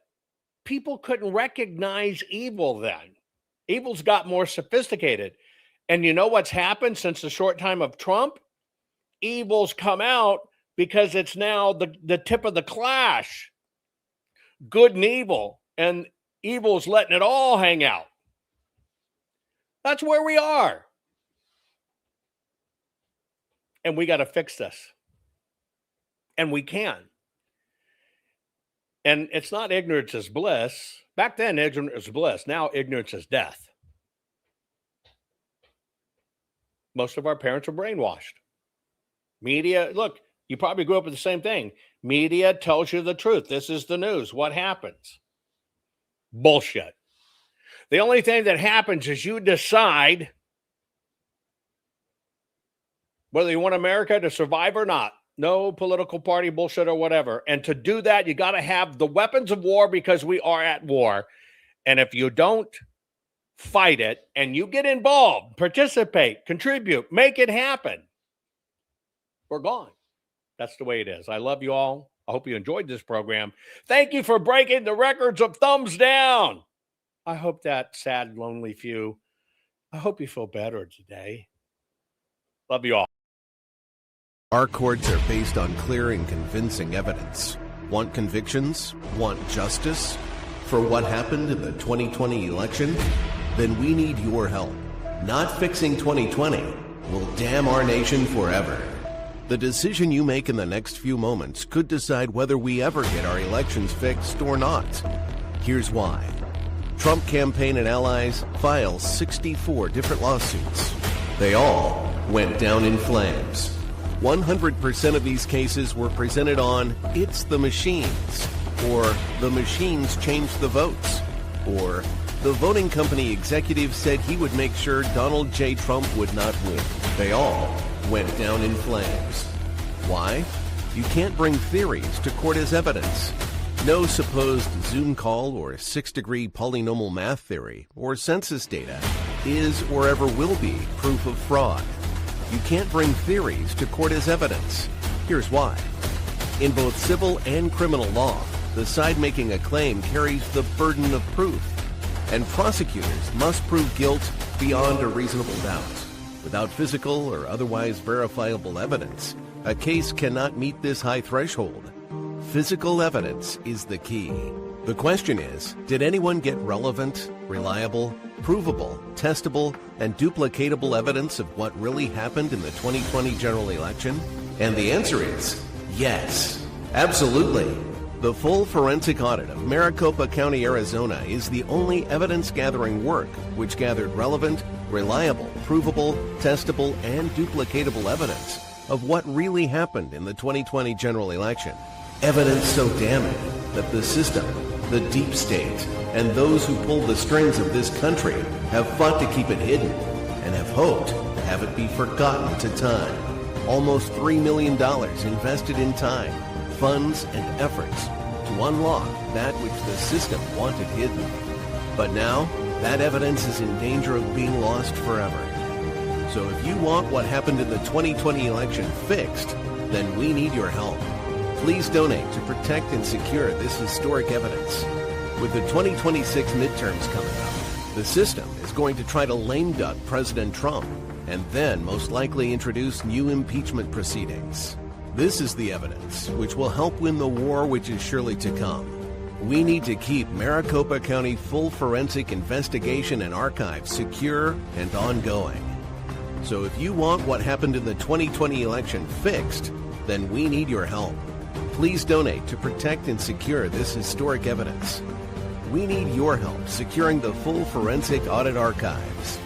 People couldn't recognize evil then. Evil's got more sophisticated. And you know what's happened since the short time of Trump? Evil's come out because it's now the tip of the clash. Good and evil. And evil's letting it all hang out. That's where we are. And we got to fix this. And we can. And it's not ignorance is bliss. Back then, ignorance is bliss. Now, ignorance is death. Most of our parents are brainwashed. Media, look, you probably grew up with the same thing. Media tells you the truth. This is the news. What happens? Bullshit. The only thing that happens is you decide whether you want America to survive or not. No political party bullshit or whatever. And to do that, you got to have the weapons of war because we are at war. And if you don't fight it and you get involved, participate, contribute, make it happen, we're gone. That's the way it is. I love you all. I hope you enjoyed this program. Thank you for breaking the records of thumbs down. I hope that sad, lonely few, I hope you feel better today. Love you all. Our courts are based on clear and convincing evidence. Want convictions? Want justice? For what happened in the 2020 election? Then we need your help. Not fixing 2020 will damn our nation forever. The decision you make in the next few moments could decide whether we ever get our elections fixed or not. Here's why. Trump campaign and allies file 64 different lawsuits. They all went down in flames. 100% of these cases were presented on It's the Machines, or The Machines Changed the Votes, or The Voting Company Executive Said He Would Make Sure Donald J. Trump Would Not Win. They all went down in flames. Why? You can't bring theories to court as evidence. No supposed Zoom call or six-degree polynomial math theory or census data is or ever will be proof of fraud. You can't bring theories to court as evidence. Here's why. In both civil and criminal law, the side making a claim carries the burden of proof, and prosecutors must prove guilt beyond a reasonable doubt. Without physical or otherwise verifiable evidence, a case cannot meet this high threshold. Physical evidence is the key. The question is, did anyone get relevant, reliable, provable, testable, and duplicatable evidence of what really happened in the 2020 general election? And the answer is yes, absolutely. The full forensic audit of Maricopa County, Arizona is the only evidence-gathering work which gathered relevant, reliable, provable, testable, and duplicatable evidence of what really happened in the 2020 general election. Evidence so damning that the system, the deep state, and those who pull the strings of this country have fought to keep it hidden and have hoped to have it be forgotten to time. Almost $3 million invested in time, funds, and efforts to unlock that which the system wanted hidden. But now, that evidence is in danger of being lost forever. So if you want what happened in the 2020 election fixed, then we need your help. Please donate to protect and secure this historic evidence. With the 2026 midterms coming up, the system is going to try to lame duck President Trump and then most likely introduce new impeachment proceedings. This is the evidence which will help win the war which is surely to come. We need to keep Maricopa County full forensic investigation and archive secure and ongoing. So if you want what happened in the 2020 election fixed, then we need your help. Please donate to protect and secure this historic evidence. We need your help securing the full forensic audit archives.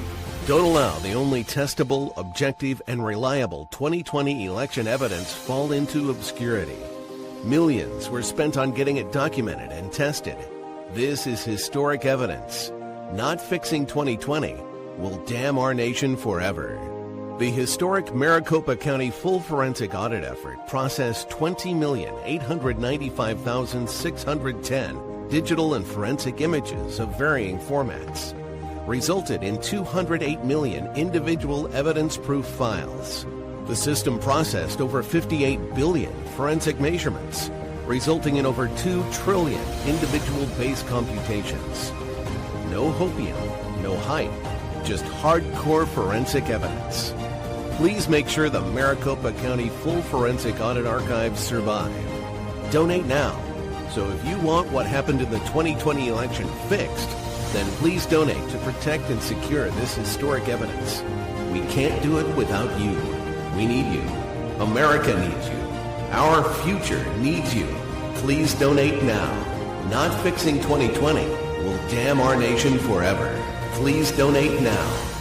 Don't allow the only testable, objective, and reliable 2020 election evidence fall into obscurity. Millions were spent on getting it documented and tested. This is historic evidence. Not fixing 2020 will damn our nation forever. The historic Maricopa County full forensic audit effort processed 20,895,610 digital and forensic images of varying formats, resulted in 208 million individual evidence-proof files. The system processed over 58 billion forensic measurements, resulting in over 2 trillion individual base computations. No hopium, no hype, just hardcore forensic evidence. Please make sure the Maricopa County full forensic audit archives survive. Donate now. So if you want what happened in the 2020 election fixed, then please donate to protect and secure this historic evidence. We can't do it without you. We need you. America needs you. Our future needs you. Please donate now. Not fixing 2020 will damn our nation forever. Please donate now.